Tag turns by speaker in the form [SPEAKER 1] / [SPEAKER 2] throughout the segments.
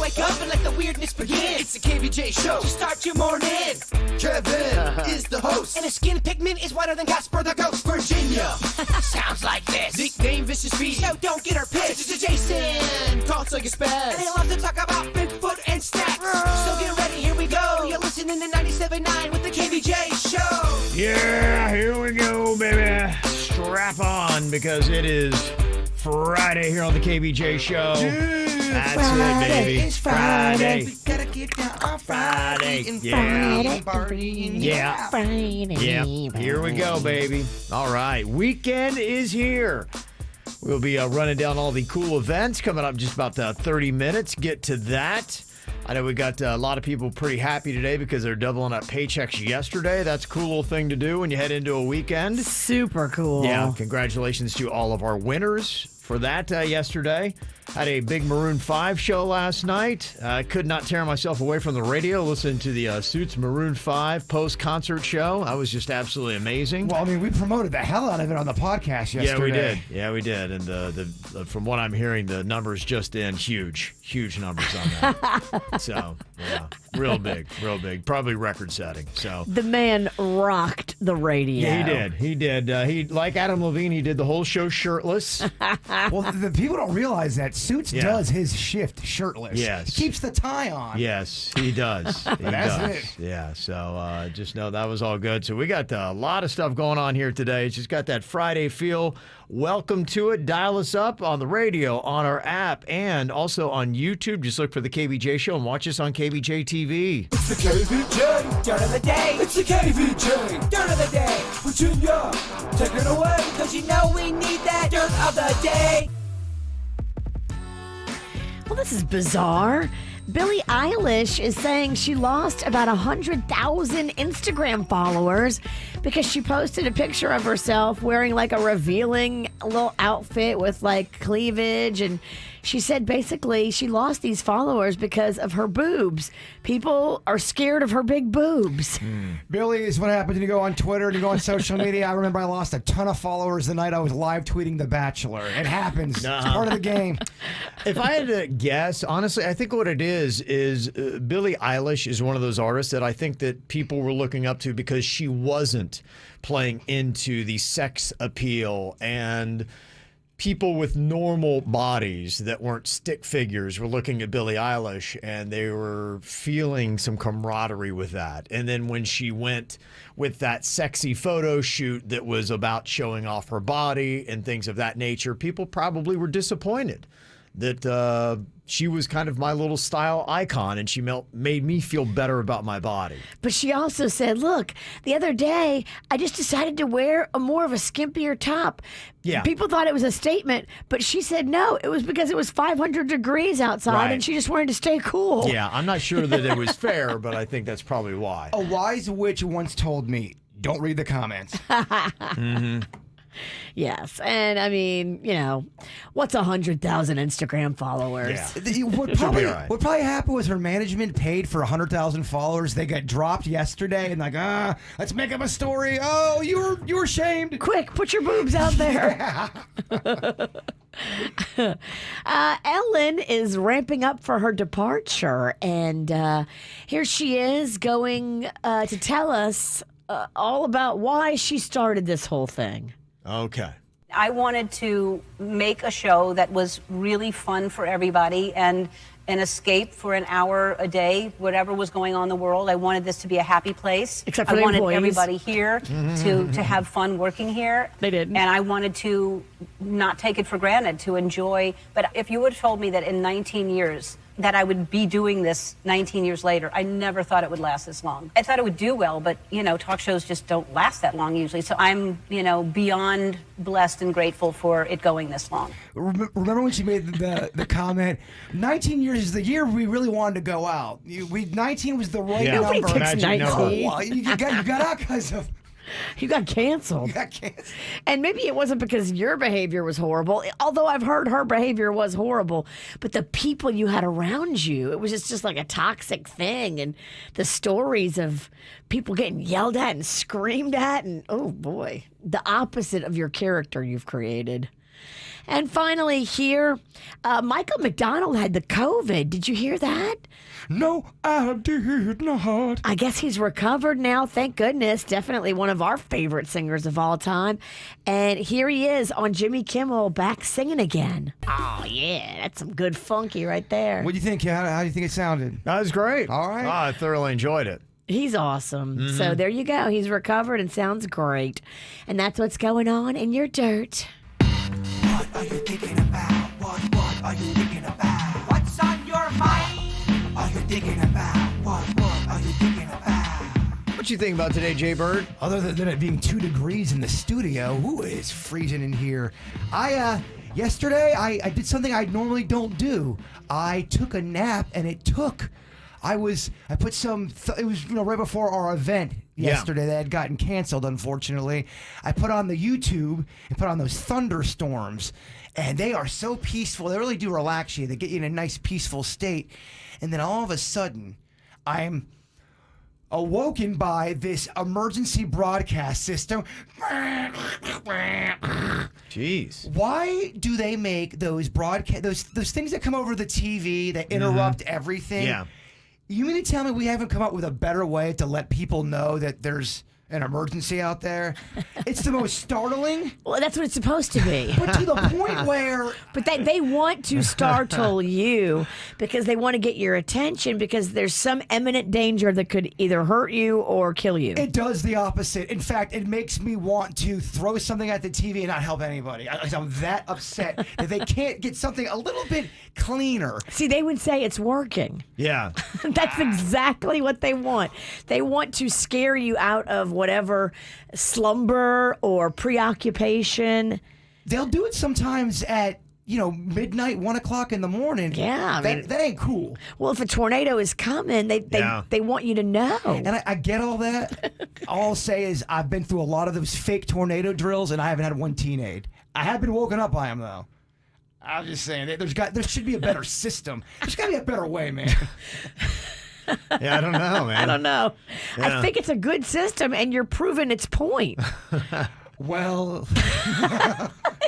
[SPEAKER 1] wake up and let the weirdness begin. It's the KVJ show to start your morning. Kevin is the host, and his skin pigment is whiter than Casper the Ghost. Virginia sounds like this. Nickname Vicious Beast, so don't get her pissed. It's Jason, called Sugar Spaz, and they love to talk about Bigfoot and stacks. So get ready, here we go. You're listening to 97.9 with the KVJ show.
[SPEAKER 2] Yeah, here we go, baby. Strap on, because it is Friday here on the KVJ show.
[SPEAKER 1] Dude,
[SPEAKER 2] that's
[SPEAKER 1] Friday,
[SPEAKER 2] it, baby.
[SPEAKER 1] It's Friday.
[SPEAKER 2] We
[SPEAKER 1] gotta get down on Friday.
[SPEAKER 2] Yeah.
[SPEAKER 1] Partying.
[SPEAKER 2] Yeah.
[SPEAKER 3] Friday.
[SPEAKER 2] Yep. Here we go, baby. All right. Weekend is here. We'll be running down all the cool events coming up in just about 30 minutes. Get to that. I know we got a lot of people pretty happy today because they're doubling up paychecks yesterday. That's a cool little thing to do when you head into a weekend.
[SPEAKER 3] Super cool.
[SPEAKER 2] Yeah, congratulations to all of our winners for that yesterday. Had a big Maroon 5 show last night. I could not tear myself away from the radio listening to the Suits Maroon 5 post-concert show. That was just absolutely amazing.
[SPEAKER 4] Well, I mean, we promoted the hell out of it on the podcast yesterday.
[SPEAKER 2] Yeah, we did. And the from what I'm hearing, the numbers just in huge numbers on that. So, yeah, real big. Probably record-setting. So
[SPEAKER 3] The man rocked the radio.
[SPEAKER 2] yeah, he did. He like Adam Levine, he did the whole show shirtless.
[SPEAKER 4] Well, the people don't realize that Suits does his shift shirtless.
[SPEAKER 2] Yes.
[SPEAKER 4] He keeps the tie on.
[SPEAKER 2] Yes, he does. He
[SPEAKER 4] That's
[SPEAKER 2] does.
[SPEAKER 4] it.
[SPEAKER 2] Yeah, so just know that was all good. So we got a lot of stuff going on here today. It's just got that Friday feel. Welcome to it. Dial us up on the radio, on our app, and also on YouTube. Just look for the KVJ show and watch us on KVJ TV.
[SPEAKER 1] It's the KVJ dirt of the day. It's the KVJ dirt of the day. Virginia, take it away, cause you know we need that dirt of the day.
[SPEAKER 3] Well, this is bizarre. Billie Eilish is saying she lost about 100,000 Instagram followers because she posted a picture of herself wearing like a revealing little outfit with like cleavage, and she said basically she lost these followers because of her boobs. People are scared of her big boobs.
[SPEAKER 4] Billy, is what happens when you go on Twitter and you go on social media. I remember I lost a ton of followers the night I was live tweeting The Bachelor. It happens. It's part of the game.
[SPEAKER 2] If I had to guess, honestly, I think what it is Billie Eilish is one of those artists that I think that people were looking up to because she wasn't playing into the sex appeal, and people with normal bodies that weren't stick figures were looking at Billie Eilish and they were feeling some camaraderie with that. And then when she went with that sexy photo shoot that was about showing off her body and things of that nature, people probably were disappointed that she was kind of my little style icon, and she made me feel better about my body.
[SPEAKER 3] But she also said, look, the other day, I just decided to wear more of a skimpier top.
[SPEAKER 2] Yeah.
[SPEAKER 3] People thought it was a statement, but she said no, it was because it was 500 degrees outside,
[SPEAKER 2] Right.
[SPEAKER 3] And she just wanted to stay cool.
[SPEAKER 2] Yeah, I'm not sure that it was fair, but I think that's probably why.
[SPEAKER 4] A wise witch once told me, don't read the comments.
[SPEAKER 3] Yes, and I mean, you know, what's 100,000 Instagram followers?
[SPEAKER 2] Yeah.
[SPEAKER 4] What
[SPEAKER 2] be
[SPEAKER 4] probably,
[SPEAKER 2] all right.
[SPEAKER 4] what probably happened was her management paid for 100,000 followers. They got dropped yesterday, and like, let's make up a story. Oh, you were shamed.
[SPEAKER 3] Quick, put your boobs out there. Ellen is ramping up for her departure, and here she is going to tell us all about why she started this whole thing.
[SPEAKER 2] Okay.
[SPEAKER 5] I wanted to make a show that was really fun for everybody and an escape for an hour a day, whatever was going on in the world. I wanted this to be a happy place.
[SPEAKER 3] Except for
[SPEAKER 5] I
[SPEAKER 3] the
[SPEAKER 5] wanted
[SPEAKER 3] employees.
[SPEAKER 5] everybody here to have fun working here.
[SPEAKER 3] They did.
[SPEAKER 5] And I wanted to not take it for granted, to enjoy. But if you would have told me that in 19 years that I would be doing this 19 years later, I never thought it would last this long. I thought it would do well, but, you know, talk shows just don't last that long usually. So I'm, you know, beyond blessed and grateful for it going this long.
[SPEAKER 4] Remember when she made the comment, 19 years is the year we really wanted to go out. 19 was the right
[SPEAKER 2] Yeah.
[SPEAKER 3] Nobody
[SPEAKER 4] number.
[SPEAKER 3] picks
[SPEAKER 2] Magic number.
[SPEAKER 3] 19.
[SPEAKER 4] Well, you got out because of...
[SPEAKER 3] You got canceled.
[SPEAKER 4] You got canceled.
[SPEAKER 3] And maybe it wasn't because your behavior was horrible, although I've heard her behavior was horrible, but the people you had around you, it was just like a toxic thing. And the stories of people getting yelled at and screamed at, and oh boy, the opposite of your character you've created. And finally, here, Michael McDonald had the COVID. Did you hear that?
[SPEAKER 4] No, I did not.
[SPEAKER 3] I guess he's recovered now. Thank goodness. Definitely one of our favorite singers of all time. And here he is on Jimmy Kimmel, back singing again. Oh, yeah. That's some good funky right there.
[SPEAKER 4] What do you think? How do you think it sounded?
[SPEAKER 2] That was great.
[SPEAKER 4] All right.
[SPEAKER 2] I thoroughly enjoyed it.
[SPEAKER 3] He's awesome. So there you go. He's recovered and sounds great. And that's what's going on in your dirt.
[SPEAKER 1] What are you thinking about? What are you thinking about? What's on your mind? Are you thinking about? What are you thinking about?
[SPEAKER 2] What you think about today, Jay Bird?
[SPEAKER 4] Other than it being 2 degrees in the studio, ooh, it's freezing in here. Yesterday I did something I normally don't do. I took a nap, and it was right before our event yesterday that had gotten canceled, unfortunately. I put on the YouTube and put on those thunderstorms, and they are so peaceful. They really do relax you. They get you in a nice peaceful state. And then all of a sudden, I'm awoken by this emergency broadcast system.
[SPEAKER 2] Jeez.
[SPEAKER 4] Why do they make those those things that come over the TV that interrupt everything?
[SPEAKER 2] Yeah.
[SPEAKER 4] You mean to tell me we haven't come up with a better way to let people know that there's an emergency out there? It's the most startling.
[SPEAKER 3] Well, that's what it's supposed to be.
[SPEAKER 4] But to the point where...
[SPEAKER 3] But they want to startle you because they want to get your attention because there's some imminent danger that could either hurt you or kill you.
[SPEAKER 4] It does the opposite. In fact, it makes me want to throw something at the TV and not help anybody. I'm that upset that they can't get something a little bit cleaner.
[SPEAKER 3] See, they would say it's working.
[SPEAKER 2] Yeah.
[SPEAKER 3] That's exactly what they want. They want to scare you out of whatever slumber or preoccupation.
[SPEAKER 4] They'll do it sometimes at, midnight, 1 o'clock in the morning.
[SPEAKER 3] Yeah,
[SPEAKER 4] that ain't cool.
[SPEAKER 3] Well, if a tornado is coming, they want you to know.
[SPEAKER 4] And I get all that. All I'll say is I've been through a lot of those fake tornado drills, and I haven't had one teen-aid. I have been woken up by them, though. I'm just saying, there should be a better system. There's got to be a better way, man.
[SPEAKER 2] Yeah, I don't know, man.
[SPEAKER 3] I don't know.
[SPEAKER 2] Yeah.
[SPEAKER 3] I think it's a good system, and you're proving its point.
[SPEAKER 4] Well,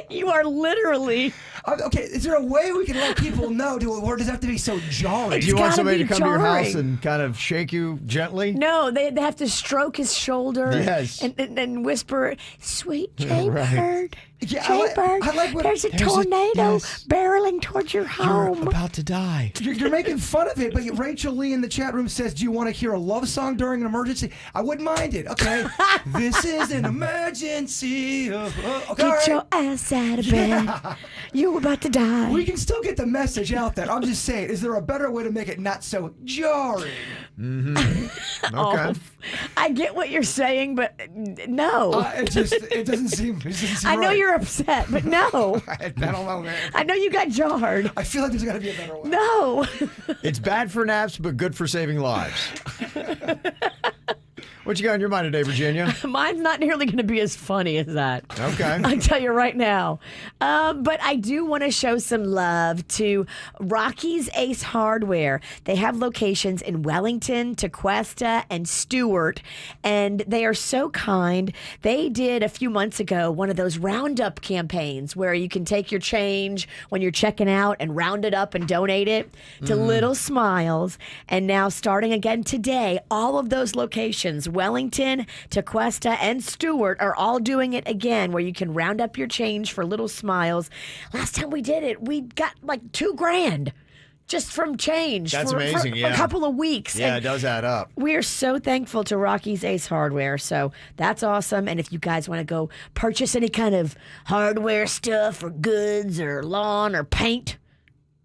[SPEAKER 3] You are literally...
[SPEAKER 4] okay, is there a way we can let people know, or does it have to be so jarring?
[SPEAKER 2] Do you want
[SPEAKER 3] gotta
[SPEAKER 2] somebody
[SPEAKER 3] be
[SPEAKER 2] to come to your house
[SPEAKER 3] jarring.
[SPEAKER 2] and kind of shake you gently?
[SPEAKER 3] No, they have to stroke his shoulder
[SPEAKER 2] Yes.
[SPEAKER 3] and whisper, "Sweet Jay
[SPEAKER 2] Right.
[SPEAKER 3] Bird,
[SPEAKER 4] Yeah,
[SPEAKER 3] Jay Bird,
[SPEAKER 4] I like when-
[SPEAKER 3] there's a
[SPEAKER 2] There's a-
[SPEAKER 3] tornado
[SPEAKER 2] yes.
[SPEAKER 3] barreling towards your
[SPEAKER 2] You're
[SPEAKER 3] home."
[SPEAKER 2] about to die.
[SPEAKER 4] You're making fun of it, but Rachel Lee in the chat room says, "Do you want to hear a love song during an emergency?" I wouldn't mind it. Okay, this is an emergency. Okay,
[SPEAKER 3] Get
[SPEAKER 4] all right.
[SPEAKER 3] your ass out of bed. You're about to die.
[SPEAKER 4] We can still get the message out there. I'm just saying, is there a better way to make it not so jarring?
[SPEAKER 2] Okay.
[SPEAKER 3] I get what you're saying, but no.
[SPEAKER 4] It doesn't seem
[SPEAKER 3] I know
[SPEAKER 4] right.
[SPEAKER 3] you're upset, but no.
[SPEAKER 4] I don't know, man.
[SPEAKER 3] I know you got jarred.
[SPEAKER 4] I feel like there's got to be a better way.
[SPEAKER 3] No.
[SPEAKER 2] It's bad for naps, but good for saving lives. What you got in your mind today, Virginia?
[SPEAKER 3] Mine's not nearly going to be as funny as that.
[SPEAKER 2] Okay.
[SPEAKER 3] I tell you right now. But I do want to show some love to Rocky's Ace Hardware. They have locations in Wellington, Tequesta, and Stewart, and they are so kind. They did a few months ago one of those roundup campaigns where you can take your change when you're checking out and round it up and donate it to Little Smiles. And now starting again today, all of those locations, Wellington, Tequesta, and Stewart, are all doing it again where you can round up your change for Little Smiles. Last time we did it, we got like $2,000 just from change.
[SPEAKER 2] That's
[SPEAKER 3] for
[SPEAKER 2] amazing, yeah.
[SPEAKER 3] a couple of weeks.
[SPEAKER 2] Yeah,
[SPEAKER 3] And
[SPEAKER 2] it does add up.
[SPEAKER 3] we are so thankful to Rocky's Ace Hardware. So that's awesome. And if you guys want to go purchase any kind of hardware stuff or goods or lawn or paint,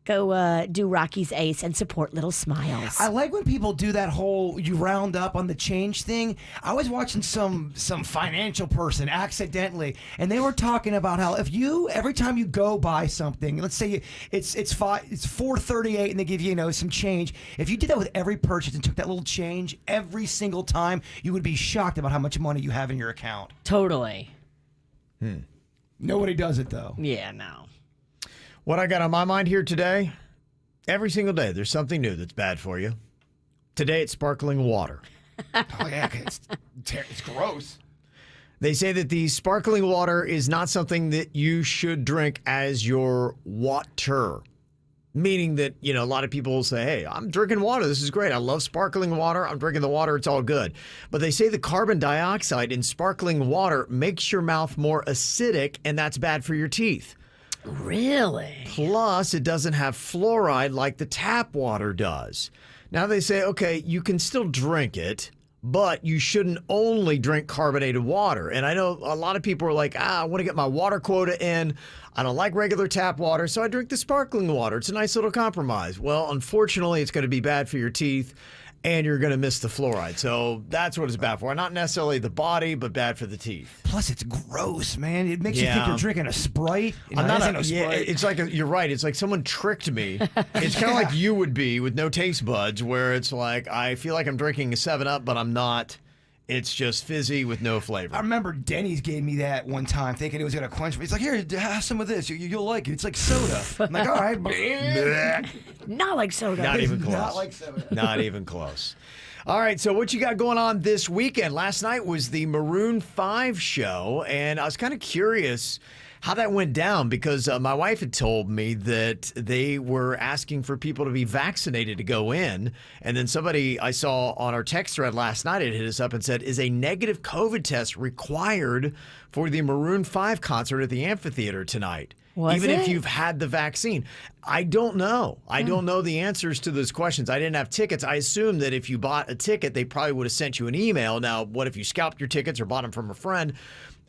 [SPEAKER 3] go do Rocky's Ace and support Little Smiles.
[SPEAKER 4] I like when people do that whole you round up on the change thing. I was watching some financial person accidentally, and they were talking about how if you every time you go buy something, let's say it's $4.38 and they give you some change. If you did that with every purchase and took that little change every single time, you would be shocked about how much money you have in your account.
[SPEAKER 3] Totally.
[SPEAKER 4] Nobody does it though.
[SPEAKER 3] Yeah, no.
[SPEAKER 2] What I got on my mind here today, every single day there's something new that's bad for you. Today it's sparkling water.
[SPEAKER 4] Oh yeah, it's gross.
[SPEAKER 2] They say that the sparkling water is not something that you should drink as your water. Meaning that, a lot of people will say, hey, I'm drinking water. This is great. I love sparkling water. I'm drinking the water. It's all good. But they say the carbon dioxide in sparkling water makes your mouth more acidic, and that's bad for your teeth.
[SPEAKER 3] Really?
[SPEAKER 2] Plus, it doesn't have fluoride like the tap water does. Now they say, okay, you can still drink it, but you shouldn't only drink carbonated water. And I know a lot of people are like, I want to get my water quota in. I don't like regular tap water, so I drink the sparkling water. It's a nice little compromise. Well, unfortunately, it's going to be bad for your teeth, and you're going to miss the fluoride. So that's what it's bad for. Not necessarily the body, but bad for the teeth.
[SPEAKER 4] Plus, it's gross, man. It makes you think you're drinking a Sprite.
[SPEAKER 2] I'm not a Sprite. It's like you're right. It's like someone tricked me. It's kind of like you would be with no taste buds, where it's like I feel like I'm drinking a 7-Up, but I'm not. It's just fizzy with no flavor.
[SPEAKER 4] I remember Dennys gave me that one time, thinking it was going to quench me. He's like, here, have some of this. You'll like it. It's like soda. I'm like, all right.
[SPEAKER 3] Not like soda.
[SPEAKER 2] Not even close.
[SPEAKER 4] Not like soda.
[SPEAKER 2] Not even close. All right, so what you got going on this weekend? Last night was the Maroon 5 show, and I was kind of curious how that went down because my wife had told me that they were asking for people to be vaccinated to go in. And then somebody I saw on our text thread last night had hit us up and said, is a negative COVID test required for the Maroon 5 concert at the amphitheater tonight?
[SPEAKER 3] Was
[SPEAKER 2] Even
[SPEAKER 3] it?
[SPEAKER 2] if you've had the vaccine. I don't know. I don't know the answers to those questions. I didn't have tickets. I assume that if you bought a ticket, they probably would have sent you an email. Now, what if you scalped your tickets or bought them from a friend?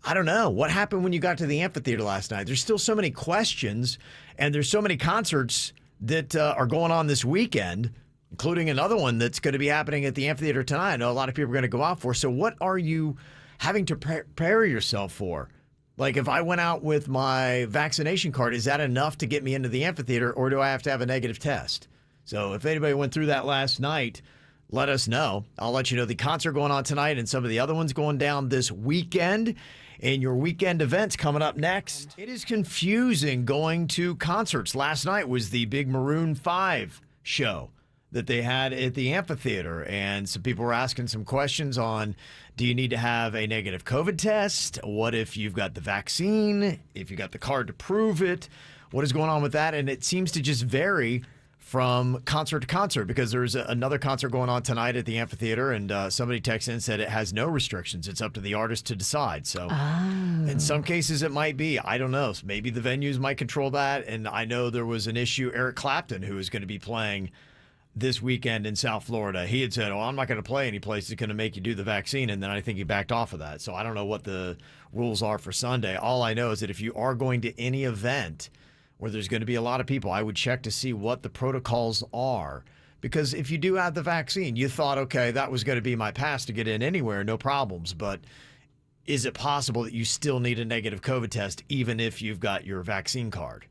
[SPEAKER 2] I don't know. What happened when you got to the amphitheater last night? There's still so many questions, and there's so many concerts that are going on this weekend, including another one that's going to be happening at the amphitheater tonight. I know a lot of people are going to go out for. So what are you having to prepare yourself for? Like if I went out with my vaccination card, is that enough to get me into the amphitheater, or do I have to have a negative test? So if anybody went through that last night, let us know. I'll let you know the concert going on tonight and some of the other ones going down this weekend. And your weekend events coming up next. It is confusing going to concerts. Last night was the big Maroon 5 show that they had at the amphitheater. And some people were asking some questions on, do you need to have a negative COVID test? What if you've got the vaccine? If you got the card to prove it? What is going on with that? And it seems to just vary from concert to concert because there's another concert going on tonight at the amphitheater, and somebody texted in and said it has no restrictions. It's up to the artist to decide. So in some cases it might be. I don't know. Maybe the venues might control that. And I know there was an issue. Eric Clapton, who is going to be playing this weekend in South Florida, he had said, I'm not going to play any place that's going to make you do the vaccine. And then I think he backed off of that. So I don't know what the rules are for Sunday. All I know is that if you are going to any event where there's going to be a lot of people, I would check to see what the protocols are. Because if you do have the vaccine, you thought, okay, that was going to be my pass to get in anywhere, no problems. But is it possible that you still need a negative COVID test even if you've got your vaccine card?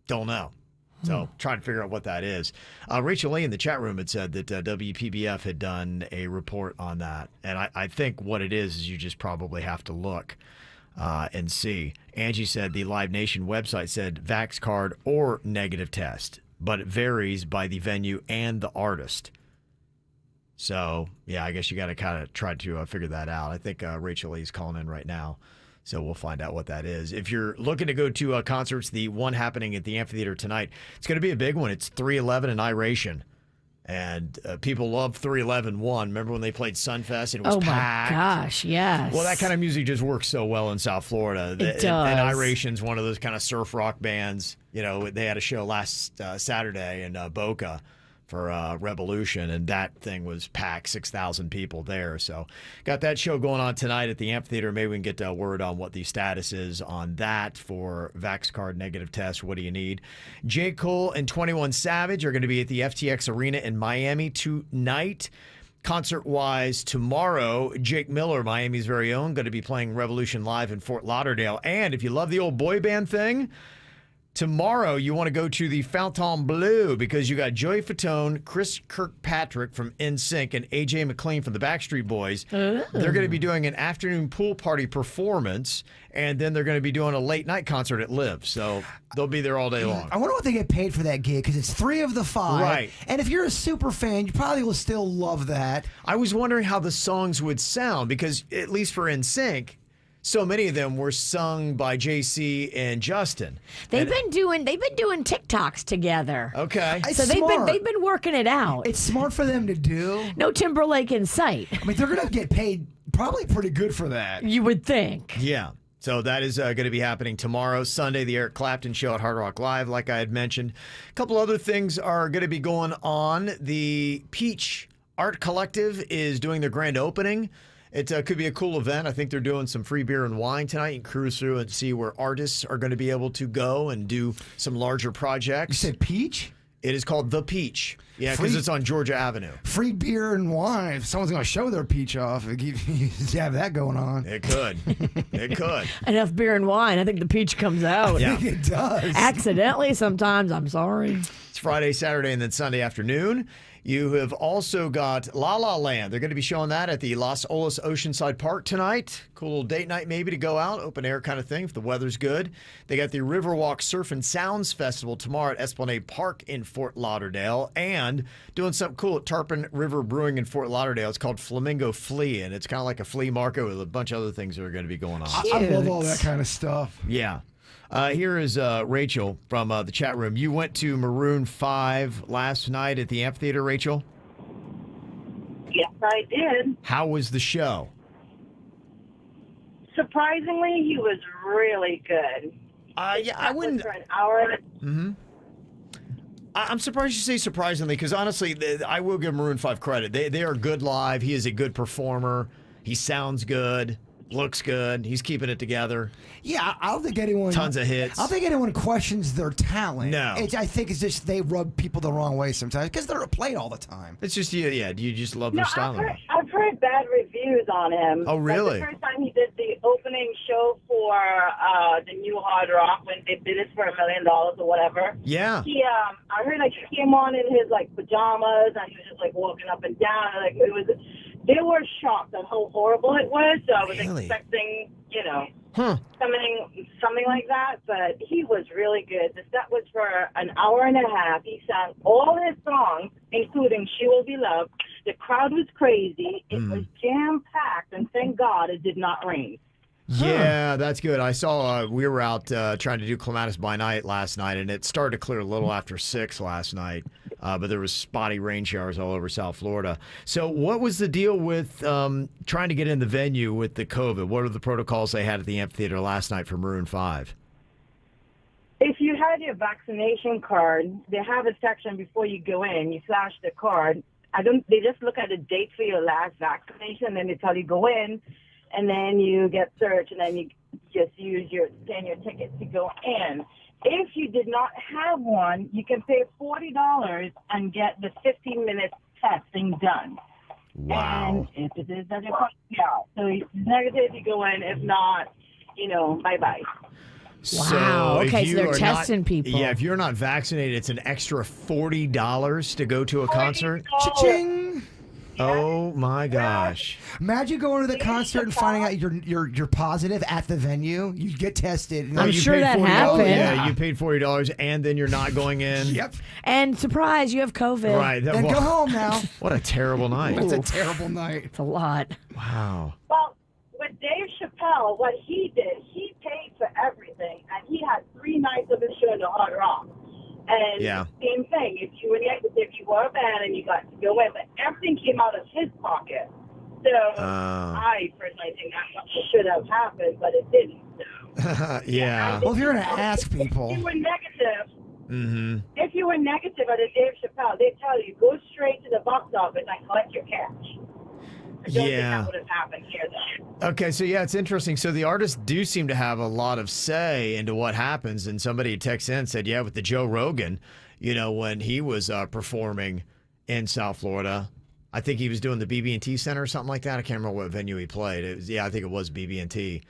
[SPEAKER 2] Don't know. So try to figure out what that is. Rachel Lee in the chat room had said that WPBF had done a report on that. And I think what it is you just probably have to look and see. Angie said the Live Nation website said Vax card or negative test, but it varies by the venue and the artist. So, yeah, I guess you got to kind of try to figure that out. I think Rachel Lee's calling in right now, so we'll find out what that is. If you're looking to go to concerts, the one happening at the amphitheater tonight, it's going to be a big one. It's 311 and Iration. And people love 311-1. Remember when they played Sunfest and it was packed?
[SPEAKER 3] Oh, my gosh, yes.
[SPEAKER 2] Well, that kind of music just works so well in South Florida.
[SPEAKER 3] It does.
[SPEAKER 2] And Iration's one of those kind of surf rock bands. You know, they had a show last Saturday in Boca for Revolution, and that thing was packed, 6,000 people there. So got that show going on tonight at the amphitheater. Maybe we can get word on what the status is on that for Vax card negative test. What do you need? J. Cole and 21 Savage are going to be at the FTX Arena in Miami tonight. Concert-wise, tomorrow, Jake Miller, Miami's very own, going to be playing Revolution Live in Fort Lauderdale. And if you love the old boy band thing, tomorrow, you want to go to the Fontainebleau because you got Joey Fatone, Chris Kirkpatrick from NSYNC, and AJ McLean from the Backstreet Boys. They're going to be doing an afternoon pool party performance, and then they're going to be doing a late night concert at Live. So they'll be there all day long.
[SPEAKER 4] I wonder what they get paid for that gig because it's 3 of the 5.
[SPEAKER 2] Right.
[SPEAKER 4] And if you're a super fan, you probably will still love that.
[SPEAKER 2] I was wondering how the songs would sound because, at least for NSYNC, so many of them were sung by JC and Justin.
[SPEAKER 3] They've been doing TikToks together.
[SPEAKER 2] Okay.
[SPEAKER 3] So they've been working it out.
[SPEAKER 4] It's smart for them to do.
[SPEAKER 3] No Timberlake in sight.
[SPEAKER 4] I mean, they're going to get paid probably pretty good for that.
[SPEAKER 3] You would think.
[SPEAKER 2] Yeah. So that is going to be happening tomorrow, Sunday, the Eric Clapton Show at Hard Rock Live, like I had mentioned. A couple other things are going to be going on. The Peach Art Collective is doing their grand opening. It could be a cool event. I think they're doing some free beer and wine tonight. You can cruise through and see where artists are going to be able to go and do some larger projects.
[SPEAKER 4] You said Peach?
[SPEAKER 2] It is called The Peach. Yeah, because it's on Georgia Avenue.
[SPEAKER 4] Free beer and wine. If someone's going to show their peach off, you have that going on.
[SPEAKER 2] It could. It could.
[SPEAKER 3] Enough beer and wine. I think the peach comes out.
[SPEAKER 2] Yeah.
[SPEAKER 4] I think it does.
[SPEAKER 3] Accidentally sometimes. I'm sorry.
[SPEAKER 2] It's Friday, Saturday, and then Sunday afternoon. You have also got La La Land. They're going to be showing that at the Los Olas Oceanside Park tonight. Cool little date night maybe to go out, open air kind of thing if the weather's good. They got the Riverwalk Surf and Sounds Festival tomorrow at Esplanade Park in Fort Lauderdale, and doing something cool at Tarpon River Brewing in Fort Lauderdale. It's called Flamingo Flea, and it's kind of like a flea market with a bunch of other things that are going to be going on.
[SPEAKER 4] I love all that kind of stuff.
[SPEAKER 2] Yeah. Here is Rachel from the chat room. You went to Maroon 5 last night at the amphitheater, Rachel?
[SPEAKER 6] Yes, I did.
[SPEAKER 2] How was the show?
[SPEAKER 6] Surprisingly, he was really good.
[SPEAKER 2] Yeah, I wouldn't.
[SPEAKER 6] For an hour.
[SPEAKER 2] I'm surprised you say surprisingly, because honestly, I will give Maroon 5 credit. They are good live. He is a good performer. He sounds good. Looks good. He's keeping it together.
[SPEAKER 4] Yeah, I don't think anyone...
[SPEAKER 2] Tons of hits.
[SPEAKER 4] I don't think anyone questions their talent.
[SPEAKER 2] No.
[SPEAKER 4] I think it's just they rub people the wrong way sometimes because they're played all the time.
[SPEAKER 2] It's just, yeah, you just love their style.
[SPEAKER 6] I've heard bad reviews on him.
[SPEAKER 2] Oh, really?
[SPEAKER 6] Like the first time he did the opening show for the new Hard Rock when they did it for $1 million or whatever.
[SPEAKER 2] Yeah.
[SPEAKER 6] He, I heard like he came on in his like pajamas and he was just like walking up and down. And, like it was... They were shocked at how horrible it was, so I was expecting, something like that, but he was really good. The set was for an hour and a half. He sang all his songs, including She Will Be Loved. The crowd was crazy. It was jam-packed, and thank God it did not rain.
[SPEAKER 2] Yeah, that's good. I saw we were out trying to do Clematis by Night last night, and it started to clear a little after 6 last night. But there was spotty rain showers all over South Florida. So what was the deal with trying to get in the venue with the COVID? What are the protocols they had at the amphitheater last night for Maroon 5?
[SPEAKER 6] If you had your vaccination card, they have a section before you go in. You flash the card. They just look at the date for your last vaccination, and then they tell you go in, and then you get searched, and then you just use your ticket to go in. If you did not have one, you can pay $40 and get the 15-minute testing done.
[SPEAKER 2] Wow.
[SPEAKER 6] And if it is negative, so if it's negative, you go in. If not, bye-bye.
[SPEAKER 3] Wow. Okay, so they're testing people.
[SPEAKER 2] Yeah, if you're not vaccinated, it's an extra $40 to go to a concert.
[SPEAKER 4] Cha-ching!
[SPEAKER 2] Oh my gosh!
[SPEAKER 4] Imagine going to the concert and finding out you're positive at the venue. You get tested.
[SPEAKER 3] I'm sure that happened.
[SPEAKER 2] Yeah, you paid $40 and then you're not going in.
[SPEAKER 4] Yep.
[SPEAKER 3] And surprise, you have COVID.
[SPEAKER 2] Right.
[SPEAKER 4] And go home now.
[SPEAKER 2] What a terrible night.
[SPEAKER 4] It's a terrible night.
[SPEAKER 3] It's a lot.
[SPEAKER 2] Wow.
[SPEAKER 6] Well, with Dave Chappelle, what he did, he paid for everything, and he had 3 nights of his show in the Hard Rock. And same thing, if you were a band and you got to go in, but everything came out of his pocket. So I personally think that should have happened, but it didn't. So.
[SPEAKER 2] Yeah.
[SPEAKER 4] Well, if you're going to ask people.
[SPEAKER 6] If you were negative, if you were negative at a Dave Chappelle, they tell you, go straight to the box office and collect your cash. I don't think that would have happened here, though.
[SPEAKER 2] Okay, so it's interesting. So the artists do seem to have a lot of say into what happens. And somebody texted in and said, with the Joe Rogan, when he was performing in South Florida, I think he was doing the BB&T Center or something like that. I can't remember what venue he played. I think it was BB&T.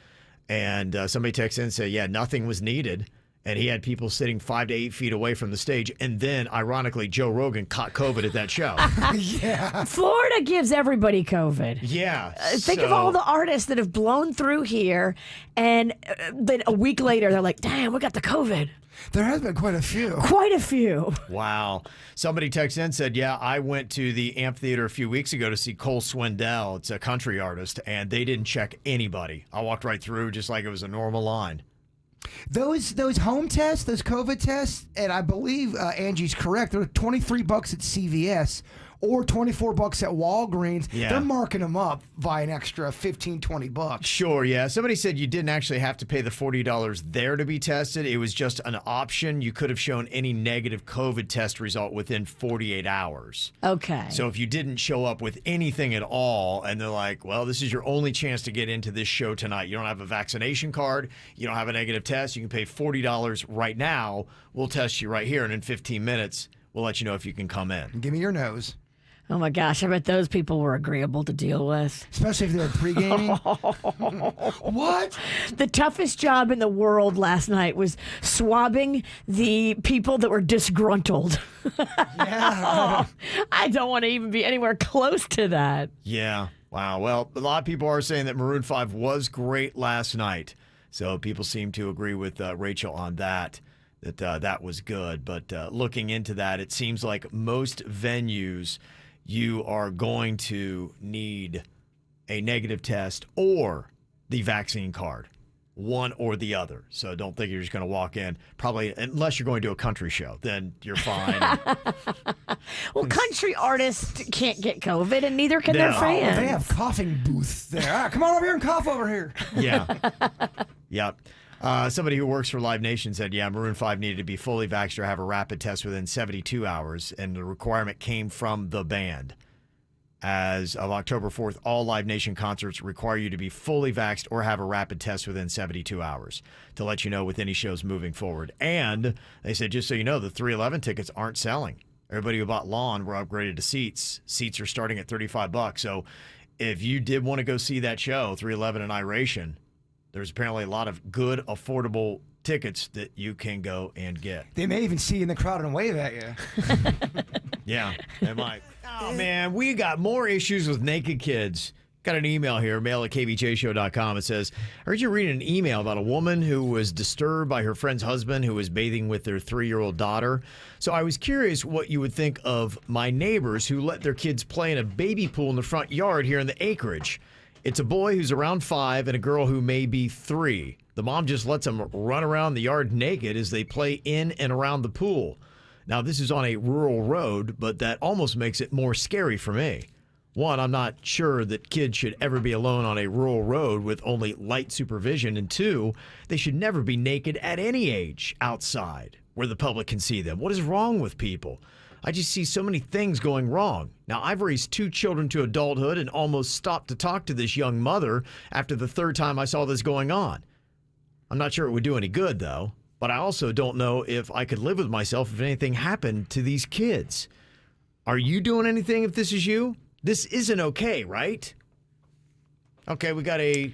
[SPEAKER 2] And somebody texted in and said, nothing was needed. And he had people sitting 5 to 8 feet away from the stage. And then, ironically, Joe Rogan caught COVID at that show.
[SPEAKER 4] Yeah.
[SPEAKER 3] Florida gives everybody COVID.
[SPEAKER 2] Yeah.
[SPEAKER 3] Think of all the artists that have blown through here, and then a week later, they're like, damn, we got the COVID.
[SPEAKER 4] There has been quite a few.
[SPEAKER 3] Quite a few.
[SPEAKER 2] Wow. Somebody texted in and said, yeah, I went to the amphitheater a few weeks ago to see Cole Swindell. It's a country artist, and they didn't check anybody. I walked right through just like it was a normal line.
[SPEAKER 4] Those home tests, those COVID tests, and I believe Angie's correct. They're $23 at CVS or $24 at Walgreens.
[SPEAKER 2] Yeah.
[SPEAKER 4] They're marking them up by an extra $15-20.
[SPEAKER 2] Sure, yeah. Somebody said you didn't actually have to pay the $40 there to be tested. It was just an option. You could have shown any negative COVID test result within 48 hours.
[SPEAKER 3] Okay.
[SPEAKER 2] So if you didn't show up with anything at all, and they're like, well, this is your only chance to get into this show tonight. You don't have a vaccination card. You don't have a negative test. You can pay $40 right now. We'll test you right here, and in 15 minutes, we'll let you know if you can come in.
[SPEAKER 4] Give me your nose.
[SPEAKER 3] Oh my gosh, I bet those people were agreeable to deal with.
[SPEAKER 4] Especially if they were pre-gaming. What?
[SPEAKER 3] The toughest job in the world last night was swabbing the people that were disgruntled.
[SPEAKER 4] Yeah.
[SPEAKER 3] I don't want to even be anywhere close to that.
[SPEAKER 2] Yeah. Wow. Well, a lot of people are saying that Maroon 5 was great last night. So people seem to agree with Rachel on that that was good. But looking into that, it seems like most venues, you are going to need a negative test or the vaccine card, one or the other. So don't think you're just going to walk in, probably, unless you're going to a country show, then you're fine.
[SPEAKER 3] Well, country artists can't get COVID, and neither can their
[SPEAKER 2] No.
[SPEAKER 3] fans.
[SPEAKER 4] They have coughing booths there. All right, come on over here and cough over here.
[SPEAKER 2] Yeah. Yep. Somebody who works for Live Nation said, yeah, Maroon 5 needed to be fully vaxxed or have a rapid test within 72 hours, and the requirement came from the band. As of October 4th, all Live Nation concerts require you to be fully vaxxed or have a rapid test within 72 hours to let you know with any shows moving forward. And they said, just so you know, the 311 tickets aren't selling. Everybody who bought lawn were upgraded to seats. Seats are starting at $35. So if you did want to go see that show, 311 and Iration, there's apparently a lot of good, affordable tickets that you can go and get.
[SPEAKER 4] They may even see you in the crowd and wave at you.
[SPEAKER 2] Yeah, they might. Oh, man, we got more issues with naked kids. Got an email here, mail at kvjshow.com. It says, I heard you reading an email about a woman who was disturbed by her friend's husband who was bathing with their 3-year-old daughter. So I was curious what you would think of my neighbors who let their kids play in a baby pool in the front yard here in the acreage. It's a boy who's around 5 and a girl who may be 3. The mom just lets them run around the yard naked as they play in and around the pool. Now, this is on a rural road, but that almost makes it more scary for me. One, I'm not sure that kids should ever be alone on a rural road with only light supervision. And two, they should never be naked at any age outside where the public can see them. What is wrong with people? I just see so many things going wrong. Now, I've raised 2 children to adulthood and almost stopped to talk to this young mother after the 3rd time I saw this going on. I'm not sure it would do any good, though, but I also don't know if I could live with myself if anything happened to these kids. Are you doing anything if this is you? This isn't okay, right? Okay, we got a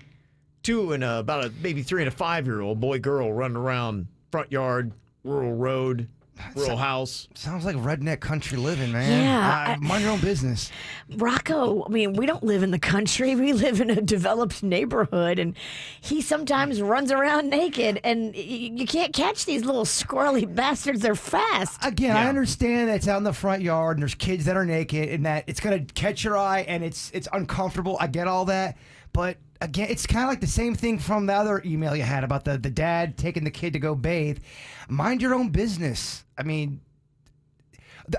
[SPEAKER 2] 2 and about a maybe 3 and a 5-year-old boy, girl running around front yard, rural road, rural house.
[SPEAKER 4] Sounds like redneck country living, man.
[SPEAKER 3] Yeah,
[SPEAKER 4] Mind your own business.
[SPEAKER 3] Rocco, I mean, we don't live in the country. We live in a developed neighborhood, and he sometimes runs around naked, and you can't catch these little squirrely bastards. They're fast.
[SPEAKER 4] Again, I
[SPEAKER 2] Yeah.
[SPEAKER 4] understand that it's out in the front yard and there's kids that are naked and that it's going to catch your eye and it's uncomfortable. I get all that. But again, it's kind of like the same thing from the other email you had about the dad taking the kid to go bathe. Mind your own business. I mean,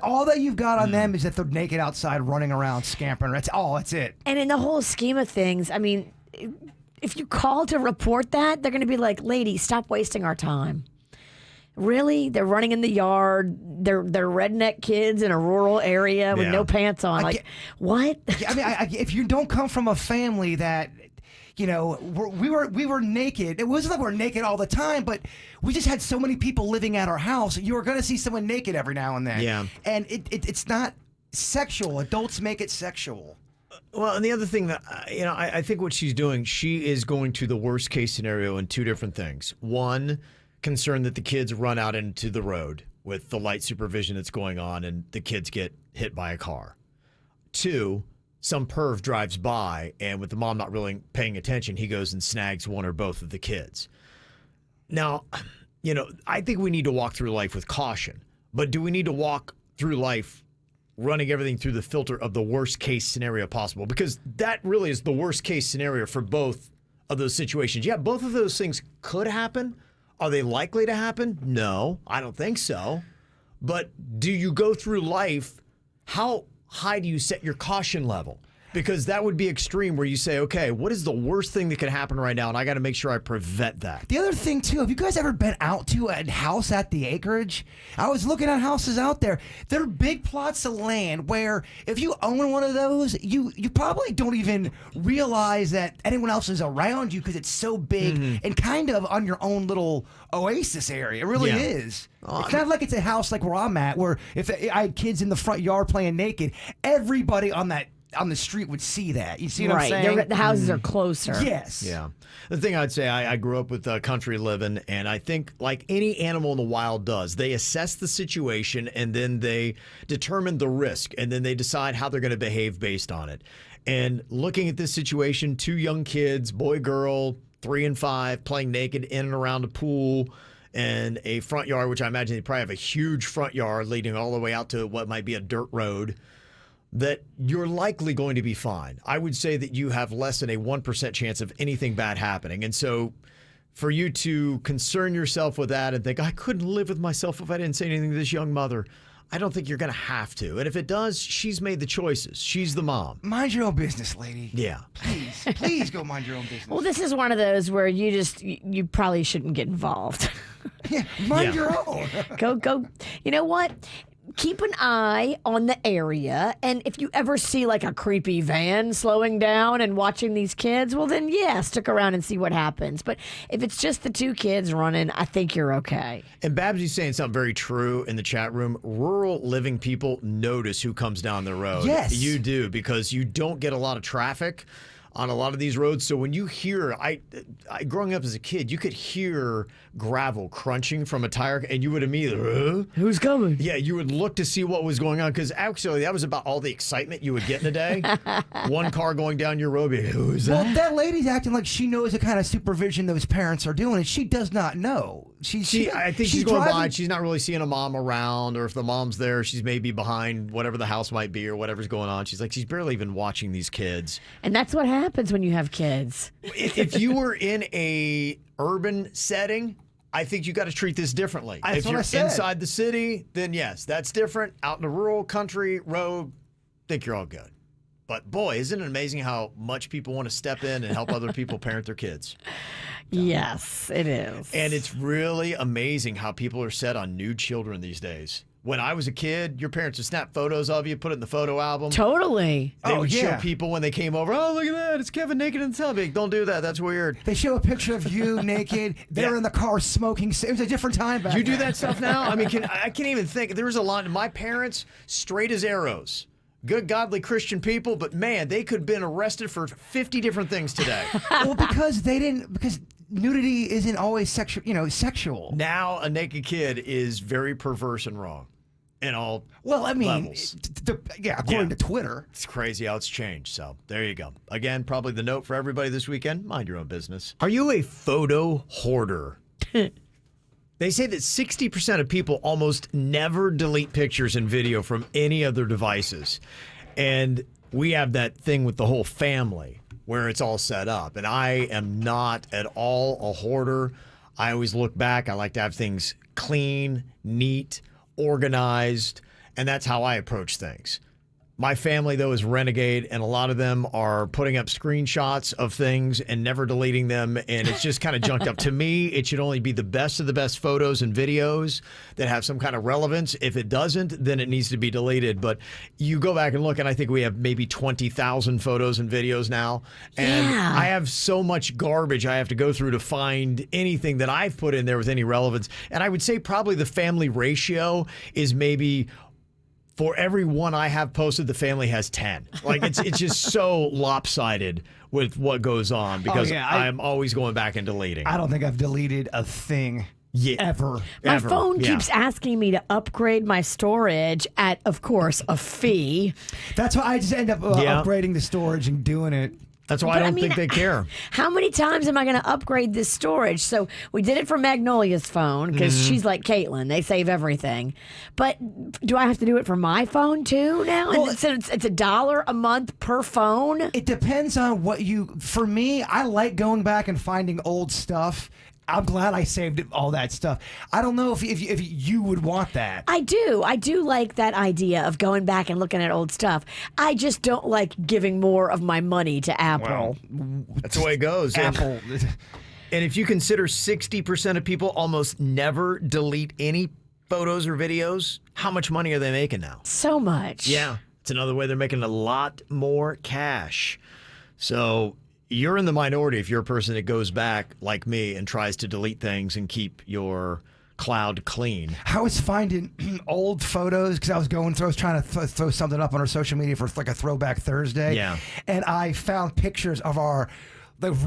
[SPEAKER 4] all that you've got on them is that they're naked outside running around, scampering. That's it.
[SPEAKER 3] And in the whole scheme of things, I mean, if you call to report that, they're going to be like, lady, stop wasting our time. Really? They're running in the yard. They're redneck kids in a rural area with
[SPEAKER 2] Yeah.
[SPEAKER 3] no pants on. Like, what?
[SPEAKER 4] I mean, if you don't come from a family that, you know, we were naked. It wasn't like we're naked all the time, but we just had so many people living at our house. You were going to see someone naked every now and then.
[SPEAKER 2] Yeah.
[SPEAKER 4] And it's not sexual. Adults make it sexual.
[SPEAKER 2] Well, and the other thing that, I think what she's doing, she is going to the worst case scenario in 2 different things. One, concerned that the kids run out into the road with the light supervision that's going on and the kids get hit by a car. 2, some perv drives by and with the mom not really paying attention, he goes and snags one or both of the kids. Now, I think we need to walk through life with caution. But do we need to walk through life running everything through the filter of the worst case scenario possible? Because that really is the worst case scenario for both of those situations. Yeah, both of those things could happen. Are they likely to happen? No, I don't think so. But do you go through life, how high do you set your caution level? Because that would be extreme where you say, okay, what is the worst thing that could happen right now? And I got to make sure I prevent that.
[SPEAKER 4] The other thing, too, have you guys ever been out to a house at the acreage? I was looking at houses out there. They're big plots of land where if you own one of those, you probably don't even realize that anyone else is around you because it's so big and kind of on your own little oasis area. It really is. It's not like it's a house like where I'm at, where if I had kids in the front yard playing naked, everybody on the street would see that. You see what I'm saying?
[SPEAKER 3] The houses are closer.
[SPEAKER 4] Yes.
[SPEAKER 2] Yeah. The thing I'd say, I grew up with country living, and I think like any animal in the wild does, they assess the situation and then they determine the risk and then they decide how they're going to behave based on it. And looking at this situation, 2 young kids, boy, girl, 3 and 5, playing naked in and around a pool and a front yard, which I imagine they probably have a huge front yard leading all the way out to what might be a dirt road, that you're likely going to be fine. I would say that you have less than a 1% chance of anything bad happening. And so for you to concern yourself with that and think, I couldn't live with myself if I didn't say anything to this young mother, I don't think you're going to have to. And if it does, she's made the choices. She's the mom.
[SPEAKER 4] Mind your own business, lady.
[SPEAKER 2] Yeah.
[SPEAKER 4] Please go mind your own business.
[SPEAKER 3] Well, this is one of those where you probably shouldn't get involved.
[SPEAKER 4] Yeah, mind your own.
[SPEAKER 3] Go. You know what? Keep an eye on the area, and if you ever see like a creepy van slowing down and watching these kids, well then stick around and see what happens. But if it's just the 2 kids running, I think you're okay.
[SPEAKER 2] And Babsy's saying something very true in the chat room. Rural living people notice who comes down the road.
[SPEAKER 4] Yes.
[SPEAKER 2] You do, because you don't get a lot of traffic on a lot of these roads. So when you hear, I growing up as a kid, you could hear gravel crunching from a tire, and you would immediately,
[SPEAKER 3] Who's coming?
[SPEAKER 2] Yeah, you would look to see what was going on, because actually that was about all the excitement you would get in a day. One car going down your road, who's that?
[SPEAKER 4] Well, that lady's acting like she knows the kind of supervision those parents are doing, and she does not know.
[SPEAKER 2] I think she's going by. She's not really seeing a mom around, or if the mom's there, she's maybe behind whatever the house might be or whatever's going on. She's barely even watching these kids.
[SPEAKER 3] And that's what happens when you have kids.
[SPEAKER 2] If you were in a urban setting, I think you got to treat this differently.
[SPEAKER 4] That's
[SPEAKER 2] if
[SPEAKER 4] what
[SPEAKER 2] you're
[SPEAKER 4] I said.
[SPEAKER 2] inside the city, then yes, that's different. Out in the rural country road, think you're all good. But boy, isn't it amazing how much people want to step in and help other people parent their kids?
[SPEAKER 3] Yes, it is.
[SPEAKER 2] And it's really amazing how people are set on nude children these days. When I was a kid, your parents would snap photos of you, put it in the photo album.
[SPEAKER 3] Totally.
[SPEAKER 2] They would show people when they came over, oh, look at that, it's Kevin naked in the television. Don't do that, that's weird.
[SPEAKER 4] They show a picture of you naked. They're in the car smoking. It was a different time back
[SPEAKER 2] You do
[SPEAKER 4] then.
[SPEAKER 2] that stuff now? I mean, I can't even think. There was a lot. My parents, straight as arrows. Good, godly Christian people, but man, they could have been arrested for 50 different things today.
[SPEAKER 4] Well, because nudity isn't always sexual.
[SPEAKER 2] Now, a naked kid is very perverse and wrong in all levels.
[SPEAKER 4] According to Twitter.
[SPEAKER 2] It's crazy how it's changed. So there you go. Again, probably the note for everybody this weekend, mind your own business. Are you a photo hoarder? They say that 60% of people almost never delete pictures and video from any of their devices. And we have that thing with the whole family where it's all set up. And I am not at all a hoarder. I always look back. I like to have things clean, neat, organized, and that's how I approach things. My family, though, is renegade, and a lot of them are putting up screenshots of things and never deleting them, and it's just kind of junked up. To me, it should only be the best of the best photos and videos that have some kind of relevance. If it doesn't, then it needs to be deleted. But you go back and look, and I think we have maybe 20,000 photos and videos now, and I have so much garbage I have to go through to find anything that I've put in there with any relevance. And I would say probably the family ratio is maybe for every one I have posted, the family has 10. Like it's just so lopsided with what goes on because I'm always going back and deleting.
[SPEAKER 4] I don't think I've deleted a thing ever.
[SPEAKER 3] My phone keeps asking me to upgrade my storage at, of course, a fee.
[SPEAKER 4] That's why I just end up upgrading the storage and doing it.
[SPEAKER 2] That's why I don't think they care.
[SPEAKER 3] How many times am I going to upgrade this storage? So we did it for Magnolia's phone because she's like Caitlin. They save everything. But do I have to do it for my phone too now?
[SPEAKER 4] Well,
[SPEAKER 3] And it's $1 a month per phone?
[SPEAKER 4] It depends on what you. For me, I like going back and finding old stuff. I'm glad I saved all that stuff. I don't know if you would want that.
[SPEAKER 3] I do. I do like that idea of going back and looking at old stuff. I just don't like giving more of my money to Apple.
[SPEAKER 2] That's the way it goes.
[SPEAKER 4] Apple.
[SPEAKER 2] And if you consider 60% of people almost never delete any photos or videos, how much money are they making now?
[SPEAKER 3] So much.
[SPEAKER 2] Yeah. It's another way they're making a lot more cash. So you're in the minority if you're a person that goes back like me and tries to delete things and keep your cloud clean.
[SPEAKER 4] I was finding old photos because I was going through, I was trying to throw something up on our social media for like a Throwback Thursday.
[SPEAKER 2] Yeah.
[SPEAKER 4] And I found pictures of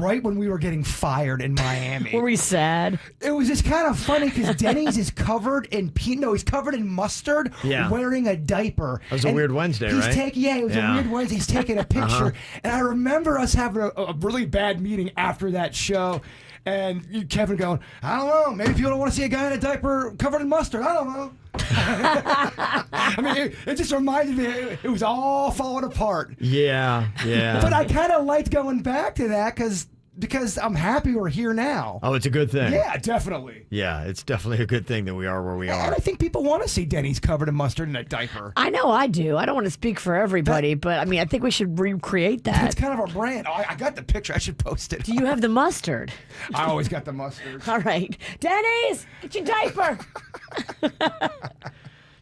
[SPEAKER 4] right when we were getting fired in Miami.
[SPEAKER 3] Were we sad?
[SPEAKER 4] It was just kind of funny because Dennys is covered in he's covered in mustard, wearing a diaper.
[SPEAKER 2] That was a weird Wednesday,
[SPEAKER 4] right?
[SPEAKER 2] It
[SPEAKER 4] was a weird Wednesday. He's taking a picture, and I remember us having a really bad meeting after that show, and Kevin going, I don't know, maybe people don't want to see a guy in a diaper covered in mustard. I don't know. I mean, it just reminded me it was all falling apart.
[SPEAKER 2] Yeah.
[SPEAKER 4] But I kind of liked going back to that because I'm happy we're here now.
[SPEAKER 2] Oh, it's a good thing.
[SPEAKER 4] Yeah, definitely.
[SPEAKER 2] Yeah, it's definitely a good thing that we are where we are.
[SPEAKER 4] And I think people want to see Dennys covered in mustard in a diaper.
[SPEAKER 3] I know I do. I don't want to speak for everybody, but I mean, I think we should recreate that.
[SPEAKER 4] That's kind of our brand. Oh, I got the picture. I should post it.
[SPEAKER 3] Do you have the mustard?
[SPEAKER 4] I always got the mustard.
[SPEAKER 3] All right. Dennys, get your diaper.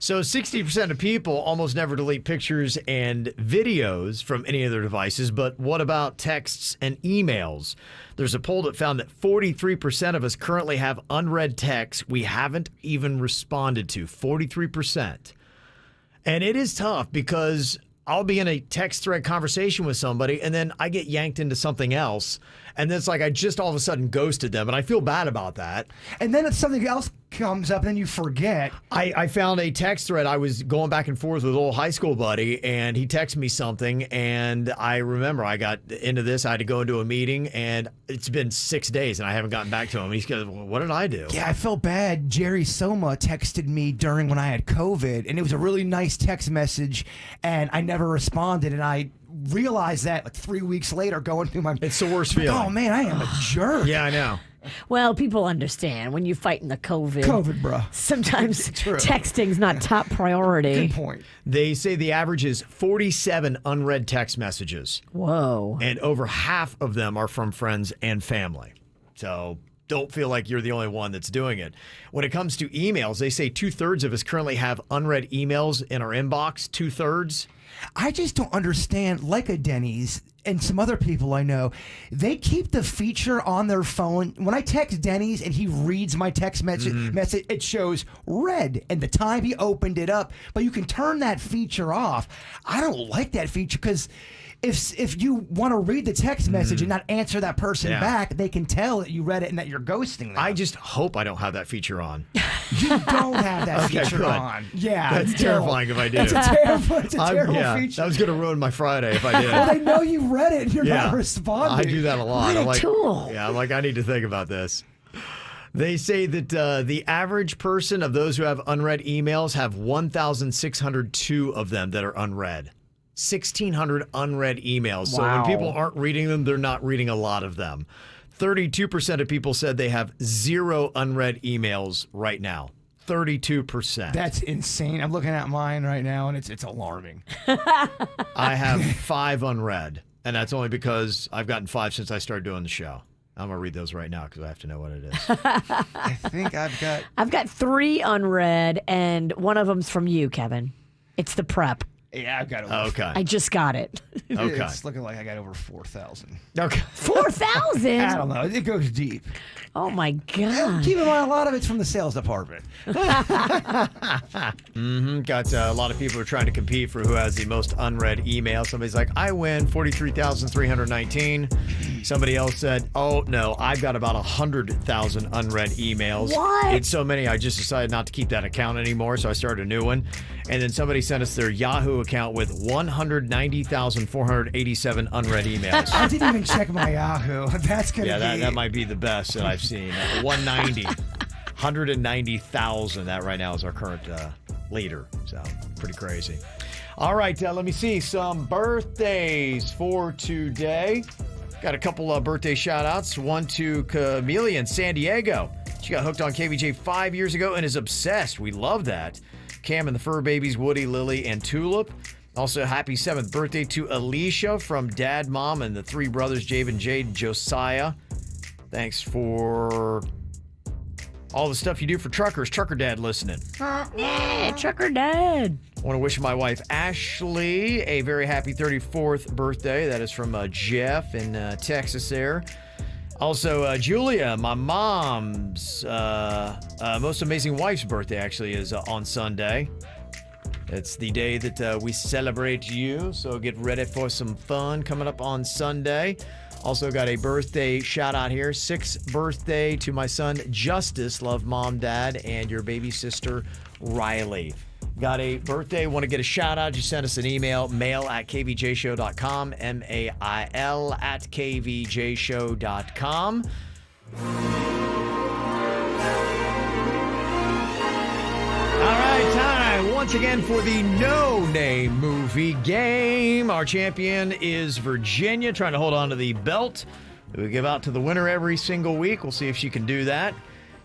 [SPEAKER 2] So 60% of people almost never delete pictures and videos from any of their devices, but what about texts and emails? There's a poll that found that 43% of us currently have unread texts we haven't even responded to. 43%. And it is tough because I'll be in a text thread conversation with somebody and then I get yanked into something else. And then it's like I just all of a sudden ghosted them, and I feel bad about that.
[SPEAKER 4] And then it's something else comes up, and then you forget.
[SPEAKER 2] I found a text thread. I was going back and forth with an old high school buddy, and he texted me something, and I remember I got into this. I had to go into a meeting, and it's been 6 days, and I haven't gotten back to him. He's goes, well, what did I do?
[SPEAKER 4] Yeah, I felt bad. Jerry Soma texted me during when I had COVID, and it was a really nice text message, and I never responded, and I realized that like 3 weeks later going through my...
[SPEAKER 2] It's the worst feeling.
[SPEAKER 4] Oh, man, I am a jerk.
[SPEAKER 2] Yeah, I know.
[SPEAKER 3] Well, people understand when you're fighting the COVID.
[SPEAKER 4] COVID, bro.
[SPEAKER 3] Sometimes texting's not top priority.
[SPEAKER 4] Good point.
[SPEAKER 2] They say the average is 47 unread text messages.
[SPEAKER 3] Whoa.
[SPEAKER 2] And over half of them are from friends and family. So don't feel like you're the only one that's doing it. When it comes to emails, they say 2/3 of us currently have unread emails in our inbox. 2/3.
[SPEAKER 4] I just don't understand, like a Dennys and some other people I know, they keep the feature on their phone. When I text Dennys and he reads my text message, it shows read and the time he opened it up. But you can turn that feature off. I don't like that feature because if you want to read the text message and not answer that person back, they can tell that you read it and that you're ghosting them.
[SPEAKER 2] I just hope I don't have that feature on.
[SPEAKER 4] You don't have that feature on. Yeah.
[SPEAKER 2] That's terrifying if I do.
[SPEAKER 4] It's a terrible feature.
[SPEAKER 2] That was going to ruin my Friday if I did.
[SPEAKER 4] Well, they know you read it and you're not responding.
[SPEAKER 2] I do that a lot.
[SPEAKER 3] What a tool.
[SPEAKER 2] Yeah, I'm like, I need to think about this. They say that the average person of those who have unread emails have 1,602 of them that are unread. 1,600 unread emails. So when people aren't reading them, they're not reading a lot of them. 32% of people said they have 0 unread emails right now. 32%.
[SPEAKER 4] That's insane. I'm looking at mine right now, and it's alarming.
[SPEAKER 2] I have 5 unread, and that's only because I've gotten 5 since I started doing the show. I'm going to read those right now because I have to know what it is.
[SPEAKER 4] I think
[SPEAKER 3] I've got 3 unread, and one of them's from you, Kevin. It's the prep.
[SPEAKER 4] Yeah, I've got over.
[SPEAKER 2] Okay.
[SPEAKER 3] I just got it.
[SPEAKER 2] Okay.
[SPEAKER 4] It's looking like I got over 4,000.
[SPEAKER 2] Okay.
[SPEAKER 3] 4,000?
[SPEAKER 4] I don't know. It goes deep.
[SPEAKER 3] Oh, my God.
[SPEAKER 4] Keep in mind, a lot of it's from the sales department.
[SPEAKER 2] Got a lot of people who are trying to compete for who has the most unread email. Somebody's like, I win 43,319. Somebody else said, oh, no, I've got about 100,000 unread emails.
[SPEAKER 3] What?
[SPEAKER 2] It's so many, I just decided not to keep that account anymore, so I started a new one. And then somebody sent us their Yahoo Yahoo account with 190,487 unread emails.
[SPEAKER 4] I didn't even check my Yahoo. That's going to
[SPEAKER 2] Yeah,
[SPEAKER 4] be...
[SPEAKER 2] that might be the best that I've seen. 190,000. That right now is our current leader. So pretty crazy. All right, let me see some birthdays for today. Got a couple of birthday shout-outs. One to Camelia in San Diego. She got hooked on KVJ 5 years ago and is obsessed. We love that. Cam and the fur babies, Woody, Lily, and Tulip. Also, happy 7th birthday to Alicia from Dad, Mom, and the 3 brothers, Javen, Jade, and Josiah. Thanks for all the stuff you do for truckers. Trucker Dad listening.
[SPEAKER 3] Yeah, Trucker Dad.
[SPEAKER 2] I want to wish my wife, Ashley, a very happy 34th birthday. That is from Jeff in Texas there. Also, Julia, my mom's most amazing wife's birthday, actually, is on Sunday. It's the day that we celebrate you, so get ready for some fun coming up on Sunday. Also got a birthday shout out here. 6th birthday to my son, Justice. Love Mom, Dad, and your baby sister, Riley. Got a birthday, want to get a shout out, just send us an email, mail@kvjshow.com, mail@kvjshow.com. All right, time once again for the No Name Movie Game. Our champion is Virginia, trying to hold on to the belt that we give out to the winner every single week. We'll see if she can do that.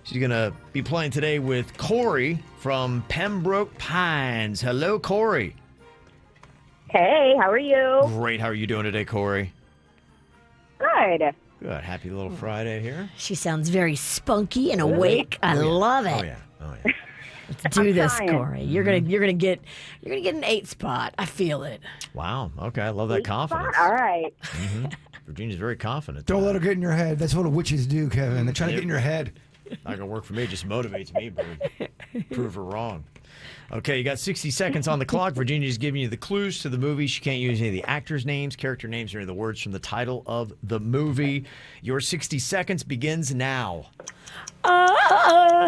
[SPEAKER 2] She's going to be playing today with Corey from Pembroke Pines. Hello, Corey.
[SPEAKER 7] Hey, how are you?
[SPEAKER 2] Great. How are you doing today, Corey?
[SPEAKER 7] Good.
[SPEAKER 2] Good. Happy little Friday here.
[SPEAKER 3] She sounds very spunky and awake. I love it.
[SPEAKER 2] Oh, yeah. Oh, yeah.
[SPEAKER 3] Let's do this,
[SPEAKER 7] trying.
[SPEAKER 3] Corey. You're gonna get an 8 spot. I feel it.
[SPEAKER 2] Wow. Okay. I love that confidence.
[SPEAKER 7] All right.
[SPEAKER 2] Virginia's very confident.
[SPEAKER 4] Don't let her get in your head. That's what witches do, Kevin. They try to get in your head.
[SPEAKER 2] Not gonna work for me. It just motivates me, but prove her wrong. Okay, you got 60 seconds on the clock. Virginia's giving you the clues to the movie. She can't use any of the actors' names, character names, or any of the words from the title of the movie. Your 60 seconds begins now.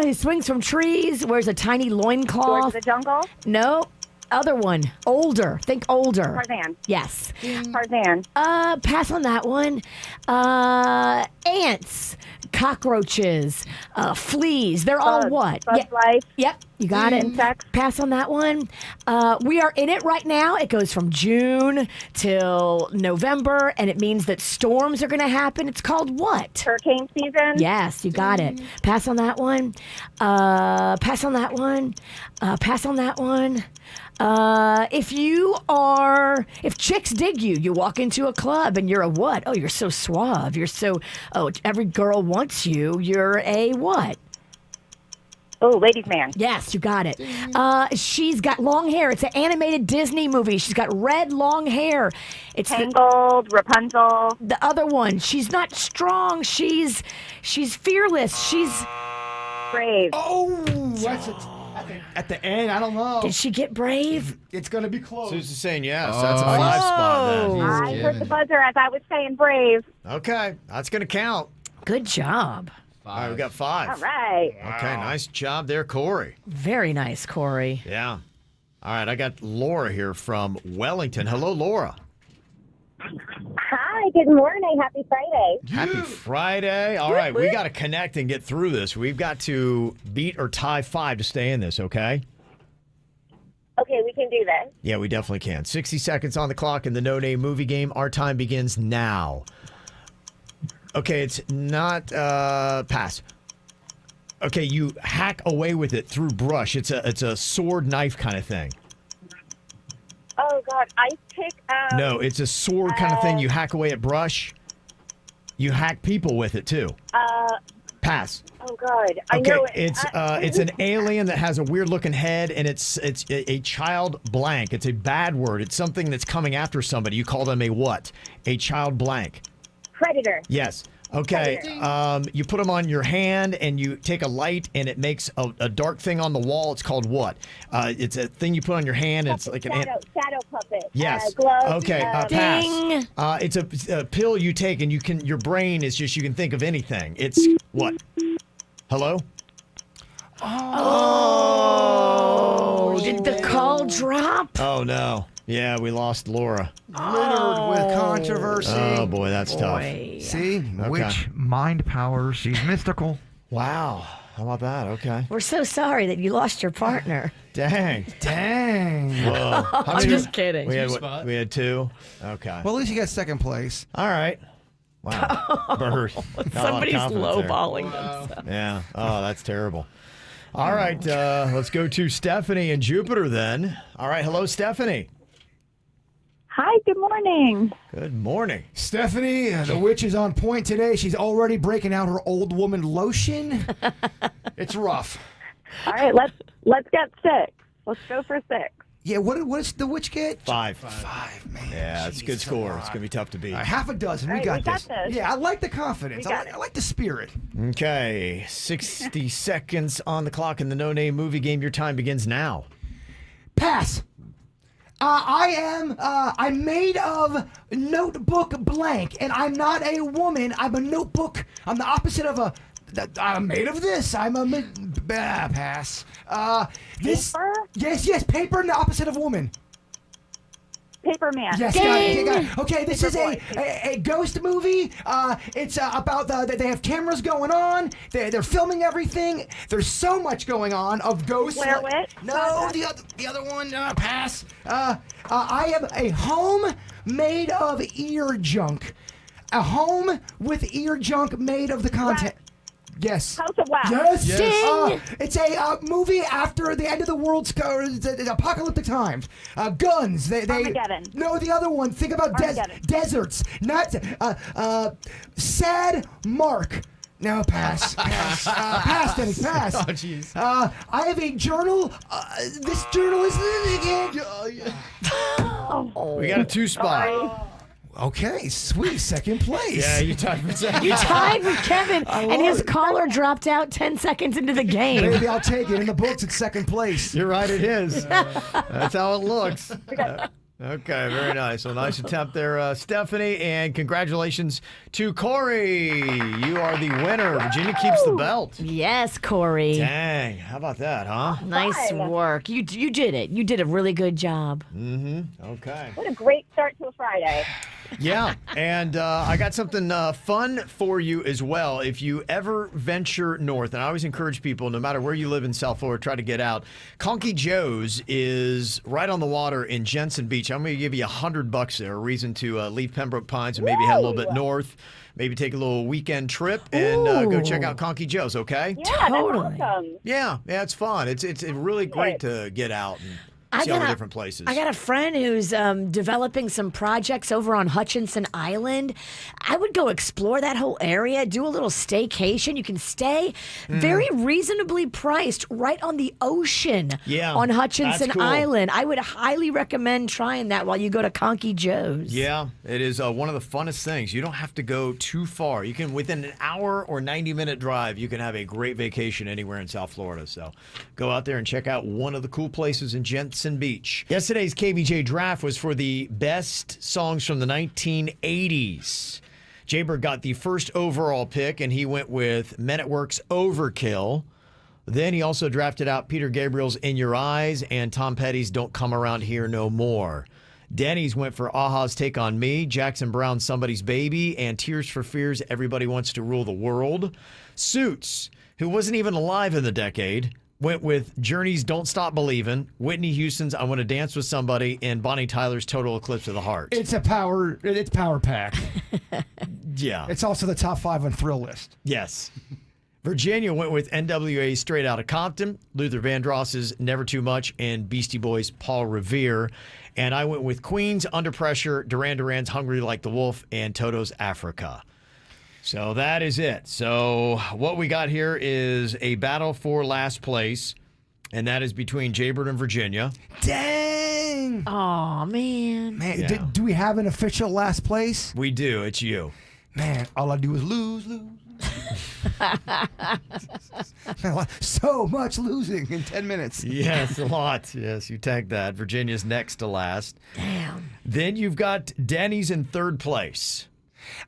[SPEAKER 3] He swings from trees, wears a tiny loincloth.
[SPEAKER 7] Towards the jungle.
[SPEAKER 3] No, other one. Older. Think older.
[SPEAKER 7] Tarzan.
[SPEAKER 3] Yes.
[SPEAKER 7] Tarzan.
[SPEAKER 3] Pass on that one. Ants, cockroaches, fleas. They're all
[SPEAKER 7] Bugs.
[SPEAKER 3] what?
[SPEAKER 7] Bug's life.
[SPEAKER 3] Yep, you got it.
[SPEAKER 7] Insects.
[SPEAKER 3] Pass on that one. We are in it right now. It goes from June till November, and it means that storms are going to happen. It's called what?
[SPEAKER 7] Hurricane season.
[SPEAKER 3] Yes, you got it. Pass on that one. Pass on that one. Pass on that one. If chicks dig you, you walk into a club and you're a what? Oh, you're so suave. Every girl wants you. You're a what?
[SPEAKER 7] Oh, ladies' man.
[SPEAKER 3] Yes, you got it. She's got long hair. It's an animated Disney movie. She's got red long hair. It's
[SPEAKER 7] Tangled. Rapunzel.
[SPEAKER 3] the other one. She's not strong. She's fearless. She's.
[SPEAKER 7] Brave.
[SPEAKER 4] Oh, that's at the end. I don't know.
[SPEAKER 3] Did she get brave?
[SPEAKER 4] It's going to be close.
[SPEAKER 2] Susan's saying yes. That's a 5 spot then.
[SPEAKER 7] I heard the buzzer as I was saying brave.
[SPEAKER 2] Okay, that's going to count.
[SPEAKER 3] Good job.
[SPEAKER 2] All right, we got 5.
[SPEAKER 7] All right.
[SPEAKER 2] Okay, nice job there, Corey.
[SPEAKER 3] Very nice, Corey.
[SPEAKER 2] Yeah. All right, I got Laura here from Wellington. Hello, Laura.
[SPEAKER 7] Hi, good morning. Happy Friday.
[SPEAKER 2] Happy Friday. All right, we got to connect and get through this. We've got to beat or tie 5 to stay in this, okay?
[SPEAKER 7] Okay, we can do this.
[SPEAKER 2] Yeah, we definitely can. 60 seconds on the clock in the No Name Movie Game. Our time begins now. Okay, it's not pass. Okay, you hack away with it through brush. It's a sword knife kind of thing.
[SPEAKER 7] Oh, God. Ice pick.
[SPEAKER 2] No, it's a sword kind of thing. You hack away at brush. You hack people with it too. Pass.
[SPEAKER 7] Oh, God. I
[SPEAKER 2] Okay,
[SPEAKER 7] know it.
[SPEAKER 2] it's an alien that has a weird looking head, and it's a child blank. It's a bad word. It's something that's coming after somebody. You call them a what? A child blank.
[SPEAKER 7] Predator.
[SPEAKER 2] Yes. Okay. You put them on your hand, and you take a light, and it makes a dark thing on the wall. It's called what? It's a thing you put on your hand. And it's like
[SPEAKER 7] shadow puppet.
[SPEAKER 2] Yes.
[SPEAKER 7] Glove.
[SPEAKER 2] Okay.
[SPEAKER 3] Ding.
[SPEAKER 2] Pass. It's a pill you take, and your brain is just you can think of anything. It's what? Hello.
[SPEAKER 3] Oh, Oh, did the call drop?
[SPEAKER 2] Oh, no. Yeah, we lost Laura.
[SPEAKER 4] Littered with controversy.
[SPEAKER 2] Oh, boy, that's tough.
[SPEAKER 4] See? Witch mind power. She's mystical.
[SPEAKER 2] Wow. How about that? Okay.
[SPEAKER 3] We're so sorry that you lost your partner.
[SPEAKER 2] Dang.
[SPEAKER 4] Whoa.
[SPEAKER 2] How
[SPEAKER 3] I'm just kidding.
[SPEAKER 2] We had 2? Okay.
[SPEAKER 4] Well, at least you got second place.
[SPEAKER 2] All right. Wow. Bird.
[SPEAKER 3] Somebody's lowballing themselves.
[SPEAKER 2] Yeah. Oh, that's terrible. All right. Let's go to Stephanie in Jupiter then. All right. Hello, Stephanie.
[SPEAKER 8] Hi, good morning.
[SPEAKER 2] Good morning.
[SPEAKER 4] Stephanie, the witch is on point today. She's already breaking out her old woman lotion. It's rough.
[SPEAKER 8] All right, let's get 6. Let's go for 6.
[SPEAKER 4] Yeah, what does the witch get?
[SPEAKER 2] 5.
[SPEAKER 4] 5, man.
[SPEAKER 2] Yeah, it's a good score. It's going to be tough to beat.
[SPEAKER 4] Half a dozen.
[SPEAKER 8] All
[SPEAKER 4] We
[SPEAKER 8] right,
[SPEAKER 4] got this. Yeah, I like the confidence.
[SPEAKER 8] I
[SPEAKER 4] like the spirit.
[SPEAKER 2] Okay. 60 seconds on the clock in the no-name movie game. Your time begins now.
[SPEAKER 4] Pass. I'm made of notebook blank, and I'm not a woman. I'm a notebook. I'm the opposite of I'm made of this. Pass.
[SPEAKER 8] Paper?
[SPEAKER 4] Yes, paper and the opposite of woman.
[SPEAKER 8] Paper Man.
[SPEAKER 4] Yes, got it. Okay, this is a ghost movie. It's about they have cameras going on. They're filming everything. There's so much going on of ghosts.
[SPEAKER 8] Blair Witch?
[SPEAKER 4] No, the other one. Pass. I have a home made of ear junk. A home with ear junk made of the content. Yes.
[SPEAKER 8] House of Wax.
[SPEAKER 4] Yes. It's a movie after the end of the world's apocalyptic times. Guns.
[SPEAKER 8] Armageddon.
[SPEAKER 4] No, the other one. Think about deserts. Not sad Mark. No, pass. Pass, Dennys, pass.
[SPEAKER 1] Oh, jeez.
[SPEAKER 4] I have a journal. This journal is
[SPEAKER 2] We got a 2 spot.
[SPEAKER 4] Okay, sweet. Second place.
[SPEAKER 2] Yeah, you tied for second.
[SPEAKER 3] You tied with Kevin, and his caller dropped out 10 seconds into the game.
[SPEAKER 4] Maybe I'll take it. In the books, it's second place.
[SPEAKER 2] You're right, it is. That's how it looks. Okay, very nice. Well, nice attempt there, Stephanie, and congratulations to Corey. You are the winner. Virginia keeps the belt.
[SPEAKER 3] Yes, Corey.
[SPEAKER 2] Dang, how about that, huh?
[SPEAKER 3] Nice work. You did it. You did a really good job.
[SPEAKER 2] Okay.
[SPEAKER 8] What a great start to a Friday.
[SPEAKER 2] Yeah, and I got something fun for you as well. If you ever venture north, and I always encourage people, no matter where you live in South Florida, try to get out. Conky Joe's is right on the water in Jensen Beach. I'm going to give you $100 there, a reason to leave Pembroke Pines and maybe head a little bit north. Maybe take a little weekend trip and go check out Conky Joe's, okay?
[SPEAKER 8] Yeah,
[SPEAKER 3] Totally.
[SPEAKER 8] that's awesome.
[SPEAKER 2] Yeah, it's fun. It's really great to get out and see all the different places.
[SPEAKER 3] I got a friend who's developing some projects over on Hutchinson Island. I would go explore that whole area, do a little staycation. You can stay very reasonably priced right on the ocean on Hutchinson Island. I would highly recommend trying that while you go to Conky Joe's.
[SPEAKER 2] Yeah, it is one of the funnest things. You don't have to go too far. You can, within an hour or 90-minute drive, you can have a great vacation anywhere in South Florida. So go out there and check out one of the cool places in Jensen Beach. Yesterday's KVJ draft was for the best songs from the 1980s. Jaybird got the first overall pick, and he went with Men at Work's Overkill. Then he also drafted out Peter Gabriel's In Your Eyes and Tom Petty's Don't Come Around Here No More. Dennys went for Aha's Take on Me, Jackson Brown's Somebody's Baby, and Tears for Fears' Everybody Wants to Rule the World. Suits, who wasn't even alive in the decade, went with Journey's Don't Stop Believin', Whitney Houston's I Want to Dance with Somebody, and Bonnie Tyler's Total Eclipse of the Heart.
[SPEAKER 4] It's power pack.
[SPEAKER 2] Yeah.
[SPEAKER 4] It's also the top 5 on Thrill List.
[SPEAKER 2] Yes. Virginia went with NWA's Straight Outta Compton, Luther Vandross's Never Too Much, and Beastie Boys' Paul Revere. And I went with Queen's Under Pressure, Duran Duran's Hungry Like the Wolf, and Toto's Africa. So that is it. So what we got here is a battle for last place, and that is between Jaybird and Virginia.
[SPEAKER 4] Dang!
[SPEAKER 3] Oh man.
[SPEAKER 2] Yeah.
[SPEAKER 4] Do we have an official last place?
[SPEAKER 2] We do. It's you.
[SPEAKER 4] Man, all I do is lose. Man, so much losing in 10 minutes.
[SPEAKER 2] Yes, a lot. Yes, you tagged that. Virginia's next to last.
[SPEAKER 3] Damn.
[SPEAKER 2] Then you've got Dennys in third place.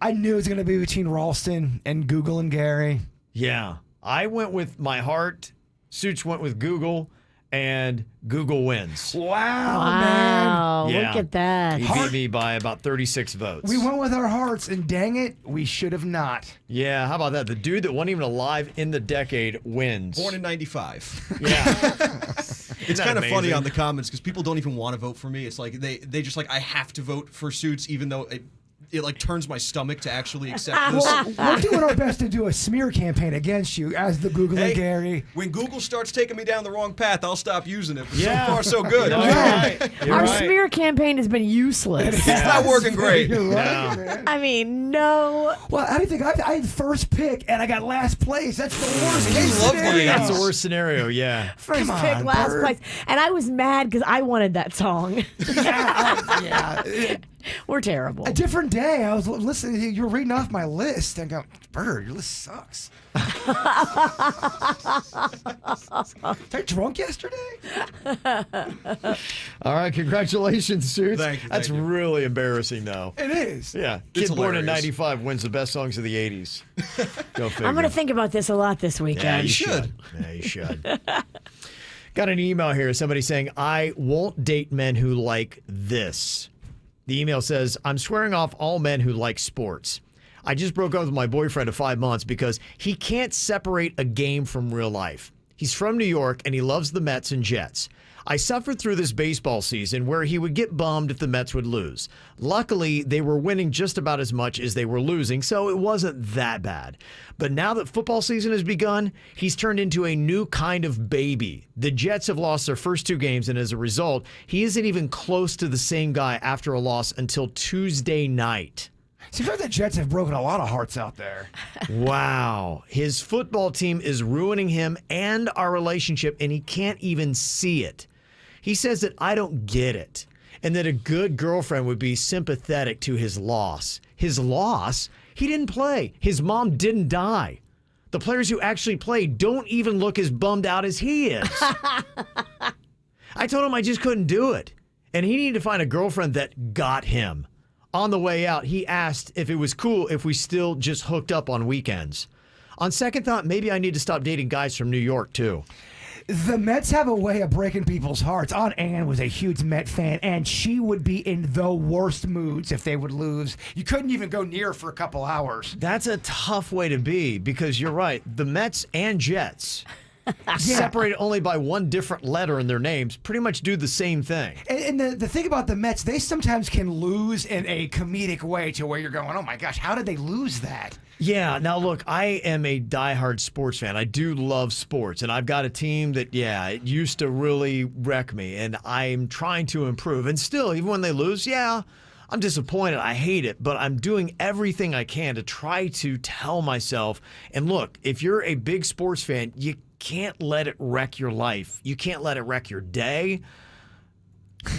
[SPEAKER 4] I knew it was going to be between Ralston and Google and Gary.
[SPEAKER 2] Yeah. I went with My Heart. Suits went with Google. and Google wins.
[SPEAKER 4] Wow, man.
[SPEAKER 3] Wow,
[SPEAKER 2] Yeah.
[SPEAKER 3] look at that.
[SPEAKER 2] He beat me by about 36 votes.
[SPEAKER 4] We went with our hearts, and dang it, we should have not.
[SPEAKER 2] Yeah, how about that? The dude that wasn't even alive in the decade wins.
[SPEAKER 9] Born in 95.
[SPEAKER 2] Yeah.
[SPEAKER 9] It's kind of funny
[SPEAKER 2] amazing?
[SPEAKER 9] on the comments because people don't even want to vote for me. It's like they just like, I have to vote for Suits even though it like turns my stomach to actually accept this.
[SPEAKER 4] We're doing our best to do a smear campaign against you as the Google and Gary.
[SPEAKER 9] When Google starts taking me down the wrong path, I'll stop using it. But
[SPEAKER 2] Yeah.
[SPEAKER 9] so far, so good.
[SPEAKER 2] You're right. You're
[SPEAKER 3] Our
[SPEAKER 2] right.
[SPEAKER 3] smear campaign has been useless.
[SPEAKER 9] It's not working great.
[SPEAKER 4] You're right,
[SPEAKER 2] No.
[SPEAKER 4] man.
[SPEAKER 3] I mean, no.
[SPEAKER 4] Well, how do you think I had first pick and I got last place? That's the worst case
[SPEAKER 9] love the
[SPEAKER 4] scenario.
[SPEAKER 2] That's the worst scenario, yeah.
[SPEAKER 3] First
[SPEAKER 4] Come
[SPEAKER 3] pick,
[SPEAKER 4] on,
[SPEAKER 3] last
[SPEAKER 4] Bert.
[SPEAKER 3] place. And I was mad because I wanted that song.
[SPEAKER 4] Yeah.
[SPEAKER 3] We're terrible.
[SPEAKER 4] A different day, I was listening. You were reading off my list and go, Bird, your list sucks. Was I drunk yesterday?
[SPEAKER 2] All right, congratulations, Suits.
[SPEAKER 9] Thank you,
[SPEAKER 2] That's
[SPEAKER 9] thank you.
[SPEAKER 2] really embarrassing, though.
[SPEAKER 4] It is.
[SPEAKER 2] Yeah,
[SPEAKER 9] It's
[SPEAKER 2] kid born in
[SPEAKER 9] hilarious.
[SPEAKER 2] 95 wins the best songs of the 80s. Go figure.
[SPEAKER 3] I'm going to think about this a lot this
[SPEAKER 2] Yeah,
[SPEAKER 3] weekend.
[SPEAKER 2] you
[SPEAKER 9] should.
[SPEAKER 2] Yeah, you should. Got an email here. Somebody saying, I won't date men who like this. The email says, I'm swearing off all men who like sports. I just broke up with my boyfriend of 5 months because he can't separate a game from real life. He's from New York and he loves the Mets and Jets. I suffered through this baseball season where he would get bummed if the Mets would lose. Luckily, they were winning just about as much as they were losing, so it wasn't that bad. But now that football season has begun, he's turned into a new kind of baby. The Jets have lost their first 2 games, and as a result, he isn't even close to the same guy after a loss until Tuesday night.
[SPEAKER 4] Seems like the Jets have broken a lot of hearts out there.
[SPEAKER 2] Wow. His football team is ruining him and our relationship, and he can't even see it. He says that I don't get it, and that a good girlfriend would be sympathetic to his loss. His loss? He didn't play. His mom didn't die. The players who actually played don't even look as bummed out as he is. I told him I just couldn't do it, and he needed to find a girlfriend that got him. On the way out, he asked if it was cool if we still just hooked up on weekends. On second thought, maybe I need to stop dating guys from New York, too.
[SPEAKER 4] The Mets have a way of breaking people's hearts. Aunt Ann was a huge Met fan, and she would be in the worst moods if they would lose. You couldn't even go near for a couple hours.
[SPEAKER 2] That's a tough way to be because you're right. The Mets and Jets, separated only by one different letter in their names, pretty much do the same thing.
[SPEAKER 4] And the thing about the Mets, they sometimes can lose in a comedic way to where you're going, oh my gosh, how did they lose that?
[SPEAKER 2] Yeah, now look, I am a diehard sports fan. I do love sports, and I've got a team that, it used to really wreck me, and I'm trying to improve. And still, even when they lose, I'm disappointed. I hate it, but I'm doing everything I can to try to tell myself, and look, if you're a big sports fan, you can't let it wreck your life. You can't let it wreck your day.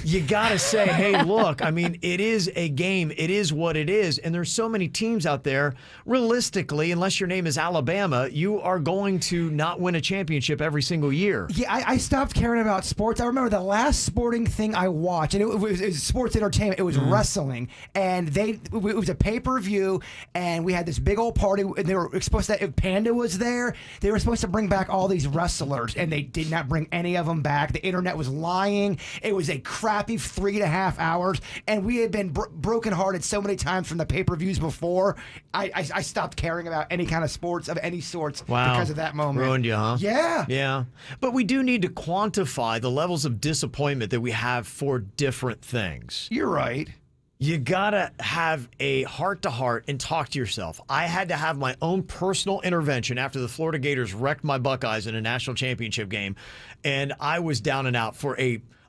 [SPEAKER 2] You got to say, hey, look, I mean, it is a game. It is what it is. And there's so many teams out there. Realistically, unless your name is Alabama, you are going to not win a championship every single year.
[SPEAKER 4] Yeah, I stopped caring about sports. I remember the last sporting thing I watched, and it was sports entertainment. It was wrestling, and it was a pay-per-view, and we had this big old party, and they were supposed to, if Panda was there, they were supposed to bring back all these wrestlers, and they did not bring any of them back. The internet was lying. It was a crappy 3.5 hours, and we had been brokenhearted so many times from the pay-per-views before. I stopped caring about any kind of sports of any sorts because of that moment.
[SPEAKER 2] Ruined you, huh?
[SPEAKER 4] Yeah.
[SPEAKER 2] Yeah. But we do need to quantify the levels of disappointment that we have for different things.
[SPEAKER 4] You're right.
[SPEAKER 2] You gotta have a heart-to-heart and talk to yourself. I had to have my own personal intervention after the Florida Gators wrecked my Buckeyes in a national championship game, and I was down and out for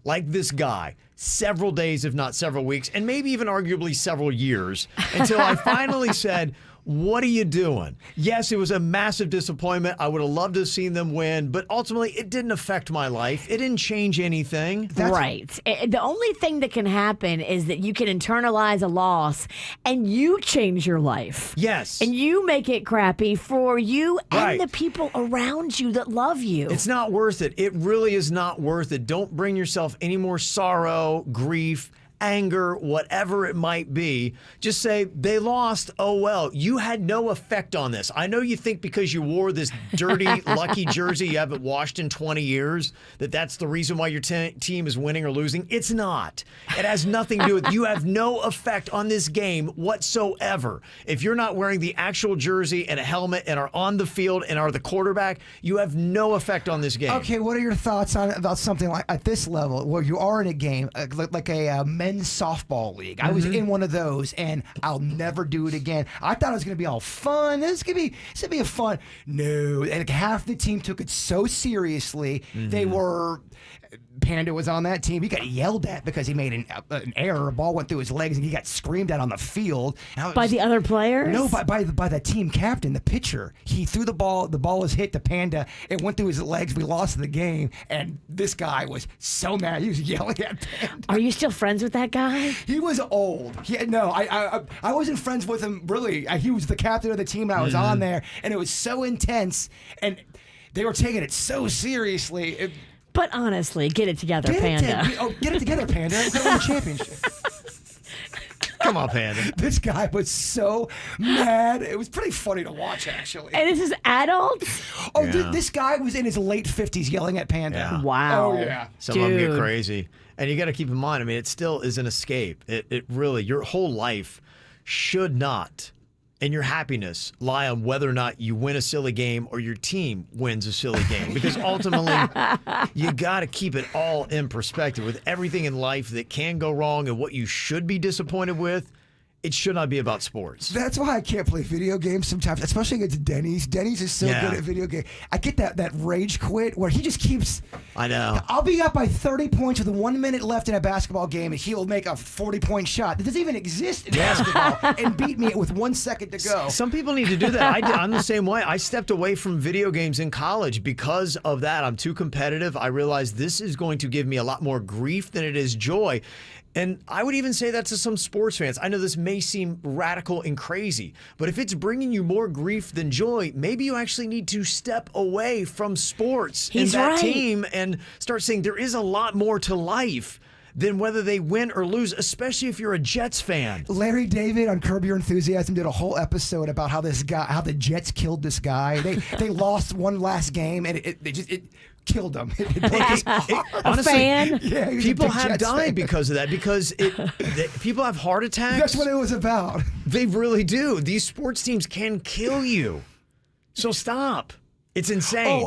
[SPEAKER 2] like this guy, several days, if not several weeks, and maybe even arguably several years, until I finally said, what are you doing? Yes, it was a massive disappointment. I would have loved to have seen them win, but ultimately it didn't affect my life. It didn't change anything.
[SPEAKER 3] Right. The only thing that can happen is that you can internalize a loss and you change your life.
[SPEAKER 2] Yes.
[SPEAKER 3] And you make it crappy for you
[SPEAKER 2] Right.
[SPEAKER 3] and the people around you that love you.
[SPEAKER 2] It's not worth it. It really is not worth it. Don't bring yourself any more sorrow, grief, anger, whatever it might be. Just say, they lost. Oh, well, you had no effect on this. I know you think because you wore this dirty, lucky jersey you haven't washed in 20 years, that's the reason why your team is winning or losing. It's not. It has nothing to do with you. Have no effect on this game whatsoever. If you're not wearing the actual jersey and a helmet and are on the field and are the quarterback, you have no effect on this game.
[SPEAKER 4] Okay, what are your thoughts on about something like at this level where you are in a game like a men's softball league? I was in one of those, and I'll never do it again. I thought it was going to be all fun. This is going to be a fun. No, and half the team took it so seriously. They were. Panda was on that team. He got yelled at because he made an error. A ball went through his legs, and he got screamed at on the field.
[SPEAKER 3] By the other players?
[SPEAKER 4] No, by the team captain, the pitcher. He threw the ball. The ball was hit to Panda. It went through his legs. We lost the game, and this guy was so mad. He was yelling at Panda.
[SPEAKER 3] Are you still friends with that guy?
[SPEAKER 4] He was old. I wasn't friends with him, really. He was the captain of the team, and I was on there, and it was so intense, and they were taking it so seriously.
[SPEAKER 3] But honestly, get it together, Panda.
[SPEAKER 4] Get it together, Panda. We're going to win the championship.
[SPEAKER 2] Come on, Panda.
[SPEAKER 4] This guy was so mad. It was pretty funny to watch, actually.
[SPEAKER 3] And this is adults?
[SPEAKER 4] Oh, this guy was in his late 50s yelling at Panda.
[SPEAKER 2] Yeah.
[SPEAKER 3] Wow.
[SPEAKER 4] Oh, yeah.
[SPEAKER 2] Some of them get crazy. And you got to keep in mind, I mean, it still is an escape. It really, your whole life should not, and your happiness, lie on whether or not you win a silly game or your team wins a silly game. Because ultimately, you got to keep it all in perspective. With everything in life that can go wrong and what you should be disappointed with, it should not be about sports.
[SPEAKER 4] That's why I can't play video games sometimes, especially against Dennys. Dennys is so good at video games. I get that rage quit where he just keeps...
[SPEAKER 2] I know.
[SPEAKER 4] I'll be up by 30 points with 1 minute left in a basketball game, and he'll make a 40-point shot that doesn't even exist in basketball and beat me with 1 second to go.
[SPEAKER 2] Some people need to do that. I'm the same way. I stepped away from video games in college because of that. I'm too competitive. I realized this is going to give me a lot more grief than it is joy. And I would even say that to some sports fans. I know this may seem radical and crazy, but if it's bringing you more grief than joy, maybe you actually need to step away from sports and that team and start saying there is a lot more to life than whether they win or lose, especially if you're a Jets fan.
[SPEAKER 4] Larry David on Curb Your Enthusiasm did a whole episode about how the Jets killed this guy. They lost one last game, and it killed him.
[SPEAKER 2] Honestly,
[SPEAKER 3] fan?
[SPEAKER 4] Yeah,
[SPEAKER 2] people have died because of that, because people have heart attacks.
[SPEAKER 4] That's what it was about.
[SPEAKER 2] They really do. These sports teams can kill you. So stop. It's insane.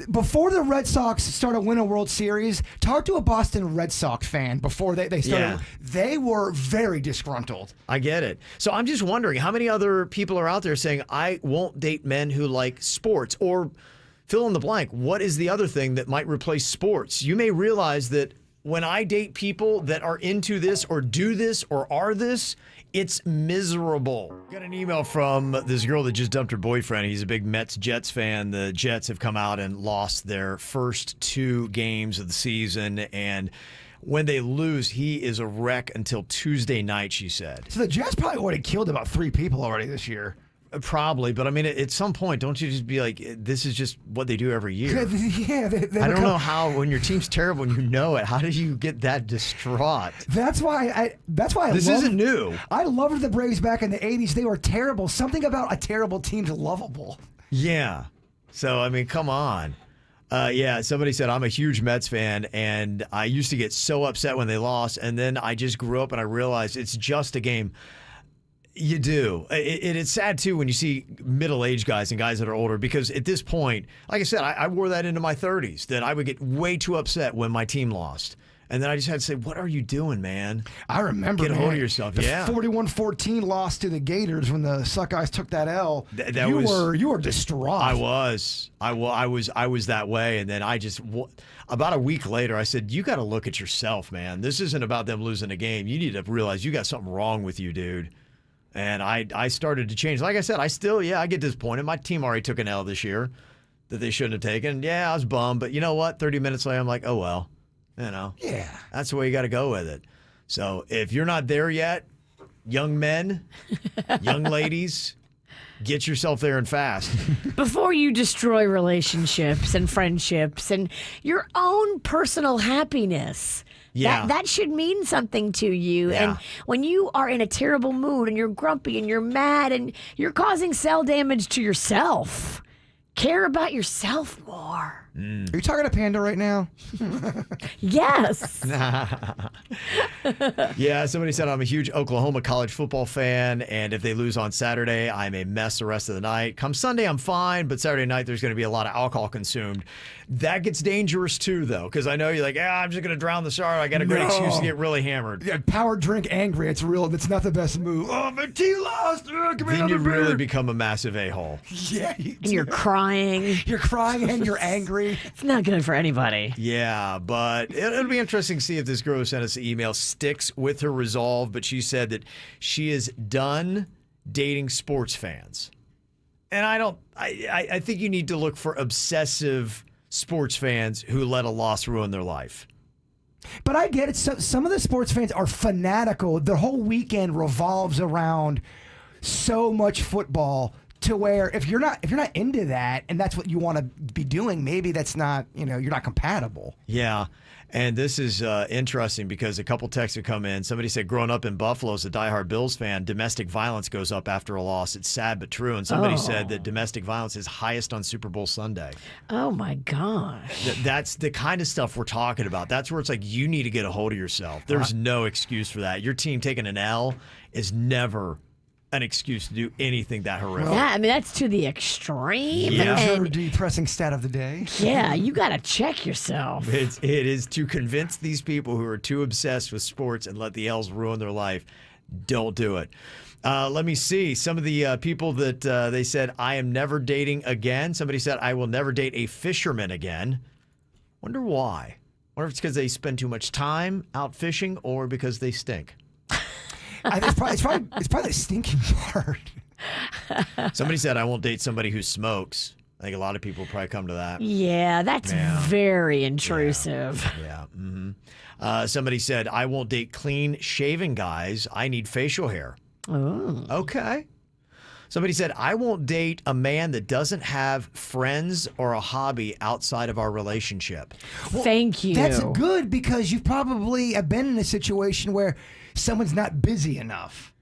[SPEAKER 4] Before the Red Sox started winning a World Series, talk to a Boston Red Sox fan before they started.
[SPEAKER 2] Yeah.
[SPEAKER 4] They were very disgruntled.
[SPEAKER 2] I get it. So I'm just wondering how many other people are out there saying, I won't date men who like sports, or fill in the blank. What is the other thing that might replace sports? You may realize that when I date people that are into this or do this or are this, it's miserable. Got an email from this girl that just dumped her boyfriend. He's a big Mets-Jets fan. The Jets have come out and lost their first 2 games of the season, and when they lose, he is a wreck until Tuesday night, she said.
[SPEAKER 4] So the Jets probably would have killed about 3 people already this year.
[SPEAKER 2] Probably, but I mean, at some point, don't you just be like, this is just what they do every year?
[SPEAKER 4] Yeah,
[SPEAKER 2] I don't know how, when your team's terrible and you know it, how did you get that distraught?
[SPEAKER 4] That's why
[SPEAKER 2] this isn't new.
[SPEAKER 4] I loved the Braves back in the 80s. They were terrible. Something about a terrible team's lovable.
[SPEAKER 2] Yeah. So, I mean, come on. Somebody said, I'm a huge Mets fan, and I used to get so upset when they lost, and then I just grew up and I realized it's just a game. You do. It's sad, too, when you see middle-aged guys and guys that are older, because at this point, like I said, I wore that into my 30s, that I would get way too upset when my team lost. And then I just had to say, what are you doing, man?
[SPEAKER 4] I remember,
[SPEAKER 2] Get a hold of yourself.
[SPEAKER 4] The
[SPEAKER 2] Yeah.
[SPEAKER 4] 41-14 loss to the Gators when the Suckeyes took that L. You were distraught.
[SPEAKER 2] I was that way. And then about a week later, I said, you got to look at yourself, man. This isn't about them losing a game. You need to realize you got something wrong with you, dude. And I started to change. Like I said, I get disappointed. My team already took an L this year that they shouldn't have taken. Yeah, I was bummed. But you know what? 30 minutes later, I'm like, oh, well. You know.
[SPEAKER 4] Yeah.
[SPEAKER 2] That's the way you got to go with it. So if you're not there yet, young men, young ladies, get yourself there and fast.
[SPEAKER 3] Before you destroy relationships and friendships and your own personal happiness,
[SPEAKER 2] Yeah.
[SPEAKER 3] That should mean something to you.
[SPEAKER 2] Yeah.
[SPEAKER 3] And when you are in a terrible mood and you're grumpy and you're mad and you're causing cell damage to yourself, care about yourself more.
[SPEAKER 4] Are you talking to Panda right now?
[SPEAKER 3] Yes.
[SPEAKER 2] Yeah, somebody said I'm a huge Oklahoma college football fan, and if they lose on Saturday, I'm a mess the rest of the night. Come Sunday, I'm fine, but Saturday night, there's going to be a lot of alcohol consumed. That gets dangerous too, though, because I know you're like, I'm just going to drown the sorrow. I got a great excuse to get really hammered.
[SPEAKER 4] Yeah, power drink angry. It's real. It's not the best move. Oh, my tea lost. Give me
[SPEAKER 2] Then you
[SPEAKER 4] another beer.
[SPEAKER 2] really become a massive a-hole.
[SPEAKER 4] Yeah.
[SPEAKER 3] And you're crying.
[SPEAKER 4] You're crying and you're angry.
[SPEAKER 3] It's not good for anybody.
[SPEAKER 2] Yeah, but it'll be interesting to see if this girl who sent us the email sticks with her resolve, but she said that she is done dating sports fans. And I think you need to look for obsessive sports fans who let a loss ruin their life.
[SPEAKER 4] But I get it. Some of the sports fans are fanatical. Their whole weekend revolves around so much football to where if you're not into that and that's what you want to be doing, maybe that's not, you're not compatible.
[SPEAKER 2] Yeah. And this is interesting because a couple texts have come in. Somebody said, growing up in Buffalo as a diehard Bills fan, domestic violence goes up after a loss. It's sad but true. And somebody said that domestic violence is highest on Super Bowl Sunday.
[SPEAKER 3] Oh, my gosh.
[SPEAKER 2] That's the kind of stuff we're talking about. That's where it's like you need to get a hold of yourself. There's no excuse for that. Your team taking an L is never an excuse to do anything that horrific.
[SPEAKER 3] Yeah, I mean, that's to the extreme.
[SPEAKER 2] Yeah.
[SPEAKER 4] Your
[SPEAKER 3] And
[SPEAKER 4] depressing stat of the day.
[SPEAKER 3] yeah, you got to check yourself.
[SPEAKER 2] It is to convince these people who are too obsessed with sports and let the L's ruin their life. Don't do it. Let me see. Some of the people that they said, I am never dating again. Somebody said, I will never date a fisherman again. Wonder why. Wonder if it's because they spend too much time out fishing or because they stink.
[SPEAKER 4] It's probably the stinking part.
[SPEAKER 2] Somebody said, I won't date somebody who smokes. I think a lot of people probably come to that.
[SPEAKER 3] Yeah, that's very intrusive.
[SPEAKER 2] Yeah. Mm-hmm. Somebody said, I won't date clean shaven guys. I need facial hair.
[SPEAKER 3] Oh.
[SPEAKER 2] Okay. Somebody said, I won't date a man that doesn't have friends or a hobby outside of our relationship.
[SPEAKER 3] Thank you.
[SPEAKER 4] That's good because you probably have been in a situation where someone's not busy enough.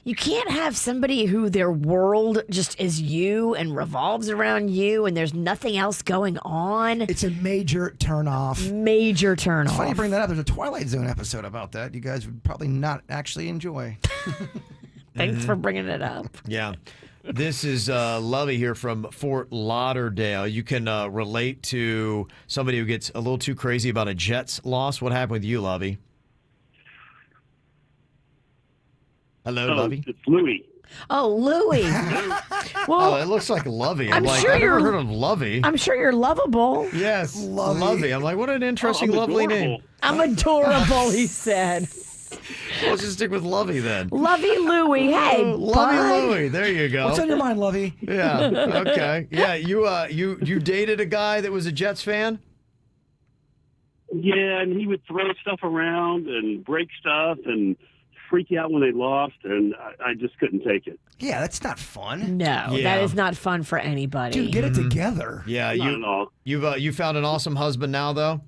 [SPEAKER 3] You can't have somebody who their world just is you and revolves around you and there's nothing else going on.
[SPEAKER 4] It's a major turnoff.
[SPEAKER 3] Major turn
[SPEAKER 4] It's funny you
[SPEAKER 3] off.
[SPEAKER 4] bring that up. There's a Twilight Zone episode about that. You guys would probably not actually enjoy.
[SPEAKER 3] Thanks for bringing it up.
[SPEAKER 2] Yeah. This is Lovey here from Fort Lauderdale. You can relate to somebody who gets a little too crazy about a Jets loss. What happened with you, Lovey? Hello, Lovey.
[SPEAKER 10] It's Louie.
[SPEAKER 3] Oh, Louie.
[SPEAKER 2] Oh, it looks like Lovey. I'm like,
[SPEAKER 3] sure
[SPEAKER 2] I've never
[SPEAKER 3] you're-
[SPEAKER 2] heard of Lovey.
[SPEAKER 3] I'm sure you're lovable.
[SPEAKER 2] Yes, Lovey. I'm like, what an interesting,
[SPEAKER 10] I'm
[SPEAKER 2] lovely
[SPEAKER 10] adorable.
[SPEAKER 2] name.
[SPEAKER 3] I'm adorable, he said.
[SPEAKER 2] Let's just stick with Lovey then.
[SPEAKER 3] Lovey Louie. Hey,
[SPEAKER 2] Lovey
[SPEAKER 3] bud.
[SPEAKER 2] Louie. There you go.
[SPEAKER 4] What's on your mind, Lovey?
[SPEAKER 2] Yeah. Okay. Yeah. You dated a guy that was a Jets fan?
[SPEAKER 10] Yeah, and he would throw stuff around and break stuff and freak out when they lost, and I just couldn't take it.
[SPEAKER 4] Yeah, that's not fun.
[SPEAKER 3] No,
[SPEAKER 2] Yeah.
[SPEAKER 3] that is not fun for anybody.
[SPEAKER 4] Dude, get it together.
[SPEAKER 2] Yeah.
[SPEAKER 10] Not at all.
[SPEAKER 2] You found an awesome husband now though.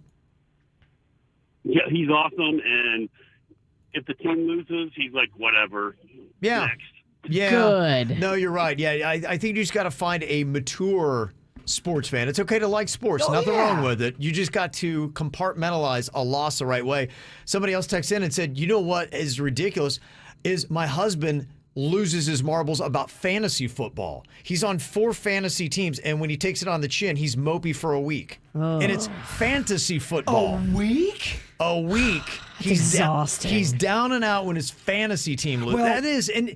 [SPEAKER 10] Yeah, he's awesome, and if the team loses, he's like, whatever.
[SPEAKER 2] Yeah.
[SPEAKER 10] Next.
[SPEAKER 2] Yeah.
[SPEAKER 3] Good.
[SPEAKER 2] No, you're right. Yeah. I think you just got to find a mature sports fan. It's okay to like sports.
[SPEAKER 4] Oh,
[SPEAKER 2] Nothing
[SPEAKER 4] yeah.
[SPEAKER 2] wrong with it. You just got to compartmentalize a loss the right way. Somebody else texted in and said, you know what is ridiculous is my husband loses his marbles about fantasy football. He's on 4 fantasy teams, and when he takes it on the chin, he's mopey for a week. And it's fantasy football.
[SPEAKER 4] A week?
[SPEAKER 2] A week.
[SPEAKER 3] exhausting.
[SPEAKER 2] He's down and out when his fantasy team loses.
[SPEAKER 4] Well-
[SPEAKER 2] That is, and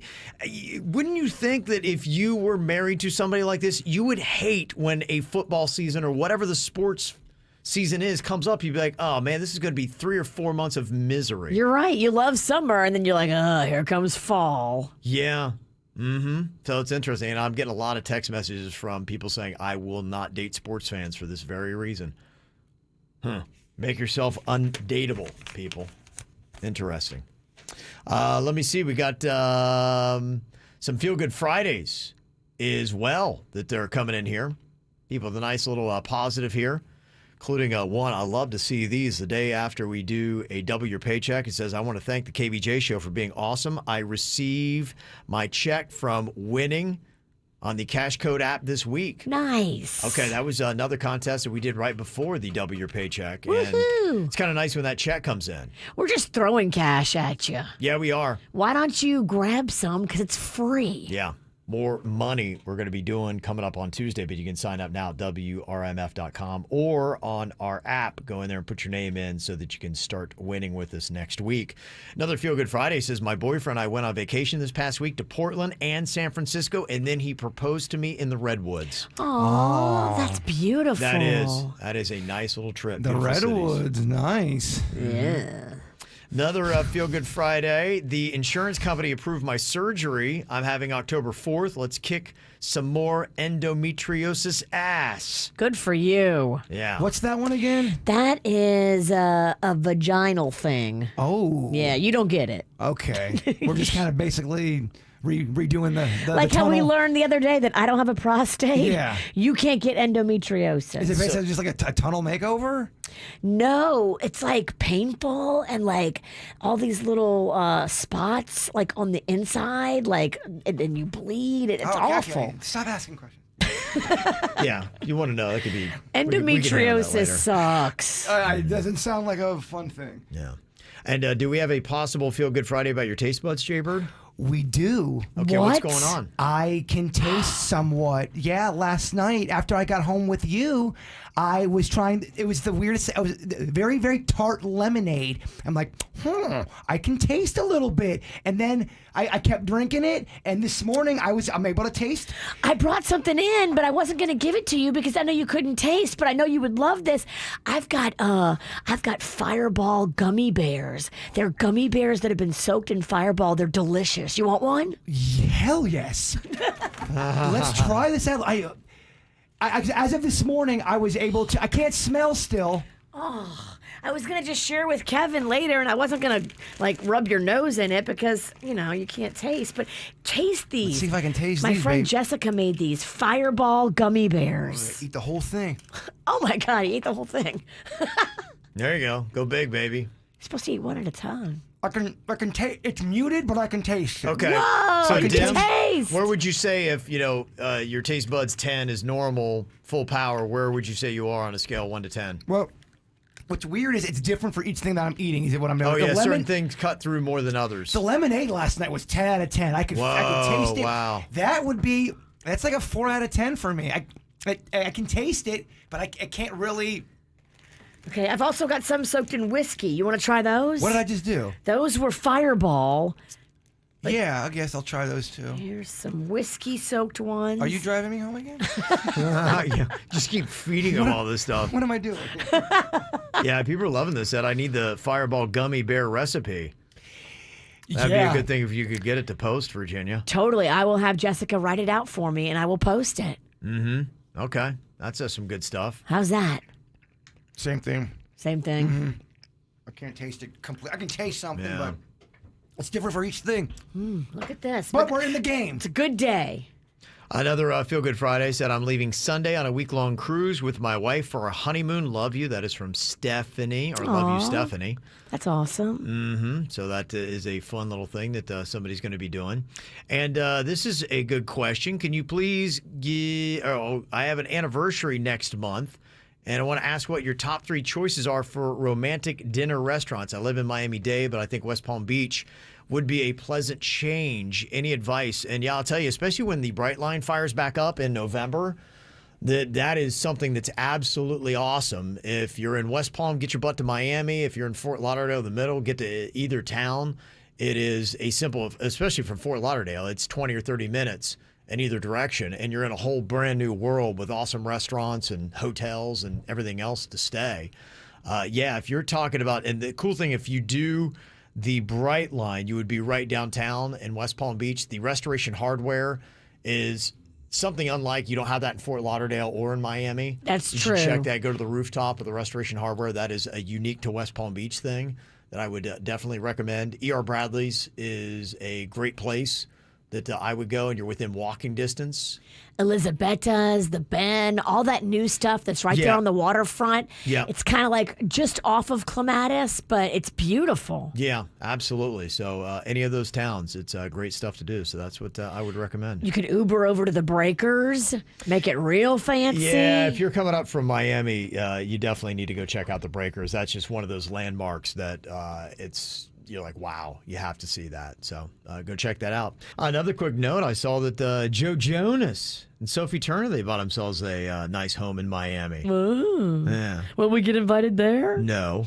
[SPEAKER 2] wouldn't you think that if you were married to somebody like this, you would hate when a football season or whatever the sports season is comes up? You'd be like, oh man, this is going to be 3 or 4 months of misery.
[SPEAKER 3] You're right. You love summer, and then you're like, here comes fall.
[SPEAKER 2] Yeah. So it's interesting. And I'm getting a lot of text messages from people saying, I will not date sports fans for this very reason. Make yourself undateable, people. Interesting. Let me see. We got some Feel Good Fridays as well that they're coming in here. People with a nice little positive here. including one. I love to see these the day after we do a double your paycheck. It says, I want to thank the KVJ show for being awesome. I receive my check from winning on the Cash Code app this week.
[SPEAKER 3] Nice.
[SPEAKER 2] Okay, that was another contest that we did right before the double your paycheck.
[SPEAKER 3] Woohoo.
[SPEAKER 2] And it's kind of nice when that check comes in.
[SPEAKER 3] We're just throwing cash at you.
[SPEAKER 2] Yeah, we are.
[SPEAKER 3] Why don't you grab some? Because it's free.
[SPEAKER 2] Yeah. More money we're going to be doing coming up on Tuesday, but you can sign up now at WRMF.com or on our app. Go in there and put your name in so that you can start winning with us next week. Another Feel Good Friday says, my boyfriend and I went on vacation this past week to Portland and San Francisco, and then he proposed to me in the Redwoods.
[SPEAKER 3] Oh, that's beautiful.
[SPEAKER 2] That is a nice little trip.
[SPEAKER 4] The
[SPEAKER 2] Beautiful
[SPEAKER 4] Redwoods,
[SPEAKER 2] cities.
[SPEAKER 4] nice.
[SPEAKER 3] Yeah.
[SPEAKER 2] Another Feel Good Friday. The insurance company approved my surgery. I'm having October 4th. Let's kick some more endometriosis ass.
[SPEAKER 3] Good for you.
[SPEAKER 2] Yeah.
[SPEAKER 4] What's that one again?
[SPEAKER 3] That is a vaginal thing.
[SPEAKER 4] Oh.
[SPEAKER 3] Yeah, you don't get it.
[SPEAKER 4] Okay. We're just kind of basically redoing the
[SPEAKER 3] Like
[SPEAKER 4] the
[SPEAKER 3] how we
[SPEAKER 4] tunnel.
[SPEAKER 3] learned the other day that I don't have a prostate.
[SPEAKER 4] Yeah.
[SPEAKER 3] You can't get endometriosis.
[SPEAKER 4] Is it basically just like a tunnel makeover?
[SPEAKER 3] No, it's like painful and like all these little spots like on the inside, like and then you bleed. It's awful.
[SPEAKER 4] Okay. Stop asking questions.
[SPEAKER 2] Yeah, you want to know. That could be.
[SPEAKER 3] Endometriosis sucks.
[SPEAKER 4] It doesn't sound like a fun thing.
[SPEAKER 2] Yeah. And do we have a possible Feel Good Friday about your taste buds, Jaybird?
[SPEAKER 4] We do.
[SPEAKER 2] Okay, what's going on?
[SPEAKER 4] I can taste somewhat. Yeah, last night after I got home with you, I was trying. It was the weirdest. It was very, very tart lemonade. I'm like, I can taste a little bit, and then I kept drinking it. And this morning I'm able to taste.
[SPEAKER 3] I brought something in, but I wasn't going to give it to you because I know you couldn't taste. But I know you would love this. I've got Fireball gummy bears. They're gummy bears that have been soaked in Fireball. They're delicious. You want one?
[SPEAKER 4] Hell yes. Let's try this out. I as of this morning, I was able to. I can't smell still.
[SPEAKER 3] Oh, I was gonna just share with Kevin later, and I wasn't gonna like rub your nose in it because you can't taste. But taste these.
[SPEAKER 4] Let's see if I can taste
[SPEAKER 3] My
[SPEAKER 4] these.
[SPEAKER 3] friend
[SPEAKER 4] babe.
[SPEAKER 3] Jessica made these Fireball gummy bears.
[SPEAKER 4] Eat the whole thing.
[SPEAKER 3] Oh my God, he ate the whole thing.
[SPEAKER 2] There you go. Go big, baby.
[SPEAKER 3] You're supposed to eat one at a time.
[SPEAKER 4] I can taste. It's muted, but I can taste it.
[SPEAKER 2] Okay.
[SPEAKER 3] Whoa,
[SPEAKER 2] So
[SPEAKER 3] you
[SPEAKER 2] Dim,
[SPEAKER 3] can taste.
[SPEAKER 2] where would you say if your taste buds 10 is normal, full power? Where would you say you are on a scale 1 to 10?
[SPEAKER 4] Well, what's weird is it's different for each thing that I'm eating. Is it what I'm doing?
[SPEAKER 2] Oh
[SPEAKER 4] The
[SPEAKER 2] yeah, certain
[SPEAKER 4] lemon-
[SPEAKER 2] things cut through more than others.
[SPEAKER 4] The lemonade last night was 10 out of 10. I could taste it.
[SPEAKER 2] Wow.
[SPEAKER 4] That's like a 4 out of 10 for me. I can taste it, but I can't really.
[SPEAKER 3] Okay, I've also got some soaked in whiskey. You want to try those?
[SPEAKER 4] What did I just do?
[SPEAKER 3] Those were Fireball.
[SPEAKER 4] Yeah, I guess I'll try those too.
[SPEAKER 3] Here's some whiskey-soaked ones.
[SPEAKER 4] Are you driving me home again?
[SPEAKER 2] Yeah, just keep feeding them all this stuff.
[SPEAKER 4] What am I doing?
[SPEAKER 2] Yeah, people are loving this. That I need the Fireball gummy bear recipe. That'd be a good thing if you could get it to post, Virginia.
[SPEAKER 3] Totally. I will have Jessica write it out for me, and I will post it.
[SPEAKER 2] Mm-hmm. Okay, that's some good stuff.
[SPEAKER 3] How's that?
[SPEAKER 4] Same thing.
[SPEAKER 3] Same thing.
[SPEAKER 4] Mm-hmm. I can't taste it complete. I can taste something,
[SPEAKER 2] Yeah.
[SPEAKER 4] but it's different for each thing.
[SPEAKER 3] Look at this.
[SPEAKER 4] But we're in the game.
[SPEAKER 3] It's a good day.
[SPEAKER 2] Another Feel Good Friday said, I'm leaving Sunday on a week-long cruise with my wife for our honeymoon. Love you. That is from Stephanie, or Love You,
[SPEAKER 3] Aw.
[SPEAKER 2] Stephanie.
[SPEAKER 3] That's awesome.
[SPEAKER 2] Mm-hmm. So that is a fun little thing that somebody's going to be doing. And this is a good question. Can you please I have an anniversary next month, and I want to ask what your top 3 choices are for romantic dinner restaurants. I live in Miami-Dade, but I think West Palm Beach would be a pleasant change. Any advice? And yeah, I'll tell you, especially when the Bright Line fires back up in November, that is something that's absolutely awesome. If you're in West Palm, get your butt to Miami. If you're in Fort Lauderdale, the middle, get to either town. It is a simple, especially from Fort Lauderdale, it's 20 or 30 minutes in either direction, and you're in a whole brand new world with awesome restaurants and hotels and everything else to stay. Yeah, if you're talking about, and the cool thing, if you do the Bright Line, you would be right downtown in West Palm Beach. The Restoration Hardware is something unlike. You don't have that in Fort Lauderdale or in Miami.
[SPEAKER 3] That's
[SPEAKER 2] you
[SPEAKER 3] true.
[SPEAKER 2] should check that. Go to the rooftop of the Restoration Hardware. That is a unique to West Palm Beach thing that I would definitely recommend. E.R. Bradley's is a great place that I would go, and you're within walking distance.
[SPEAKER 3] Elisabetta's, the Bend, all that new stuff that's right there on the waterfront.
[SPEAKER 2] Yeah.
[SPEAKER 3] It's kind of like just off of Clematis, but it's beautiful.
[SPEAKER 2] Yeah, absolutely. So any of those towns, it's great stuff to do. So that's what I would recommend.
[SPEAKER 3] You could Uber over to the Breakers, make it real fancy.
[SPEAKER 2] Yeah, if you're coming up from Miami, you definitely need to go check out the Breakers. That's just one of those landmarks that you're like, wow, you have to see that. So go check that out. Another quick note, I saw that Joe Jonas and Sophie Turner, they bought themselves a nice home in Miami.
[SPEAKER 3] Ooh.
[SPEAKER 2] Yeah.
[SPEAKER 3] Will we get invited there?
[SPEAKER 2] No,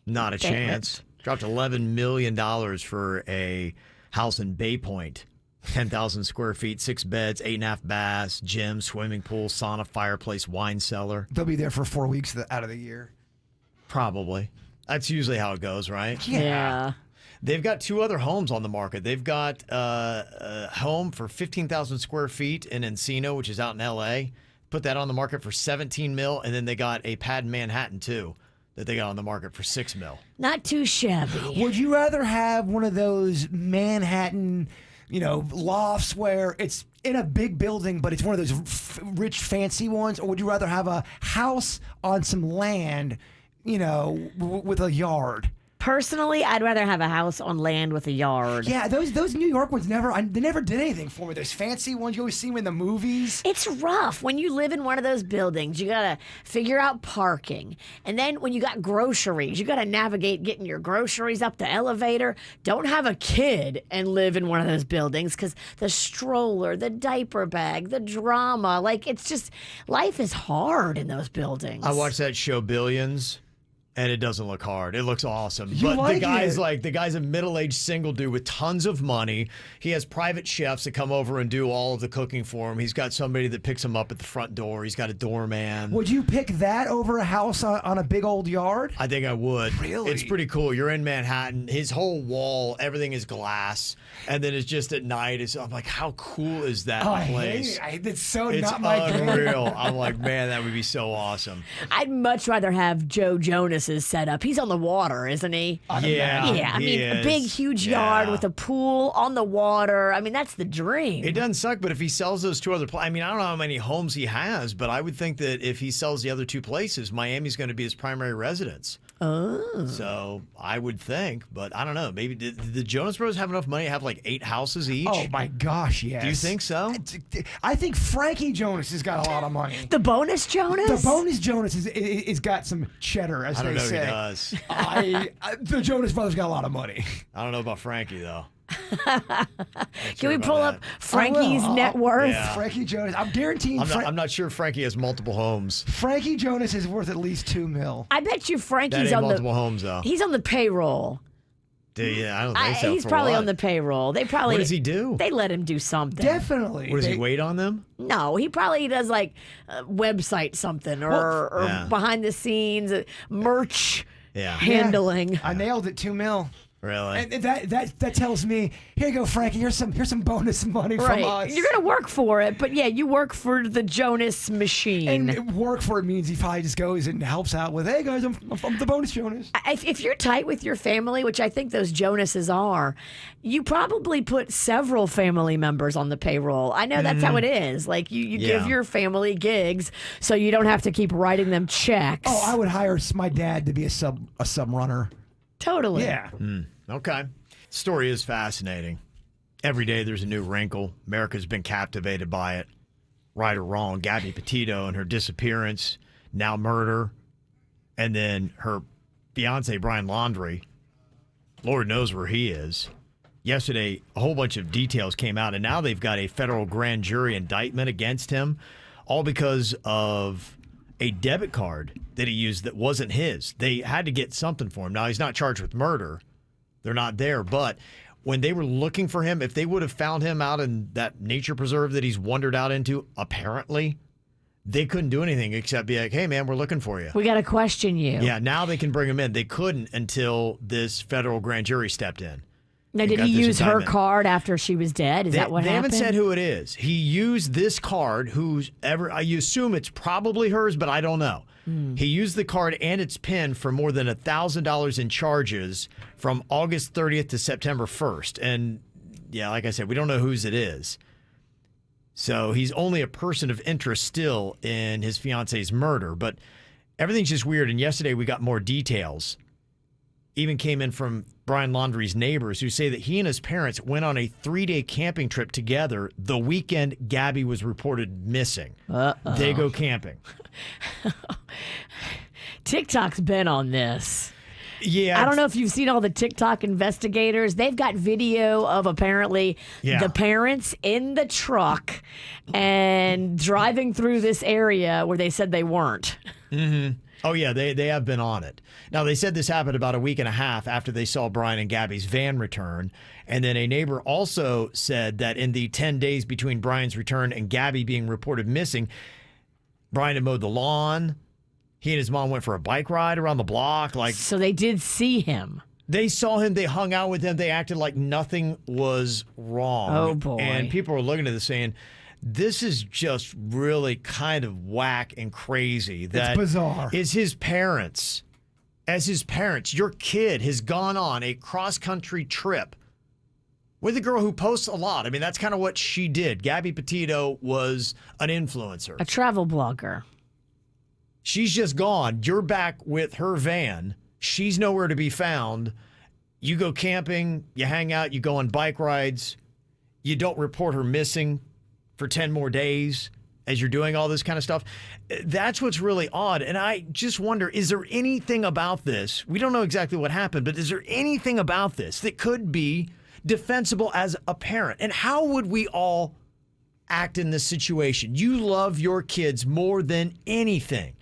[SPEAKER 2] not a chance. Dropped $11 million for a house in Bay Point. 10,000 square feet, 6 beds, 8.5 baths, gym, swimming pool, sauna, fireplace, wine cellar.
[SPEAKER 4] They'll be there for 4 weeks out of the year.
[SPEAKER 2] Probably. That's usually how it goes, right?
[SPEAKER 3] Yeah.
[SPEAKER 2] They've got 2 other homes on the market. They've got a home for 15,000 square feet in Encino, which is out in L.A. Put that on the market for $17 million, and then they got a pad in Manhattan, too, that they got on the market for $6 million.
[SPEAKER 3] Not too shabby.
[SPEAKER 4] Would you rather have one of those Manhattan, lofts where it's in a big building, but it's one of those rich, fancy ones, or would you rather have a house on some land, with a yard?
[SPEAKER 3] Personally, I'd rather have a house on land with a yard.
[SPEAKER 4] Yeah, those New York ones they never did anything for me. Those fancy ones you always see them in the movies.
[SPEAKER 3] It's rough when you live in one of those buildings. You gotta figure out parking, and then when you got groceries, you gotta navigate getting your groceries up the elevator. Don't have a kid and live in one of those buildings because the stroller, the diaper bag, the drama. It's just life is hard in those buildings.
[SPEAKER 2] I watched that show Billions. And it doesn't look hard. It looks awesome.
[SPEAKER 4] You
[SPEAKER 2] But
[SPEAKER 4] like
[SPEAKER 2] the guy's a middle-aged single dude with tons of money. He has private chefs that come over and do all of the cooking for him. He's got somebody that picks him up at the front door. He's got a doorman.
[SPEAKER 4] Would you pick that over a house on a big old yard?
[SPEAKER 2] I think I would.
[SPEAKER 4] Really?
[SPEAKER 2] It's pretty cool. You're in Manhattan. His whole wall, everything is glass. And then it's just at night. I'm like, how cool is that place?
[SPEAKER 4] I hate it. It's so
[SPEAKER 2] It's
[SPEAKER 4] not my
[SPEAKER 2] unreal.
[SPEAKER 4] game.
[SPEAKER 2] I'm like, man, that would be so awesome.
[SPEAKER 3] I'd much rather have Joe Jonas's setup. He's on the water, isn't he?
[SPEAKER 2] Yeah.
[SPEAKER 3] I mean, a big, huge yard with a pool on the water. I mean, that's the dream.
[SPEAKER 2] It doesn't suck, but if he sells those 2 other places, I mean, I don't know how many homes he has, but I would think that if he sells the other 2 places, Miami's going to be his primary residence.
[SPEAKER 3] Oh.
[SPEAKER 2] So I would think, but I don't know. Maybe did the Jonas Brothers have enough money to have 8 houses each?
[SPEAKER 4] Oh my gosh, yes.
[SPEAKER 2] Do you think so?
[SPEAKER 4] I think Frankie Jonas has got a lot of money.
[SPEAKER 3] The bonus Jonas?
[SPEAKER 4] The bonus Jonas is got some cheddar, as
[SPEAKER 2] I don't
[SPEAKER 4] they
[SPEAKER 2] know
[SPEAKER 4] say.
[SPEAKER 2] if he does.
[SPEAKER 4] The Jonas Brothers got a lot of money.
[SPEAKER 2] I don't know about Frankie, though.
[SPEAKER 3] Can we pull up
[SPEAKER 2] that.
[SPEAKER 3] Frankie's net worth?
[SPEAKER 2] Yeah.
[SPEAKER 4] Frankie Jonas. I'm guaranteeing.
[SPEAKER 2] I'm not sure Frankie has multiple homes.
[SPEAKER 4] Frankie Jonas is worth at least $2 million.
[SPEAKER 3] I bet you
[SPEAKER 2] That
[SPEAKER 3] Frankie's
[SPEAKER 2] ain't
[SPEAKER 3] on
[SPEAKER 2] multiple
[SPEAKER 3] the
[SPEAKER 2] homes, though.
[SPEAKER 3] He's on the payroll.
[SPEAKER 2] Yeah, I don't think so.
[SPEAKER 3] He's
[SPEAKER 2] For
[SPEAKER 3] probably
[SPEAKER 2] what?
[SPEAKER 3] on the payroll. They probably.
[SPEAKER 2] What does he do?
[SPEAKER 3] They let him do something.
[SPEAKER 4] Definitely.
[SPEAKER 2] What does he wait on them?
[SPEAKER 3] No, he probably does website something or
[SPEAKER 2] Yeah.
[SPEAKER 3] behind the scenes merch
[SPEAKER 2] Yeah.
[SPEAKER 3] handling.
[SPEAKER 4] I nailed it. $2 million.
[SPEAKER 2] Really?
[SPEAKER 4] And that tells me, here you go, Frankie. Here's some bonus money from
[SPEAKER 3] Right.
[SPEAKER 4] us.
[SPEAKER 3] You're gonna work for it, but yeah, you work for the Jonas machine.
[SPEAKER 4] And work for it means he probably just goes and helps out with, hey guys, I'm the bonus Jonas.
[SPEAKER 3] If you're tight with your family, which I think those Jonases are, you probably put several family members on the payroll. I know that's how it is. You give your family gigs so you don't have to keep writing them checks.
[SPEAKER 4] Oh, I would hire my dad to be a sub runner.
[SPEAKER 3] Totally.
[SPEAKER 4] Yeah.
[SPEAKER 2] Okay. Story is fascinating. Every day there's a new wrinkle. America's been captivated by it. Right or wrong, Gabby Petito and her disappearance, now murder, and then her fiance, Brian Laundrie. Lord knows where he is. Yesterday, a whole bunch of details came out, and now they've got a federal grand jury indictment against him, all because of a debit card that he used that wasn't his. They had to get something for him. Now, he's not charged with murder. They're not there. But when they were looking for him, if they would have found him out in that nature preserve that he's wandered out into, apparently, they couldn't do anything except be like, hey, man, we're looking for you.
[SPEAKER 3] We got to question you.
[SPEAKER 2] Yeah, now they can bring him in. They couldn't until this federal grand jury stepped in.
[SPEAKER 3] Now, did
[SPEAKER 2] got
[SPEAKER 3] he
[SPEAKER 2] this
[SPEAKER 3] use her
[SPEAKER 2] indictment.
[SPEAKER 3] card after she was dead? Is that what
[SPEAKER 2] they
[SPEAKER 3] happened?
[SPEAKER 2] haven't said who it is. He used this card, I assume it's probably hers, but I don't know. He used the card and its PIN for more than $1,000 in charges from August 30th to September 1st. And yeah, like I said, we don't know whose it is. So he's only a person of interest still in his fiance's murder, but everything's just weird. And yesterday we got more details. Even came in from Brian Laundrie's neighbors who say that he and his parents went on a 3-day camping trip together the weekend Gabby was reported missing. They go camping.
[SPEAKER 3] TikTok's been on this.
[SPEAKER 2] Yeah.
[SPEAKER 3] I don't know if you've seen all the TikTok investigators. They've got video of apparently the parents in the truck and driving through this area where they said they weren't.
[SPEAKER 2] Mm-hmm. Oh, yeah, they have been on it. Now, they said this happened about a week and a half after they saw Brian and Gabby's van return. And then a neighbor also said that in the 10 days between Brian's return and Gabby being reported missing, Brian had mowed the lawn. He and his mom went for a bike ride around the block.
[SPEAKER 3] So they did see him.
[SPEAKER 2] They saw him. They hung out with him. They acted like nothing was wrong.
[SPEAKER 3] Oh, boy.
[SPEAKER 2] And people are looking at this saying, this is just really kind of whack and crazy. That
[SPEAKER 4] it's bizarre.
[SPEAKER 2] Is his parents. As his parents, your kid has gone on a cross-country trip with a girl who posts a lot. I mean, that's kind of what she did. Gabby Petito was an influencer.
[SPEAKER 3] A travel blogger.
[SPEAKER 2] She's just gone. You're back with her van. She's nowhere to be found. You go camping, you hang out, you go on bike rides. You don't report her missing for 10 more days as you're doing all this kind of stuff. That's what's really odd. And I just wonder, is there anything about this? We don't know exactly what happened, but is there anything about this that could be defensible as a parent? And how would we all act in this situation? You love your kids more than anything.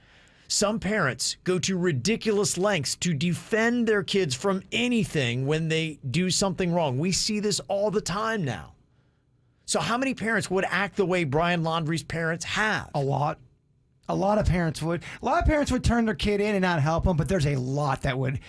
[SPEAKER 2] Some parents go to ridiculous lengths to defend their kids from anything when they do something wrong. We see this all the time now. So how many parents would act the way Brian Laundrie's parents have?
[SPEAKER 4] A lot. A lot of parents would. A lot of parents would turn their kid in and not help them, but there's a lot that would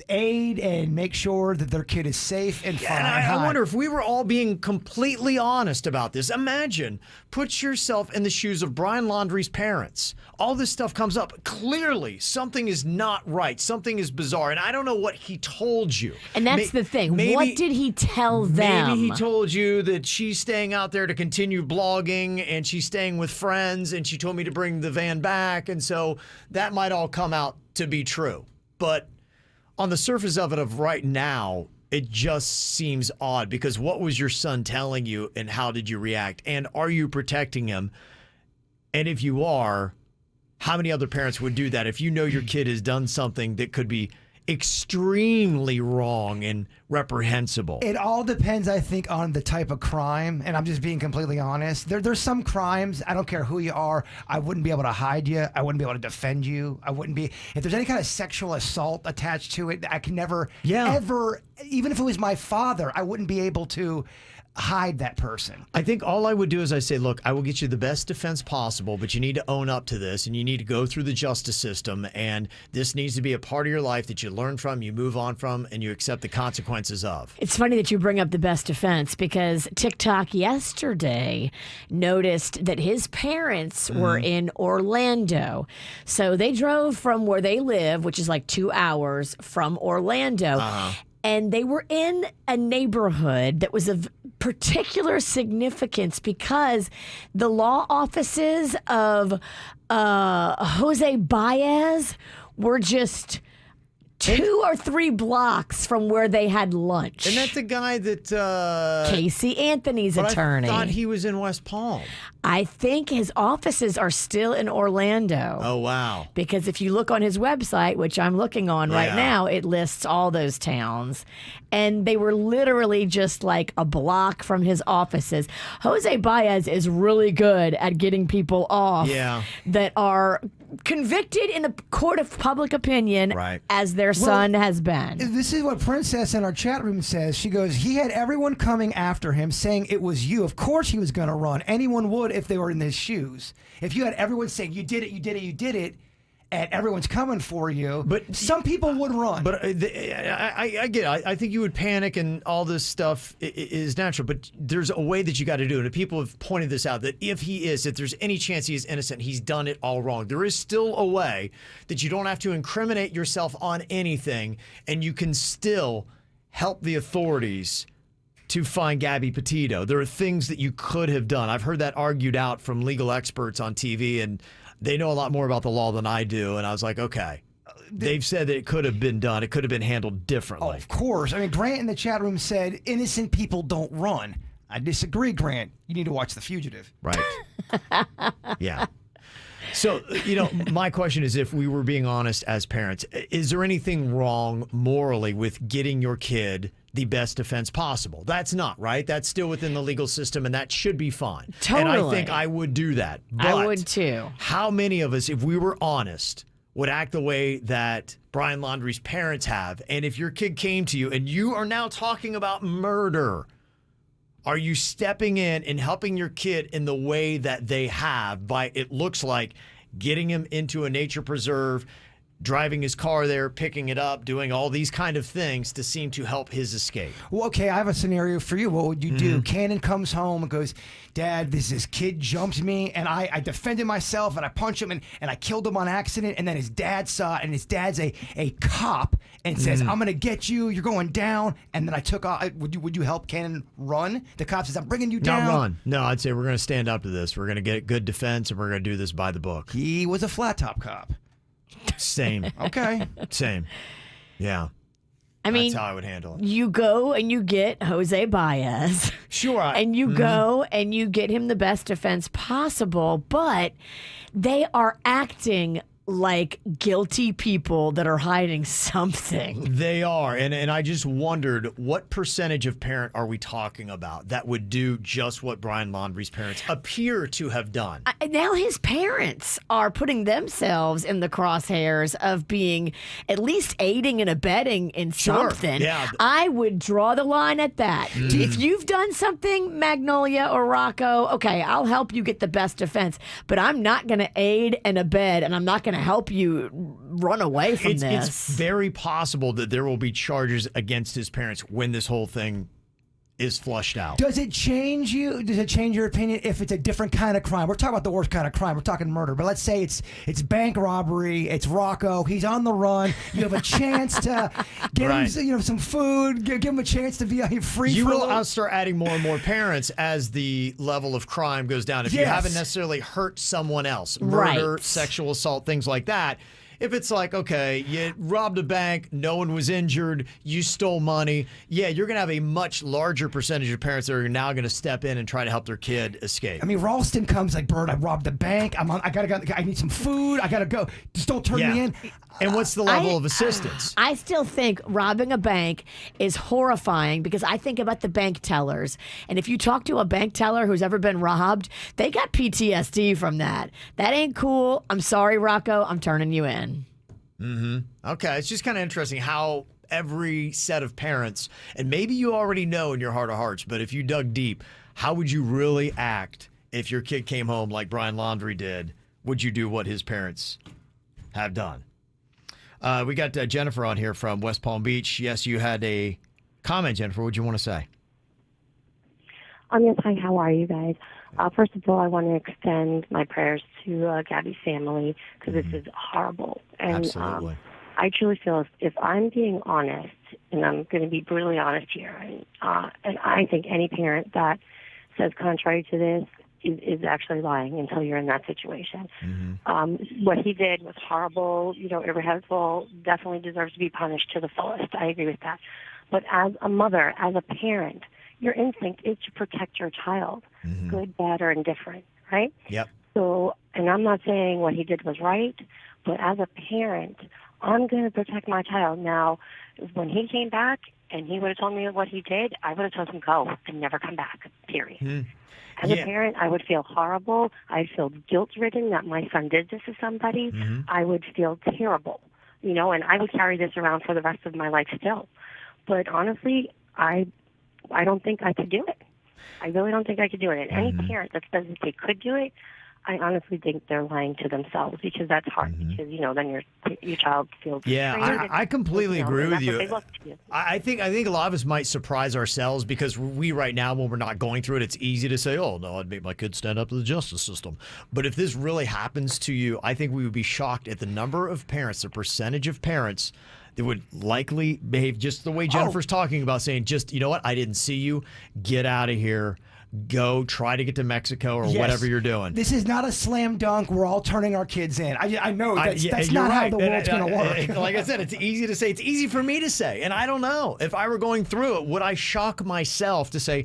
[SPEAKER 4] aid and make sure that their kid is safe and fine.
[SPEAKER 2] And I wonder if we were all being completely honest about this. Imagine, put yourself in the shoes of Brian Laundrie's parents. All this stuff comes up. Clearly, something is not right. Something is bizarre. And I don't know what he told you.
[SPEAKER 3] And that's the thing. What did he tell them?
[SPEAKER 2] Maybe he told you that she's staying out there to continue blogging and she's staying with friends and she told me to bring the van back. And so that might all come out to be true. But on the surface of it of right now, it just seems odd because what was your son telling you and how did you react? And are you protecting him? And if you are, how many other parents would do that if you know your kid has done something that could be extremely wrong and reprehensible?
[SPEAKER 4] It all depends, I think, on the type of crime, and I'm just being completely honest. There's some crimes, I don't care who you are, I wouldn't be able to hide you. I wouldn't be able to defend you. I wouldn't be, if there's any kind of sexual assault attached to it, I can never, ever, even if it was my father, I wouldn't be able to hide that person.
[SPEAKER 2] I think all I would do is I say, look, I will get you the best defense possible, but you need to own up to this and you need to go through the justice system. And this needs to be a part of your life that you learn from, you move on from, and you accept the consequences of.
[SPEAKER 3] It's funny that you bring up the best defense because TikTok yesterday noticed that his parents were in Orlando. So they drove from where they live, which is like 2 hours from Orlando. And they were in a neighborhood that was of particular significance because the law offices of Jose Baez were just 2 or 3 blocks from where they had lunch.
[SPEAKER 2] And that's the guy that...
[SPEAKER 3] Casey Anthony's attorney.
[SPEAKER 2] I thought he was in West Palm.
[SPEAKER 3] I think his offices are still in Orlando.
[SPEAKER 2] Oh, wow.
[SPEAKER 3] Because if you look on his website, which I'm looking on right now, it lists all those towns. And they were literally just like a block from his offices. Jose Baez is really good at getting people off that are convicted in the court of public opinion as their son has been.
[SPEAKER 4] This is what Princess in our chat room says. She goes, he had everyone coming after him saying it was you. Of course he was going to run. Anyone would if they were in his shoes. If you had everyone saying you did it, you did it, you did it, and everyone's coming for you, but some people would run.
[SPEAKER 2] But I get it. I think you would panic and all this stuff is natural, but there's a way that you got to do it. And people have pointed this out, that if there's any chance he is innocent, he's done it all wrong. There is still a way that you don't have to incriminate yourself on anything, and you can still help the authorities to find Gabby Petito. There are things that you could have done. I've heard that argued out from legal experts on TV, and they know a lot more about the law than I do. And I was like, okay. They've said that it could have been done. It could have been handled differently.
[SPEAKER 4] Oh, of course. I mean, Grant in the chat room said innocent people don't run. I disagree, Grant. You need to watch The Fugitive.
[SPEAKER 2] Right. Yeah. So, my question is, if we were being honest as parents, is there anything wrong morally with getting your kid the best defense possible? That's not, right? That's still within the legal system, and that should be fine.
[SPEAKER 3] Totally.
[SPEAKER 2] And I think I would do that. But
[SPEAKER 3] I would too.
[SPEAKER 2] How many of us, if we were honest, would act the way that Brian Laundrie's parents have? And if your kid came to you and you are now talking about murder, are you stepping in and helping your kid in the way that they have by, it looks like, getting him into a nature preserve, driving his car there, picking it up, doing all these kind of things to seem to help his escape?
[SPEAKER 4] Well, okay, I have a scenario for you. What would you do? Cannon comes home and goes, Dad, this kid jumped me, and I defended myself, and I punched him, and I killed him on accident, and then his dad saw it, and his dad's a cop, and says, I'm going to get you, you're going down, and then I took off. Would you help Cannon run? The cop says, I'm bringing you down.
[SPEAKER 2] Not run. No, I'd say we're going to stand up to this. We're going to get good defense, and we're going to do this by the book.
[SPEAKER 4] He was a flat top cop.
[SPEAKER 2] Same.
[SPEAKER 4] Okay.
[SPEAKER 2] Same. Yeah.
[SPEAKER 3] I mean,
[SPEAKER 2] that's how I would handle it.
[SPEAKER 3] You go and you get Jose Baez.
[SPEAKER 2] Sure.
[SPEAKER 3] And you go and you get him the best defense possible, but they are acting like guilty people that are hiding something.
[SPEAKER 2] They are. And I just wondered, what percentage of parent are we talking about that would do just what Brian Laundrie's parents appear to have done?
[SPEAKER 3] Now his parents are putting themselves in the crosshairs of being at least aiding and abetting in something.
[SPEAKER 2] Yeah.
[SPEAKER 3] I would draw the line at that. If you've done something, Magnolia or Rocco, okay, I'll help you get the best defense, but I'm not going to aid and abet, and I'm not going to help you run away from this.
[SPEAKER 2] It's very possible that there will be charges against his parents when this whole thing is flushed out.
[SPEAKER 4] Does it change you? Does it change your opinion if it's a different kind of crime? We're talking about the worst kind of crime. We're talking murder. But let's say it's bank robbery. It's Rocco. He's on the run. You have a chance to get him some food. Give him a chance to be free.
[SPEAKER 2] You will start adding more and more parents as the level of crime goes down. If you haven't necessarily hurt someone else, murder, sexual assault, things like that. If it's like, okay, you robbed a bank, no one was injured, you stole money, you're going to have a much larger percentage of parents that are now going to step in and try to help their kid escape.
[SPEAKER 4] I mean, Ralston comes like, Bird, I robbed the bank. I need some food. I got to go. Just don't turn me in.
[SPEAKER 2] And what's the level of assistance?
[SPEAKER 3] I still think robbing a bank is horrifying because I think about the bank tellers. And if you talk to a bank teller who's ever been robbed, they got PTSD from that. That ain't cool. I'm sorry, Rocco. I'm turning you in.
[SPEAKER 2] Okay. It's just kind of interesting how every set of parents, and maybe you already know in your heart of hearts, but if you dug deep, how would you really act if your kid came home like Brian Laundrie did? Would you do what his parents have done? We got Jennifer on here from West Palm Beach. Yes, you had a comment, Jennifer. What do you want to say?
[SPEAKER 8] Yes, hi, how are you guys? First of all, I want to extend my prayers to Gabby's family because this is horrible. And
[SPEAKER 2] Absolutely.
[SPEAKER 8] I truly feel if I'm being honest, and I'm going to be brutally honest here, and I think any parent that says contrary to this is actually lying until you're in that situation. What he did was horrible, irreversible, definitely deserves to be punished to the fullest. I agree with that. But as a mother, as a parent, your instinct is to protect your child, good, bad, or indifferent, right?
[SPEAKER 2] Yep.
[SPEAKER 8] So, and I'm not saying what he did was right, but as a parent, I'm going to protect my child. Now, when he came back and he would have told me what he did, I would have told him go and never come back, period. As a parent, I would feel horrible. I'd feel guilt-ridden that my son did this to somebody. I would feel terrible, and I would carry this around for the rest of my life still. But honestly, I don't think I could do it. I really don't think I could do it. And any parent that says that they could do it, I honestly think they're lying to themselves because that's hard because, then your child feels
[SPEAKER 2] I completely agree with you.
[SPEAKER 8] They look to.
[SPEAKER 2] I think a lot of us might surprise ourselves because we right now, when we're not going through it, it's easy to say, oh, no, I'd make my kids stand up to the justice system. But if this really happens to you, I think we would be shocked at the number of parents, the percentage of parents that would likely behave just the way Jennifer's talking about, saying, just, you know what, I didn't see you, get out of here. Go try to get to Mexico or whatever you're doing.
[SPEAKER 4] This is not a slam dunk. We're all turning our kids in. I know that's not how the world's going to work.
[SPEAKER 2] Like I said, it's easy to say. It's easy for me to say. And I don't know. If I were going through it, would I shock myself to say,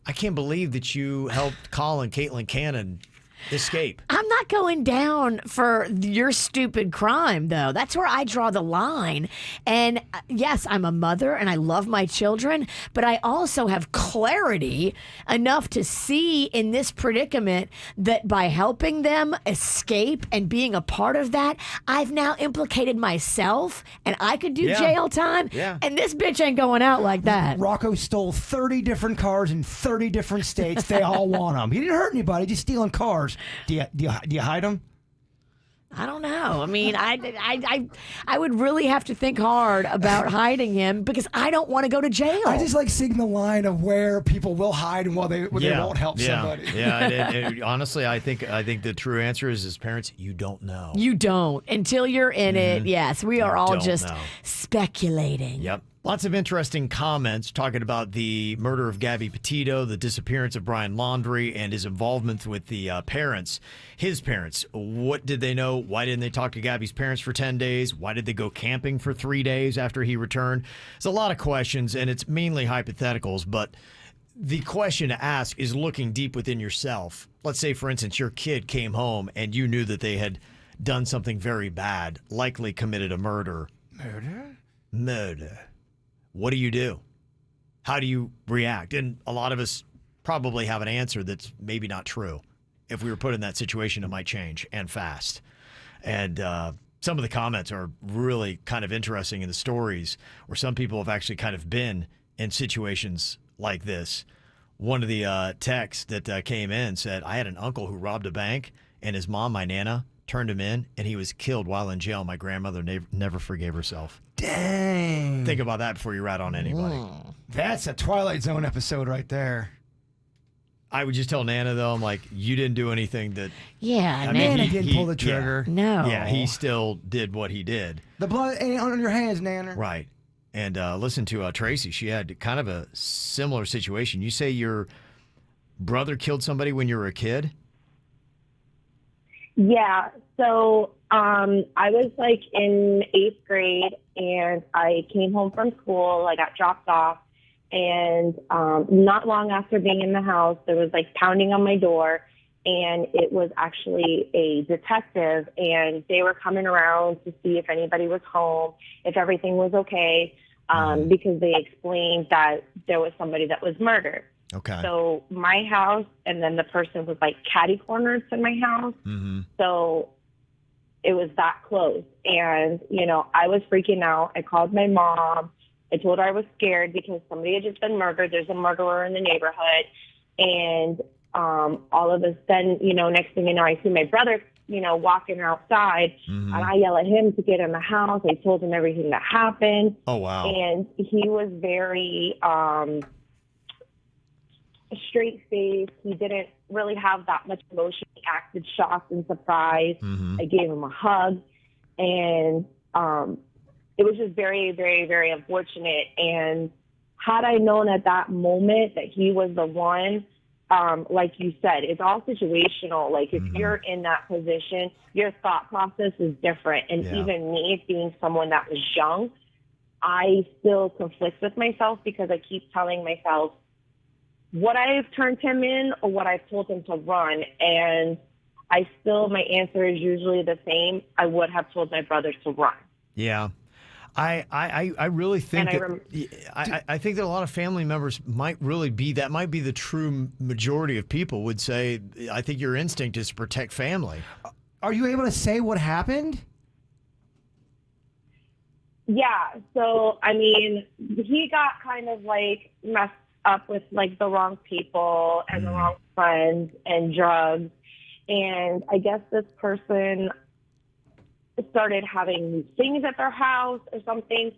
[SPEAKER 2] I can't believe that you helped Colin, Caitlin Cannon escape?
[SPEAKER 3] I'm not going down for your stupid crime, though. That's where I draw the line. And yes, I'm a mother and I love my children, but I also have clarity enough to see in this predicament that by helping them escape and being a part of that, I've now implicated myself and I could do jail time. Yeah. And this bitch ain't going out like that.
[SPEAKER 4] Rocco stole 30 different cars in 30 different states. They all want them. He didn't hurt anybody, just stealing cars. Do you hide them?
[SPEAKER 3] I don't know. I mean, I would really have to think hard about hiding him because I don't want to go to jail.
[SPEAKER 4] I just like seeing the line of where people will hide and where they won't help somebody.
[SPEAKER 2] Yeah. Honestly, I think the true answer is, as parents, you don't know.
[SPEAKER 3] You don't until you're in it. Yes, we are all just speculating.
[SPEAKER 2] Yep. Lots of interesting comments talking about the murder of Gabby Petito, the disappearance of Brian Laundrie, and his involvement with the parents. His parents, what did they know? Why didn't they talk to Gabby's parents for 10 days? Why did they go camping for 3 days after he returned? There's a lot of questions, and it's mainly hypotheticals, but the question to ask is looking deep within yourself. Let's say, for instance, your kid came home and you knew that they had done something very bad, likely committed a murder. Murder. What do? How do you react? And a lot of us probably have an answer that's maybe not true. If we were put in that situation, it might change, and fast. And some of the comments are really kind of interesting in the stories where some people have actually kind of been in situations like this. One of the texts that came in said, I had an uncle who robbed a bank, and his mom, my Nana, turned him in, and he was killed while in jail. My grandmother never forgave herself.
[SPEAKER 4] Dang.
[SPEAKER 2] Think about that before you rat on anybody.
[SPEAKER 4] That's a Twilight Zone episode right there.
[SPEAKER 2] I would just tell Nana, though, I'm like, you didn't do anything that...
[SPEAKER 3] Yeah,
[SPEAKER 4] Nana didn't pull the trigger.
[SPEAKER 2] Yeah,
[SPEAKER 3] no.
[SPEAKER 2] Yeah, he still did what he did.
[SPEAKER 4] The blood ain't on your hands, Nana.
[SPEAKER 2] Right. And listen to Tracy. She had kind of a similar situation. You say your brother killed somebody when you were a kid?
[SPEAKER 7] Yeah, so I was like in 8th grade and I came home from school. I got dropped off, and not long after being in the house, there was like pounding on my door, and it was actually a detective, and they were coming around to see if anybody was home, if everything was okay, because they explained that there was somebody that was murdered.
[SPEAKER 2] Okay.
[SPEAKER 7] So my house, and then the person was like catty cornered to my house. Mm-hmm. So it was that close. And, I was freaking out. I called my mom. I told her I was scared because somebody had just been murdered. There's a murderer in the neighborhood. And all of a sudden, next thing you know, I see my brother, walking outside. Mm-hmm. And I yell at him to get in the house. I told him everything that happened.
[SPEAKER 2] Oh, wow.
[SPEAKER 7] And he was very... straight face. He didn't really have that much emotion. He acted shocked and surprised. Mm-hmm. I gave him a hug, and it was just very, very, very unfortunate. And had I known at that moment that he was the one, like you said, it's all situational. Like if you're in that position, your thought process is different. And even me, being someone that was young, I still conflict with myself because I keep telling myself, would I have turned him in or would I have told him to run? And my answer is usually the same. I would have told my brother to run.
[SPEAKER 2] Yeah. I really think I think that a lot of family members might be the true majority of people would say, I think your instinct is to protect family.
[SPEAKER 4] Are you able to say what happened?
[SPEAKER 7] Yeah. So, he got kind of like messed up with like the wrong people and the wrong friends and drugs. And I guess this person started having things at their house or something.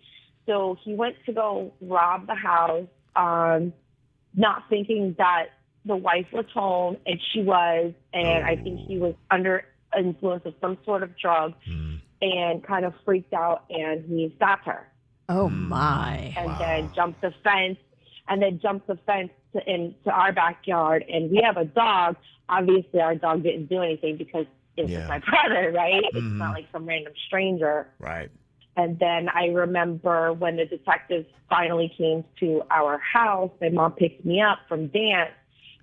[SPEAKER 7] So he went to go rob the house, not thinking that the wife was home, and she was. And I think he was under influence of some sort of drug and kind of freaked out, and he stopped her.
[SPEAKER 3] Oh, my.
[SPEAKER 7] And then jumped the fence into our backyard. And we have a dog. Obviously, our dog didn't do anything because it's just my brother, right? It's not like some random stranger.
[SPEAKER 2] Right.
[SPEAKER 7] And then I remember when the detectives finally came to our house, my mom picked me up from dance,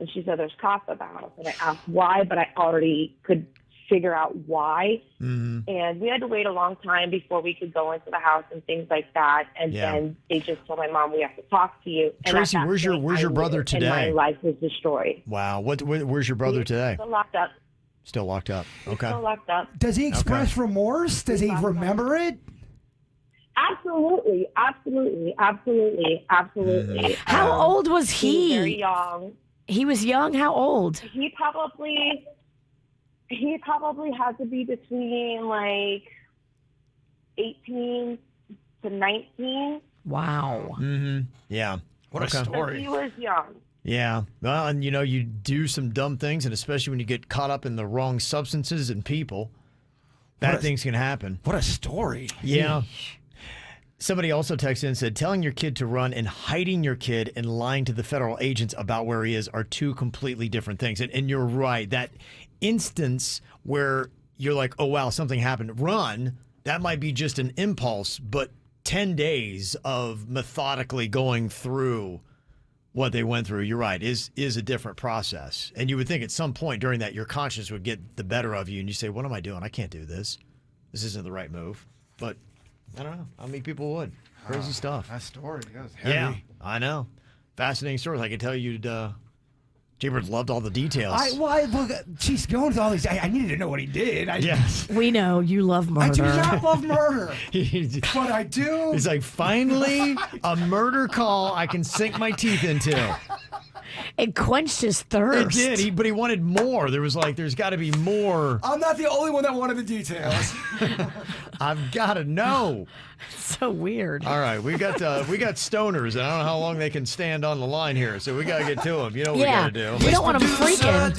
[SPEAKER 7] and she said, there's cops at the house. And I asked why, but I already could figure out why. And we had to wait a long time before we could go into the house and things like that. And then they just told my mom, we have to talk to you. And
[SPEAKER 2] Tracy, where's your brother today?
[SPEAKER 7] And my life was destroyed.
[SPEAKER 2] Wow. Where's your brother today?
[SPEAKER 7] Still locked up.
[SPEAKER 2] Still locked up. Okay.
[SPEAKER 7] Still locked up.
[SPEAKER 4] Does he express remorse? Does he remember it?
[SPEAKER 7] Absolutely.
[SPEAKER 3] How old was
[SPEAKER 7] He was very young.
[SPEAKER 3] He was young? How old?
[SPEAKER 7] He probably had to be between like 18 to 19.
[SPEAKER 3] Wow.
[SPEAKER 2] Yeah.
[SPEAKER 4] What a story.
[SPEAKER 7] He was young.
[SPEAKER 2] Yeah. Well, and you do some dumb things, and especially when you get caught up in the wrong substances and people, bad things can happen.
[SPEAKER 4] What a story.
[SPEAKER 2] Yeah. Somebody also texted in and said, telling your kid to run and hiding your kid and lying to the federal agents about where he is are two completely different things. And you're right. That instance where you're like, oh, wow, something happened, run, that might be just an impulse, but 10 days of methodically going through what they went through, you're right, is a different process. And you would think at some point during that, your conscience would get the better of you and you say, what am I doing? I can't do this. This isn't the right move. But I don't know. How many people would? Crazy stuff.
[SPEAKER 4] That story, that was heavy.
[SPEAKER 2] Yeah, I know. Fascinating stories. I could tell you, Jaybird loved all the details.
[SPEAKER 4] She's going with all these. I needed to know what he did.
[SPEAKER 2] Yes.
[SPEAKER 3] We know you love murder.
[SPEAKER 4] I do not love murder. But I do.
[SPEAKER 2] He's like, finally, a murder call I can sink my teeth into.
[SPEAKER 3] It quenched his thirst.
[SPEAKER 2] It did, but he wanted more. There's got to be more.
[SPEAKER 4] I'm not the only one that wanted the details.
[SPEAKER 2] I've got to know.
[SPEAKER 3] So weird.
[SPEAKER 2] All right, we got stoners, and I don't know how long they can stand on the line here, so we got to get to them. You know what we got to do.
[SPEAKER 3] We don't want them freaking.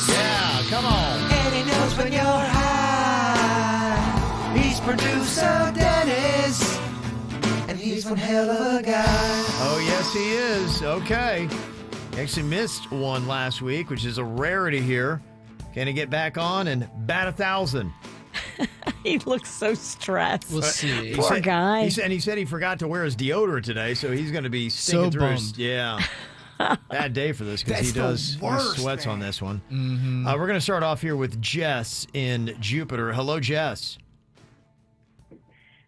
[SPEAKER 2] Yeah, come on.
[SPEAKER 1] And he knows when you're high. He's producer Dennys, and he's one hell of a guy.
[SPEAKER 2] Oh, yes, he is. Okay. Actually missed one last week, which is a rarity here. Can he get back on and bat 1,000?
[SPEAKER 3] He looks so stressed.
[SPEAKER 11] We'll see.
[SPEAKER 3] Poor guy.
[SPEAKER 2] He said he forgot to wear his deodorant today, so he's going to be stinking through his... Yeah. Bad day for this because he sweats on this one. We're going to start off here with Jess in Jupiter. Hello, Jess.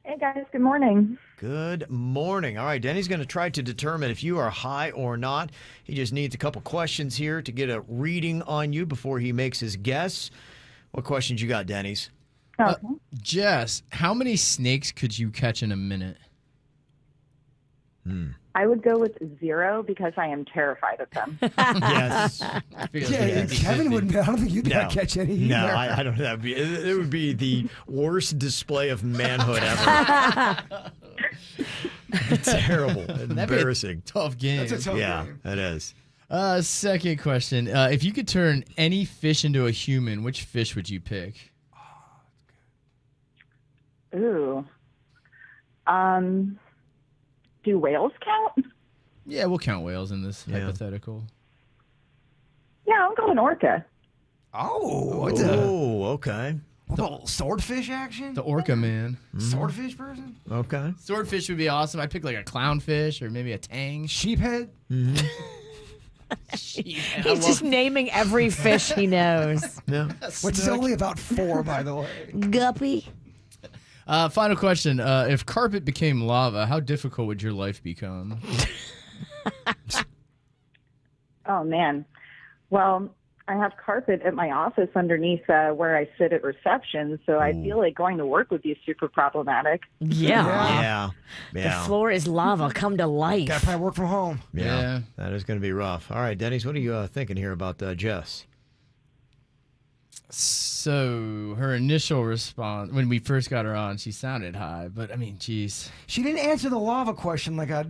[SPEAKER 12] Hey, guys. Good morning.
[SPEAKER 2] Good morning. All right, Denny's going to try to determine if you are high or not. He just needs a couple questions here to get a reading on you before he makes his guess. What questions you got, Denny's?
[SPEAKER 12] Okay.
[SPEAKER 11] Jess, how many snakes could you catch in a minute?
[SPEAKER 12] I would go with 0 because I am terrified of them.
[SPEAKER 2] Yes.
[SPEAKER 4] Kevin wouldn't. I don't think you'd catch any either.
[SPEAKER 2] No, I don't know. It would be the worst display of manhood ever. It'd be terrible. Embarrassing.
[SPEAKER 11] Tough game.
[SPEAKER 4] That's a tough game.
[SPEAKER 2] Yeah, it is.
[SPEAKER 11] Second question. If you could turn any fish into a human, which fish would you pick?
[SPEAKER 12] Ooh. Do whales count?
[SPEAKER 11] Yeah, we'll count whales in this hypothetical.
[SPEAKER 12] Yeah, I'm going orca.
[SPEAKER 2] Okay.
[SPEAKER 4] What about swordfish action?
[SPEAKER 11] The orca man.
[SPEAKER 4] Swordfish person?
[SPEAKER 2] Okay.
[SPEAKER 11] Swordfish would be awesome. I'd pick like a clownfish or maybe a tang.
[SPEAKER 4] Sheephead?
[SPEAKER 3] He's just naming every fish he knows.
[SPEAKER 2] Yeah.
[SPEAKER 4] Which is only about 4, by the way.
[SPEAKER 3] Guppy.
[SPEAKER 11] Final question. If carpet became lava, how difficult would your life become?
[SPEAKER 12] Oh, man. Well, I have carpet at my office underneath where I sit at reception, so I feel like going to work would be super problematic.
[SPEAKER 3] Yeah. The floor is lava come to life.
[SPEAKER 4] Gotta probably work from home.
[SPEAKER 2] Yeah. That is going to be rough. All right, Denny's, what are you thinking here about Jess?
[SPEAKER 11] So her initial response when we first got her on, she sounded high, but I mean, geez.
[SPEAKER 4] She didn't answer the lava question like I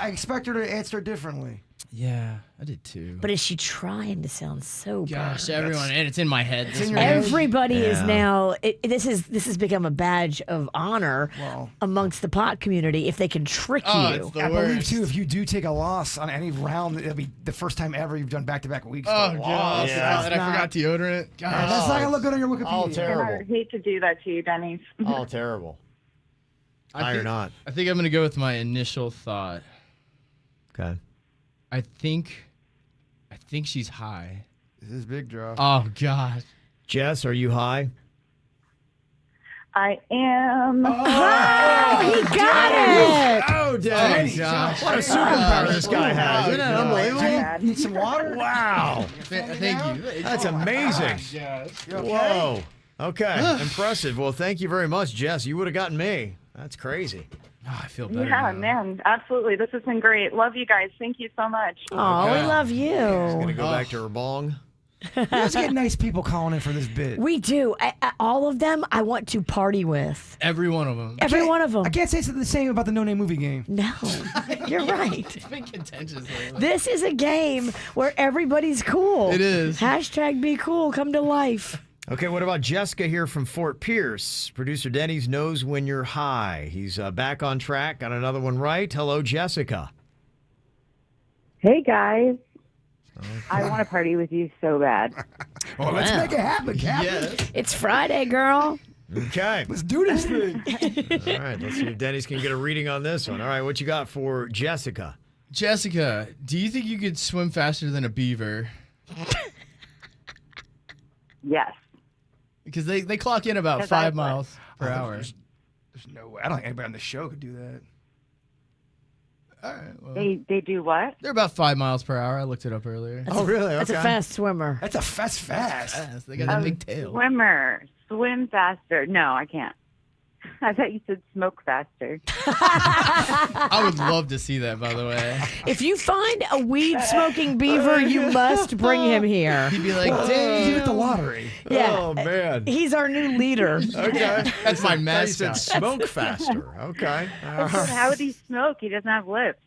[SPEAKER 4] expect her to answer it differently.
[SPEAKER 11] Yeah, I did too.
[SPEAKER 3] But is she trying to sound sober?
[SPEAKER 11] Gosh, everyone, and it's in my head.
[SPEAKER 3] Everybody is
[SPEAKER 2] Yeah.
[SPEAKER 3] now. This has become a badge of honor amongst the pot community if they can trick you.
[SPEAKER 11] It's the
[SPEAKER 4] I believe
[SPEAKER 11] worst.
[SPEAKER 4] too, if you do take a loss on any round, it'll be the first time ever you've done back-to-back weeks.
[SPEAKER 11] Oh,
[SPEAKER 4] for a
[SPEAKER 11] God.
[SPEAKER 4] loss.
[SPEAKER 2] Yeah.
[SPEAKER 11] And I forgot deodorant. Gosh.
[SPEAKER 4] That's not gonna look good on your Wikipedia.
[SPEAKER 2] All
[SPEAKER 12] And I
[SPEAKER 2] terrible.
[SPEAKER 12] would hate to do that to you, Dennys.
[SPEAKER 2] All terrible. High or not?
[SPEAKER 11] I think I'm going to go with my initial thought.
[SPEAKER 2] Okay.
[SPEAKER 11] I think she's high.
[SPEAKER 4] This is big draw.
[SPEAKER 11] Oh, God.
[SPEAKER 2] Jess, are you high?
[SPEAKER 12] I am.
[SPEAKER 3] He got it.
[SPEAKER 2] Oh, Danny.
[SPEAKER 11] gosh.
[SPEAKER 2] What a superpower this guy has. Isn't that unbelievable?
[SPEAKER 4] Need some water?
[SPEAKER 2] Wow.
[SPEAKER 11] Thank you.
[SPEAKER 2] That's amazing. Whoa. Okay. Impressive. Well, thank you very much, Jess. You would have gotten me. That's crazy.
[SPEAKER 11] Oh, I feel better.
[SPEAKER 12] Yeah,
[SPEAKER 11] now.
[SPEAKER 12] man, absolutely. This has been great. Love you guys. Thank you so much.
[SPEAKER 3] Oh, we
[SPEAKER 11] Okay.
[SPEAKER 3] love
[SPEAKER 2] Gonna
[SPEAKER 3] you.
[SPEAKER 2] go back to her bong.
[SPEAKER 4] Let's get nice people calling in for this bit.
[SPEAKER 3] We do. All of them I want to party with.
[SPEAKER 11] Every one of them.
[SPEAKER 3] Every one of them.
[SPEAKER 4] I can't say something the same about the No Name Movie game.
[SPEAKER 3] No, you're right.
[SPEAKER 11] It's been contentious lately.
[SPEAKER 3] This is a game where everybody's cool.
[SPEAKER 11] It is.
[SPEAKER 3] Hashtag be cool. Come to life.
[SPEAKER 2] Okay, what about Jessica here from Fort Pierce? Producer Dennys knows when you're high. He's back on track. Got another one right. Hello, Jessica.
[SPEAKER 12] Hey, guys. I want to party with you so bad.
[SPEAKER 4] Well, let's make it happen, Captain.
[SPEAKER 11] Yes.
[SPEAKER 3] It's Friday, girl.
[SPEAKER 2] Okay.
[SPEAKER 4] Let's do this thing.
[SPEAKER 2] All right, let's see if Dennys can get a reading on this one. All right, what you got for Jessica?
[SPEAKER 11] Jessica, do you think you could swim faster than a beaver?
[SPEAKER 12] Yes.
[SPEAKER 11] Because they clock in about 5 miles per hour.
[SPEAKER 4] There's no way. I don't think anybody on the show could do that.
[SPEAKER 11] All right. Well,
[SPEAKER 12] They do what?
[SPEAKER 11] they're about 5 miles per hour. I looked it up earlier.
[SPEAKER 2] Oh, really?
[SPEAKER 3] That's a fast swimmer.
[SPEAKER 4] That's a fast.
[SPEAKER 11] Fast. They got that big tail.
[SPEAKER 12] Swimmer. Swim faster. No, I can't. I thought you said smoke faster.
[SPEAKER 11] I would love to see that, by the way.
[SPEAKER 3] If you find a weed smoking beaver, you must bring him here.
[SPEAKER 11] He'd be like,
[SPEAKER 4] He's
[SPEAKER 11] dang.
[SPEAKER 4] with the lottery.
[SPEAKER 3] Yeah.
[SPEAKER 2] Oh, man.
[SPEAKER 3] He's our new leader.
[SPEAKER 2] Okay.
[SPEAKER 11] That's my
[SPEAKER 2] You said
[SPEAKER 11] mascot.
[SPEAKER 2] smoke faster. Okay.
[SPEAKER 12] How would he smoke? He doesn't have lips.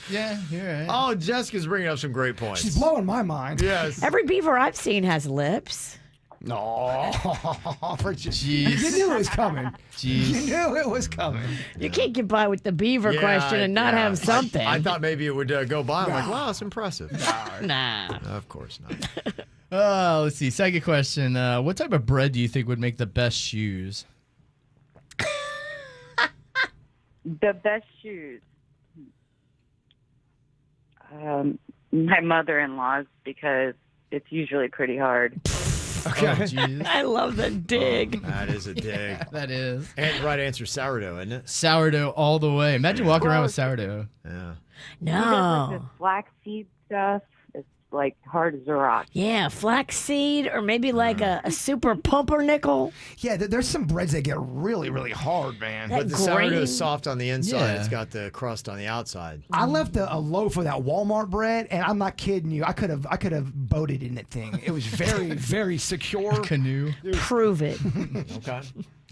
[SPEAKER 11] Yeah, you're right.
[SPEAKER 2] Oh, Jessica's bringing up some great points.
[SPEAKER 4] She's blowing my mind.
[SPEAKER 2] Yes.
[SPEAKER 3] Every beaver I've seen has lips.
[SPEAKER 4] No.
[SPEAKER 11] Jeez.
[SPEAKER 4] You knew it was coming. You
[SPEAKER 11] Jeez.
[SPEAKER 4] knew it was coming.
[SPEAKER 3] You can't get by with the beaver question and not have something.
[SPEAKER 2] I thought maybe it would go by. I'm like, wow, that's impressive.
[SPEAKER 3] Nah.
[SPEAKER 2] Of course not.
[SPEAKER 11] Let's see. Second question. What type of bread do you think would make the best shoes?
[SPEAKER 12] The best shoes. My mother-in-law's, because it's usually pretty hard.
[SPEAKER 2] Okay.
[SPEAKER 11] Oh, jeez.
[SPEAKER 3] I love the dig.
[SPEAKER 2] That is a dig.
[SPEAKER 11] That is.
[SPEAKER 2] And right answer, sourdough, isn't it?
[SPEAKER 11] Sourdough all the way. Imagine walking around with sourdough.
[SPEAKER 2] Yeah.
[SPEAKER 12] He does like
[SPEAKER 3] No.
[SPEAKER 12] this flaxseed stuff. It's like hard as a rock.
[SPEAKER 3] Yeah, flaxseed or maybe like a super pumpernickel.
[SPEAKER 4] Yeah, there's some breads that get really, really hard, man.
[SPEAKER 3] That
[SPEAKER 2] But the sourdough
[SPEAKER 3] grain.
[SPEAKER 2] is soft on the inside.
[SPEAKER 11] Yeah.
[SPEAKER 2] It's got the crust on the outside.
[SPEAKER 4] I left a loaf of that Walmart bread, and I'm not kidding you. I could have boated in that thing. It was very, very secure.
[SPEAKER 11] Canoe.
[SPEAKER 3] Prove it.
[SPEAKER 2] Okay.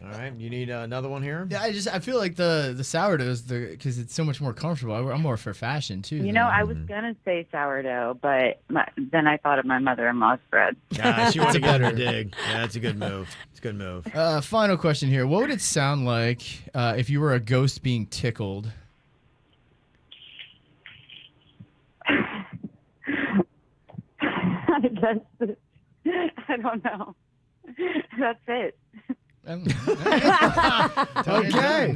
[SPEAKER 2] All right. You need another one here?
[SPEAKER 11] Yeah, I feel like the sourdough is because it's so much more comfortable. I'm more for fashion too.
[SPEAKER 12] You know, I was gonna say sourdough, but then I thought of my mother-in-law's bread.
[SPEAKER 2] Yeah, she wants to
[SPEAKER 11] That's
[SPEAKER 2] get her
[SPEAKER 11] better.
[SPEAKER 2] dig. Yeah, that's a good move. It's a good move.
[SPEAKER 11] Final question here. What would it sound like if you were a ghost being tickled?
[SPEAKER 12] I guess. I don't know. That's it.
[SPEAKER 2] Okay.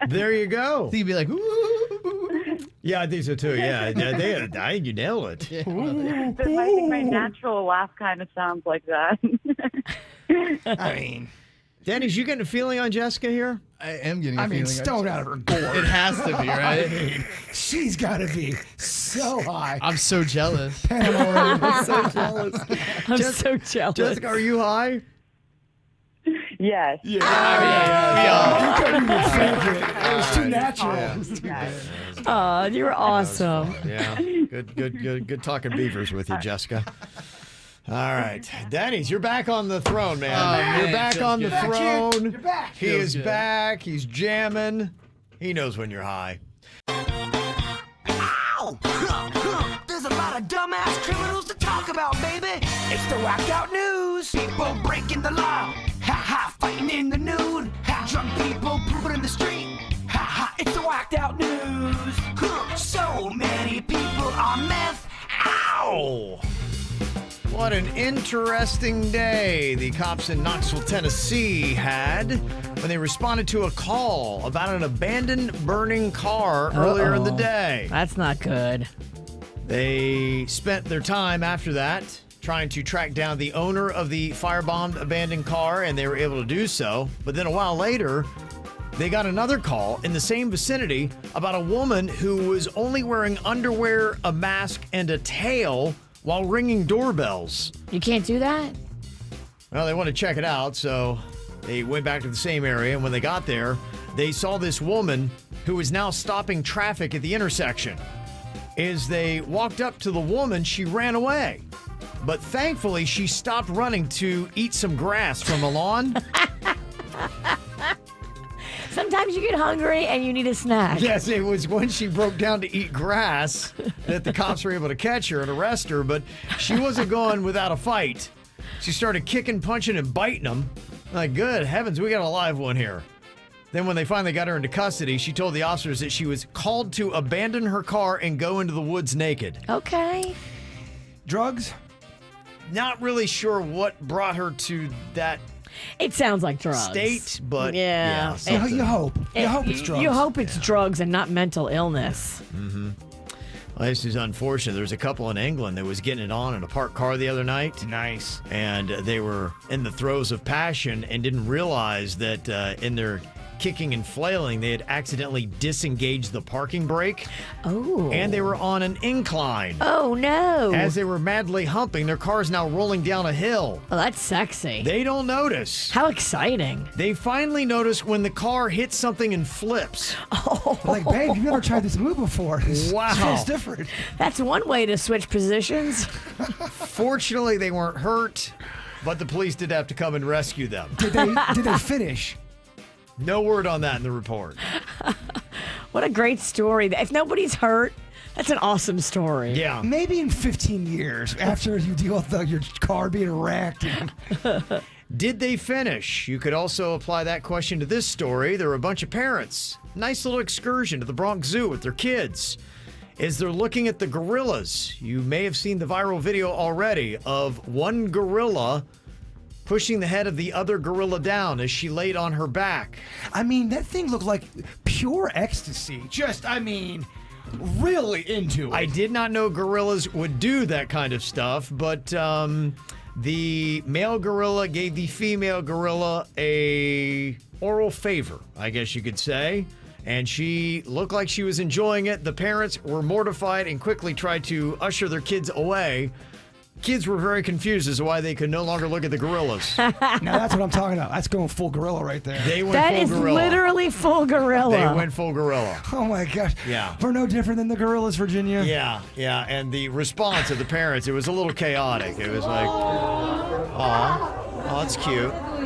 [SPEAKER 2] There you go.
[SPEAKER 11] So you'd be like, ooh.
[SPEAKER 2] Yeah, I think so too. Yeah, I think you nailed it.
[SPEAKER 11] Yeah.
[SPEAKER 12] But I think my natural laugh kind of sounds like that.
[SPEAKER 4] I mean,
[SPEAKER 2] Dennys, you getting a feeling on Jessica here?
[SPEAKER 11] I am getting a feeling.
[SPEAKER 4] stoned out of her gourd.
[SPEAKER 11] It has to be, right?
[SPEAKER 4] I mean, she's got to be so high.
[SPEAKER 11] I'm so jealous.
[SPEAKER 2] I'm so jealous.
[SPEAKER 3] I'm so jealous.
[SPEAKER 2] Jessica, are you high?
[SPEAKER 12] Yes.
[SPEAKER 11] Yeah.
[SPEAKER 4] You couldn't even fake it. It was too natural.
[SPEAKER 3] Oh, you're awesome.
[SPEAKER 2] Yeah. Good talking beavers with you, Jessica. All right. Dennys, you're back on the throne, man.
[SPEAKER 11] Oh,
[SPEAKER 2] You're
[SPEAKER 11] man,
[SPEAKER 2] back
[SPEAKER 11] feels
[SPEAKER 2] on the
[SPEAKER 11] good.
[SPEAKER 2] throne.
[SPEAKER 4] You're back.
[SPEAKER 2] He
[SPEAKER 11] Feels
[SPEAKER 2] is
[SPEAKER 11] good.
[SPEAKER 2] back. He's jamming. He knows when you're high.
[SPEAKER 1] Yo! There's a lot of dumbass criminals to talk about, baby. It's the whacked out news. People breaking the law. Ha ha, fighting in the nude. Ha, drunk people pooping in the street. Ha ha, it's the whacked out news. So many people on meth. Ow!
[SPEAKER 2] What an interesting day the cops in Knoxville, Tennessee had when they responded to a call about an abandoned burning car earlier in the day.
[SPEAKER 3] That's not good.
[SPEAKER 2] They spent their time after that trying to track down the owner of the firebombed abandoned car, and they were able to do so. But then a while later, they got another call in the same vicinity about a woman who was only wearing underwear, a mask, and a tail while ringing doorbells.
[SPEAKER 3] You can't do that?
[SPEAKER 2] Well, they wanted to check it out, so they went back to the same area, and when they got there, they saw this woman who was now stopping traffic at the intersection. As they walked up to the woman, she ran away. But thankfully, she stopped running to eat some grass from a lawn.
[SPEAKER 3] Sometimes you get hungry and you need a snack.
[SPEAKER 2] Yes, it was when she broke down to eat grass that the cops were able to catch her and arrest her, but she wasn't going without a fight. She started kicking, punching, and biting them. Like, good heavens, we got a live one here. Then when they finally got her into custody, she told the officers that she was called to abandon her car and go into the woods naked.
[SPEAKER 3] Okay.
[SPEAKER 4] Drugs?
[SPEAKER 2] Not really sure what brought her to that
[SPEAKER 3] It sounds like drugs.
[SPEAKER 2] state, but
[SPEAKER 3] yeah.
[SPEAKER 4] You hope. You hope it's drugs.
[SPEAKER 3] You hope it's drugs and not mental illness.
[SPEAKER 2] Mm-hmm. Well, this is unfortunate. There was a couple in England that was getting it on in a parked car the other night.
[SPEAKER 4] Nice.
[SPEAKER 2] And they were in the throes of passion and didn't realize that in their kicking and flailing, they had accidentally disengaged the parking brake.
[SPEAKER 3] Oh.
[SPEAKER 2] And they were on an incline.
[SPEAKER 3] Oh, no.
[SPEAKER 2] As they were madly humping, their car is now rolling down a hill.
[SPEAKER 3] Oh, that's sexy.
[SPEAKER 2] They don't notice.
[SPEAKER 3] How exciting.
[SPEAKER 2] They finally notice when the car hits something and flips.
[SPEAKER 3] Oh.
[SPEAKER 4] Like, babe, you've never tried this move before.
[SPEAKER 2] Wow.
[SPEAKER 4] It's different.
[SPEAKER 3] That's one way to switch positions.
[SPEAKER 2] Fortunately, they weren't hurt, but the police did have to come and rescue them.
[SPEAKER 4] Did they finish?
[SPEAKER 2] No word on that in the report.
[SPEAKER 3] What a great story. If nobody's hurt, that's an awesome story.
[SPEAKER 2] Yeah.
[SPEAKER 4] Maybe in 15 years, after you deal with your car being wrecked.
[SPEAKER 2] Did they finish? You could also apply that question to this story. There were a bunch of parents. Nice little excursion to the Bronx Zoo with their kids. As they're looking at the gorillas, you may have seen the viral video already of one gorilla pushing the head of the other gorilla down as she laid on her back.
[SPEAKER 4] I mean, that thing looked like pure ecstasy. Really into it.
[SPEAKER 2] I did not know gorillas would do that kind of stuff, but the male gorilla gave the female gorilla a oral favor, I guess you could say. And she looked like she was enjoying it. The parents were mortified and quickly tried to usher their kids away. Kids were very confused as to why they could no longer look at the gorillas.
[SPEAKER 4] Now that's what I'm talking about. That's going full gorilla right there.
[SPEAKER 2] They went
[SPEAKER 3] That
[SPEAKER 2] full
[SPEAKER 3] is
[SPEAKER 2] gorilla.
[SPEAKER 3] literally full gorilla.
[SPEAKER 2] They went full gorilla.
[SPEAKER 4] Oh my gosh.
[SPEAKER 2] Yeah.
[SPEAKER 4] We're no different than the gorillas, Virginia.
[SPEAKER 2] Yeah. And the response of the parents, it was a little chaotic. It was like, oh, that's cute.
[SPEAKER 1] Oh,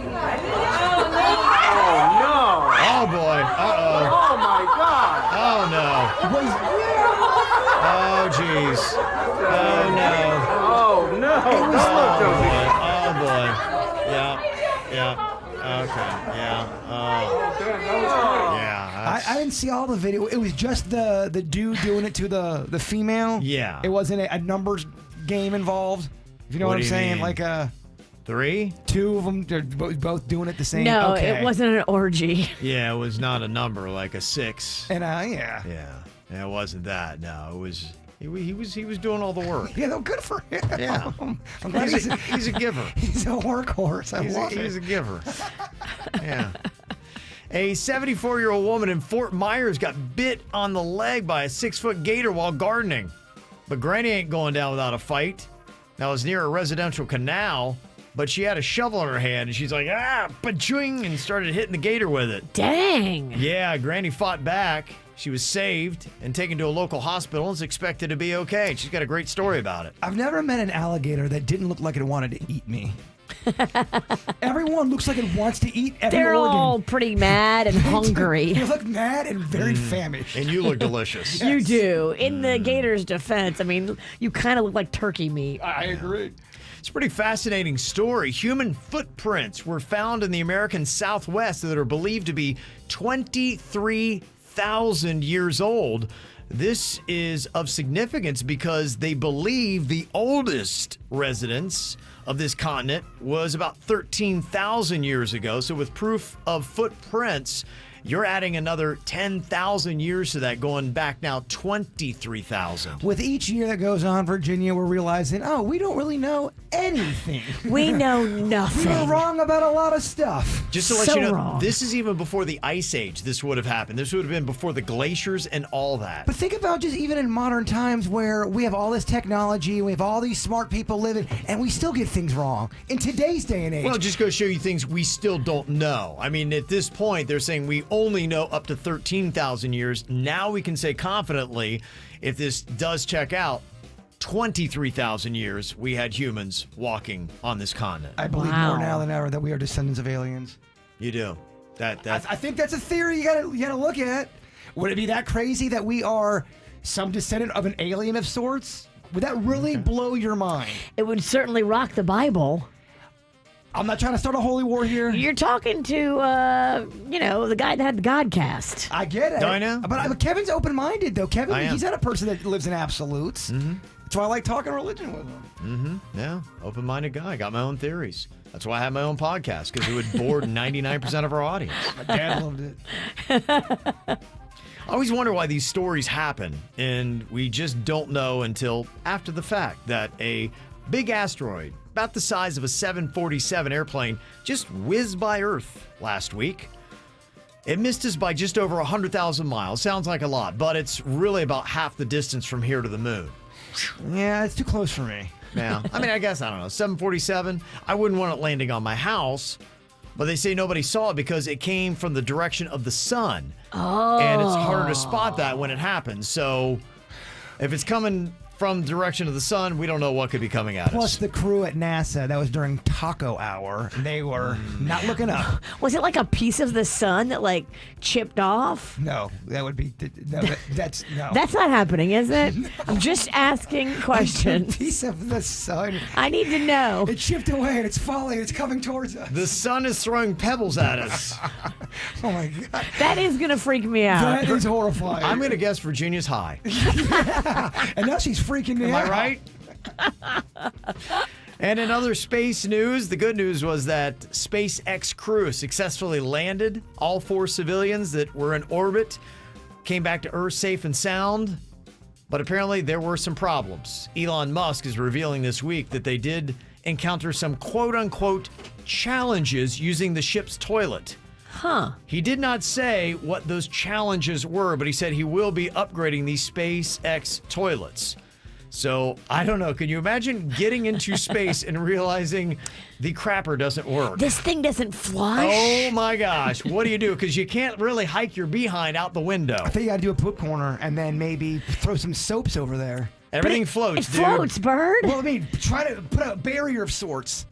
[SPEAKER 1] no.
[SPEAKER 2] Oh, boy. Uh-oh.
[SPEAKER 1] Oh, my God.
[SPEAKER 2] Oh, no. Oh, jeez. Oh, no.
[SPEAKER 1] Oh, no.
[SPEAKER 2] Oh, boy. Yeah. Okay. Yeah. Yeah.
[SPEAKER 4] I didn't see all the video. It was just the dude doing it to the female.
[SPEAKER 2] Yeah.
[SPEAKER 4] It wasn't a numbers game involved. If you know
[SPEAKER 2] What
[SPEAKER 4] what I'm
[SPEAKER 2] do you
[SPEAKER 4] saying.
[SPEAKER 2] mean?
[SPEAKER 4] Like
[SPEAKER 2] 3?
[SPEAKER 4] two of them, they're both doing it the same.
[SPEAKER 3] No,
[SPEAKER 4] Okay.
[SPEAKER 3] it wasn't an orgy.
[SPEAKER 2] Yeah, it was not a number like a 6.
[SPEAKER 4] And yeah.
[SPEAKER 2] Yeah, it wasn't that. No, it was. He was doing all the work.
[SPEAKER 4] Yeah, no, good for him.
[SPEAKER 2] Yeah.
[SPEAKER 4] I'm glad
[SPEAKER 2] He's a giver.
[SPEAKER 4] He's a workhorse. I love it.
[SPEAKER 2] He's a giver. Yeah. A 74-year-old woman in Fort Myers got bit on the leg by a 6-foot gator while gardening. But Granny ain't going down without a fight. Now, it was near a residential canal, but she had a shovel in her hand, and she's like, pa-ching, and started hitting the gator with it.
[SPEAKER 3] Dang.
[SPEAKER 2] Yeah, Granny fought back. She was saved and taken to a local hospital and is expected to be okay. She's got a great story about it.
[SPEAKER 4] I've never met an alligator that didn't look like it wanted to eat me. Everyone looks like it wants to eat every
[SPEAKER 3] They're
[SPEAKER 4] organ.
[SPEAKER 3] all pretty mad and hungry.
[SPEAKER 4] They look mad and very famished.
[SPEAKER 2] And you look delicious.
[SPEAKER 3] You do. In the gator's defense, I mean, you kind of look like turkey meat.
[SPEAKER 4] I agree.
[SPEAKER 2] It's a pretty fascinating story. Human footprints were found in the American Southwest that are believed to be 23,000 years old. This is of significance because they believe the oldest residents of this continent was about 13,000 years ago. So with proof of footprints, you're adding another 10,000 years to that, going back now 23,000.
[SPEAKER 4] With each year that goes on, Virginia, we're realizing, we don't really know anything.
[SPEAKER 3] We know nothing.
[SPEAKER 4] We were wrong about a lot of stuff.
[SPEAKER 2] Just to let
[SPEAKER 3] So
[SPEAKER 2] you know,
[SPEAKER 3] wrong.
[SPEAKER 2] this is even before the Ice Age. This would have happened. This would have been before the glaciers and all that.
[SPEAKER 4] But think about just even in modern times where we have all this technology, we have all these smart people living, and we still get things wrong in today's day and age.
[SPEAKER 2] Well, just go show you things we still don't know. I mean, at this point, they're saying we only know up to 13,000 years. Now we can say confidently, if this does check out, 23,000 years we had humans walking on this continent.
[SPEAKER 4] I believe more now than ever that we are descendants of aliens.
[SPEAKER 2] You do.
[SPEAKER 4] I think that's a theory you gotta look at. Would it be that crazy that we are some descendant of an alien of sorts? Would that really blow your mind?
[SPEAKER 3] It would certainly rock the Bible.
[SPEAKER 4] I'm not trying to start a holy war here.
[SPEAKER 3] You're talking to, the guy that had the Godcast.
[SPEAKER 4] I get it.
[SPEAKER 2] I know.
[SPEAKER 4] But Kevin's open-minded, though. Kevin,
[SPEAKER 2] I am.
[SPEAKER 4] he's not a person that lives in absolutes.
[SPEAKER 2] Mm-hmm.
[SPEAKER 4] That's why I like talking religion with him.
[SPEAKER 2] Mm-hmm. Yeah, open-minded guy. Got my own theories. That's why I have my own podcast, because it would bore 99% of our audience.
[SPEAKER 4] My dad loved it.
[SPEAKER 2] I always wonder why these stories happen, and we just don't know until after the fact that a big asteroid, about the size of a 747 airplane, just whizzed by Earth last week. It missed us by just over 100,000 miles. Sounds like a lot, but it's really about half the distance from here to the moon.
[SPEAKER 4] Yeah, it's too close for me.
[SPEAKER 2] Yeah, I mean, I guess, I don't know, 747, I wouldn't want it landing on my house, but they say nobody saw it because it came from the direction of the sun.
[SPEAKER 3] Oh.
[SPEAKER 2] And it's harder to spot that when it happens. So if it's coming from the direction of the sun, we don't know what could be coming at us.
[SPEAKER 4] Plus, the crew at NASA, that was during taco hour, they were not looking up.
[SPEAKER 3] Was it like a piece of the sun that chipped off?
[SPEAKER 4] No, that would be no. That's no.
[SPEAKER 3] That's not happening, is it? I'm just asking questions.
[SPEAKER 4] A piece of the sun.
[SPEAKER 3] I need to know.
[SPEAKER 4] It chipped away and it's falling. It's coming towards us.
[SPEAKER 2] The sun is throwing pebbles at us.
[SPEAKER 4] Oh my God.
[SPEAKER 3] That is gonna freak me out.
[SPEAKER 4] That is horrifying.
[SPEAKER 2] I'm going to guess Virginia's high.
[SPEAKER 4] And now she's freaking me
[SPEAKER 2] Am
[SPEAKER 4] out.
[SPEAKER 2] I right? And in other space news, the good news was that SpaceX crew successfully landed. All 4 civilians that were in orbit came back to Earth safe and sound. But apparently there were some problems. Elon Musk is revealing this week that they did encounter some quote-unquote challenges using the ship's toilet.
[SPEAKER 3] Huh.
[SPEAKER 2] He did not say what those challenges were, but he said he will be upgrading these SpaceX toilets. So, I don't know. Can you imagine getting into space and realizing the crapper doesn't work?
[SPEAKER 3] This thing doesn't flush?
[SPEAKER 2] Oh my gosh. What do you do? Because you can't really hike your behind out the window.
[SPEAKER 4] I think you gotta do a poop corner and then maybe throw some soaps over there.
[SPEAKER 2] Everything floats,
[SPEAKER 3] It
[SPEAKER 2] dude.
[SPEAKER 3] floats, bird.
[SPEAKER 4] Well, I mean, try to put a barrier of sorts.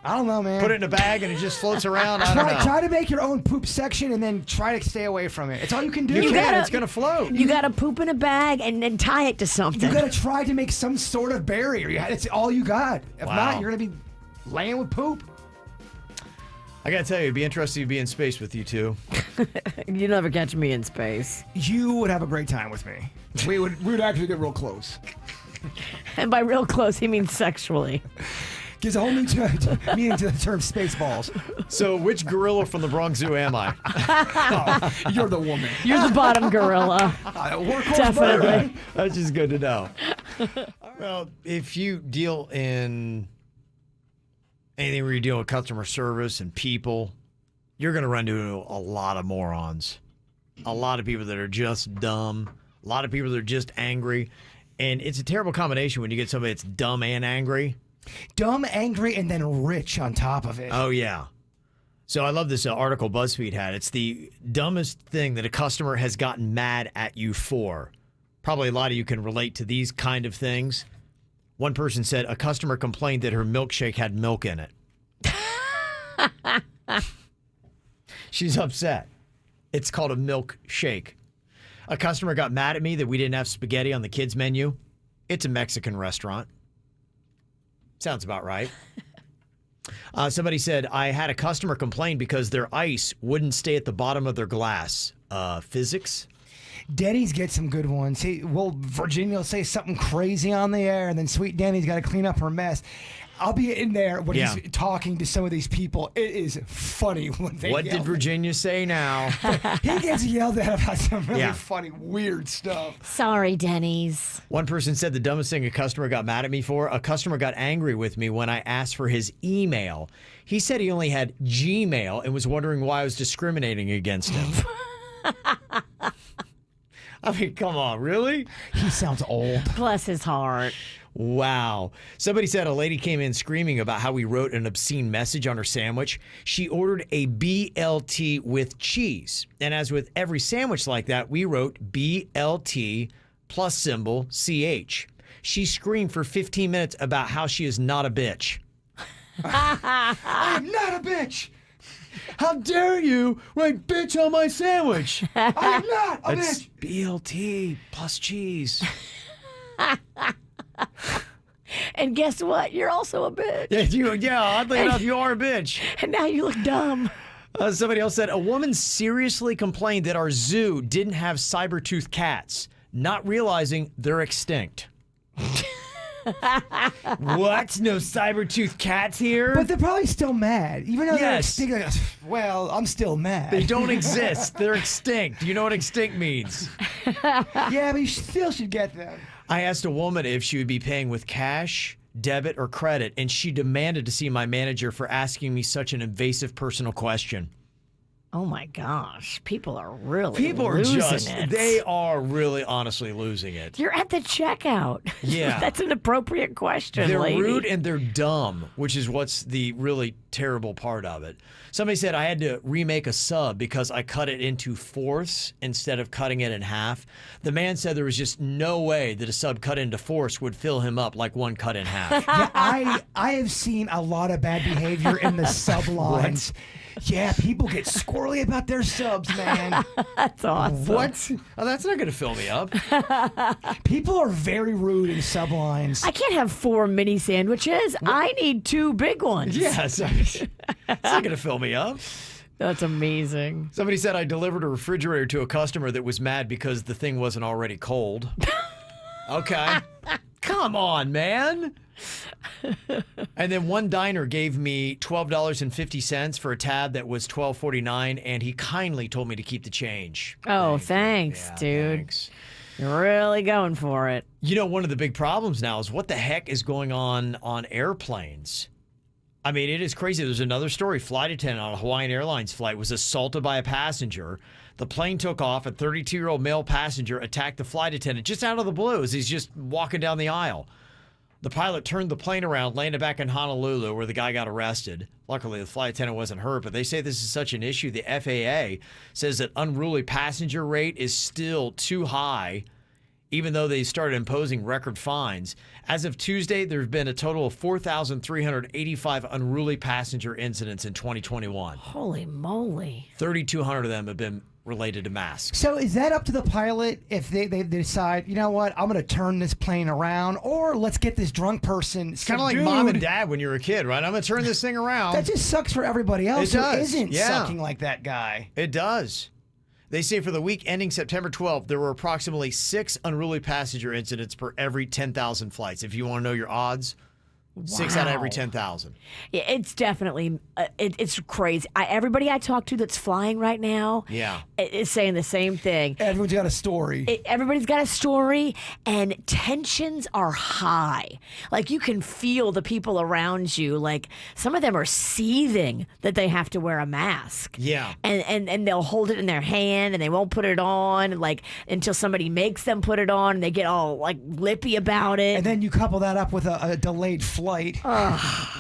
[SPEAKER 4] I don't know, man.
[SPEAKER 2] Put it in a bag and it just floats around. I don't know.
[SPEAKER 4] Try to make your own poop section and then try to stay away from it. It's all you can do.
[SPEAKER 2] You can. It's going to float.
[SPEAKER 3] You gotta poop in a bag and then tie it to something.
[SPEAKER 4] You gotta try to make some sort of barrier. It's all you got. If
[SPEAKER 2] Wow.
[SPEAKER 4] not, you're gonna be laying with poop.
[SPEAKER 2] I got to tell you, it'd be interesting to be in space with you two.
[SPEAKER 3] You never catch me in space.
[SPEAKER 4] You would have a great time with me. We would actually get real close.
[SPEAKER 3] And by real close, he means sexually.
[SPEAKER 4] Gives a whole new meaning to the term spaceballs.
[SPEAKER 2] So, which gorilla from the Bronx Zoo am I?
[SPEAKER 4] Oh, you're the woman.
[SPEAKER 3] You're the bottom gorilla. Definitely.
[SPEAKER 2] That's just good to know. Well, if you deal in anything where you deal with customer service and people, you're going to run into a lot of morons. A lot of people that are just dumb. A lot of people that are just angry. And it's a terrible combination when you get somebody that's dumb and angry.
[SPEAKER 4] Dumb, angry, and then rich on top of it.
[SPEAKER 2] Oh, yeah. So I love this article BuzzFeed had. It's the dumbest thing that a customer has gotten mad at you for. Probably a lot of you can relate to these kind of things. One person said a customer complained that her milkshake had milk in it. She's upset. It's called a milkshake. A customer got mad at me that we didn't have spaghetti on the kids' menu. It's a Mexican restaurant. Sounds about right. Somebody said, I had a customer complain because their ice wouldn't stay at the bottom of their glass. Physics?
[SPEAKER 4] Dennys get some good ones. Virginia will say something crazy on the air, and then Sweet Denny's got to clean up her mess. I'll be in there when he's talking to some of these people. It is funny when they
[SPEAKER 2] What did Virginia say now?
[SPEAKER 4] He gets yelled at about some really funny, weird stuff.
[SPEAKER 3] Sorry, Dennys.
[SPEAKER 2] One person said the dumbest thing a customer got mad at me for. A customer got angry with me when I asked for his email. He said he only had Gmail and was wondering why I was discriminating against him. I mean, come on, really?
[SPEAKER 4] He sounds old.
[SPEAKER 3] Bless his heart.
[SPEAKER 2] Wow. Somebody said a lady came in screaming about how we wrote an obscene message on her sandwich. She ordered a BLT with cheese. And as with every sandwich like that, we wrote BLT plus symbol CH. She screamed for 15 minutes about how she is not a bitch.
[SPEAKER 4] I am not a bitch.
[SPEAKER 2] How dare you write bitch on my sandwich?
[SPEAKER 4] I am not a
[SPEAKER 2] It's
[SPEAKER 4] bitch.
[SPEAKER 2] BLT plus cheese.
[SPEAKER 3] And guess what? You're also a bitch.
[SPEAKER 2] Oddly enough, you are a bitch.
[SPEAKER 3] And now you look dumb.
[SPEAKER 2] Somebody else said, a woman seriously complained that our zoo didn't have saber-toothed cats, not realizing they're extinct. What? No saber-toothed cats here?
[SPEAKER 4] But they're probably still mad. Even though they're extinct. Well, I'm still mad.
[SPEAKER 2] They don't exist. They're extinct. You know what extinct means?
[SPEAKER 4] Yeah, but you still should get them.
[SPEAKER 2] I asked a woman if she would be paying with cash, debit, or credit, and she demanded to see my manager for asking me such an invasive personal question.
[SPEAKER 3] Oh my gosh. People are really
[SPEAKER 2] they are really honestly losing it.
[SPEAKER 3] You're at the checkout.
[SPEAKER 2] Yeah.
[SPEAKER 3] That's an appropriate question,
[SPEAKER 2] They're
[SPEAKER 3] lady.
[SPEAKER 2] rude and they're dumb, which is what's the really terrible part of it. Somebody said I had to remake a sub because I cut it into fourths instead of cutting it in half. The man said there was just no way that a sub cut into fourths would fill him up like one cut in half.
[SPEAKER 4] Yeah, I have seen a lot of bad behavior in the sub lines. Yeah, people get squirrely about their subs, man.
[SPEAKER 3] That's awesome.
[SPEAKER 2] What? Oh, that's not going to fill me up.
[SPEAKER 4] People are very rude in sub lines.
[SPEAKER 3] I can't have 4 mini sandwiches. I need 2 big ones.
[SPEAKER 2] Yes. It's not going to fill me up.
[SPEAKER 3] That's amazing.
[SPEAKER 2] Somebody said I delivered a refrigerator to a customer that was mad because the thing wasn't already cold. Okay. Come on, man. And then one diner gave me $12.50 for a tab that was $12.49, and he kindly told me to keep the change.
[SPEAKER 3] Oh, thanks, dude.
[SPEAKER 2] Thanks.
[SPEAKER 3] You're really going for it.
[SPEAKER 2] You know, one of the big problems now is what the heck is going on airplanes? I mean, it is crazy. There's another story. Flight attendant on a Hawaiian Airlines flight was assaulted by a passenger. The plane took off. A 32-year-old male passenger attacked the flight attendant just out of the blue as he's just walking down the aisle. The pilot turned the plane around, landed back in Honolulu, where the guy got arrested. Luckily, the flight attendant wasn't hurt, but they say this is such an issue. The FAA says that unruly passenger rate is still too high, even though they started imposing record fines. As of Tuesday, there have been a total of 4,385 unruly passenger incidents in 2021.
[SPEAKER 3] Holy moly.
[SPEAKER 2] 3,200 of them have been related to masks.
[SPEAKER 4] So is that up to the pilot if they decide, you know what, I'm going to turn this plane around, or let's get this drunk person
[SPEAKER 2] It's kind of like mom and dad when you're a kid, right? I'm going to turn this thing around.
[SPEAKER 4] That just sucks for everybody else
[SPEAKER 2] It
[SPEAKER 4] who
[SPEAKER 2] does.
[SPEAKER 4] isn't
[SPEAKER 2] Yeah.
[SPEAKER 4] sucking like that guy.
[SPEAKER 2] It does. They say for the week ending September 12th, there were approximately 6 unruly passenger incidents per every 10,000 flights. If you want to know your odds, 6 out of every 10,000.
[SPEAKER 3] Yeah, it's definitely, it's crazy. Everybody I talk to that's flying right now is saying the same thing.
[SPEAKER 4] Everyone's got a story.
[SPEAKER 3] Everybody's got a story, and tensions are high. Like, you can feel the people around you. Like, some of them are seething that they have to wear a mask.
[SPEAKER 2] Yeah.
[SPEAKER 3] And they'll hold it in their hand, and they won't put it on, like, until somebody makes them put it on, and they get all, like, lippy about it.
[SPEAKER 4] And then you couple that up with a delayed flight.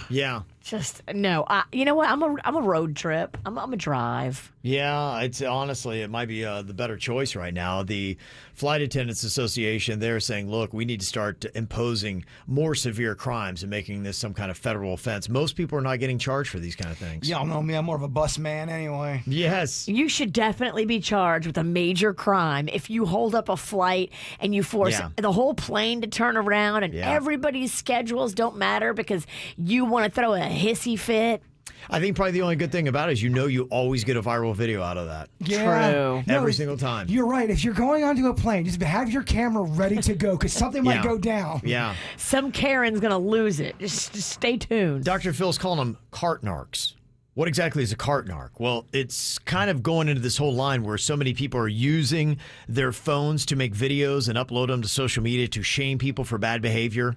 [SPEAKER 2] Yeah.
[SPEAKER 3] Just no. You know what? I'm a road trip. I'm a drive.
[SPEAKER 2] Yeah, it's honestly, it might be the better choice right now. The Flight Attendants Association, they're saying, look, we need to start imposing more severe crimes and making this some kind of federal offense. Most people are not getting charged for these kind of things.
[SPEAKER 4] Y'all know me. I'm more of a bus man anyway.
[SPEAKER 2] Yes.
[SPEAKER 3] You should definitely be charged with a major crime if you hold up a flight and you force the whole plane to turn around and everybody's schedules don't matter because you want to throw a hissy fit.
[SPEAKER 2] I think probably the only good thing about it is you always get a viral video out of that.
[SPEAKER 4] Yeah.
[SPEAKER 3] True.
[SPEAKER 2] Every single time.
[SPEAKER 4] You're right. If you're going onto a plane, just have your camera ready to go because something might go down.
[SPEAKER 2] Yeah.
[SPEAKER 3] Some Karen's going to lose it. Just stay tuned.
[SPEAKER 2] Dr. Phil's calling them cart narcs. What exactly is a cart narc? Well, it's kind of going into this whole line where so many people are using their phones to make videos and upload them to social media to shame people for bad behavior.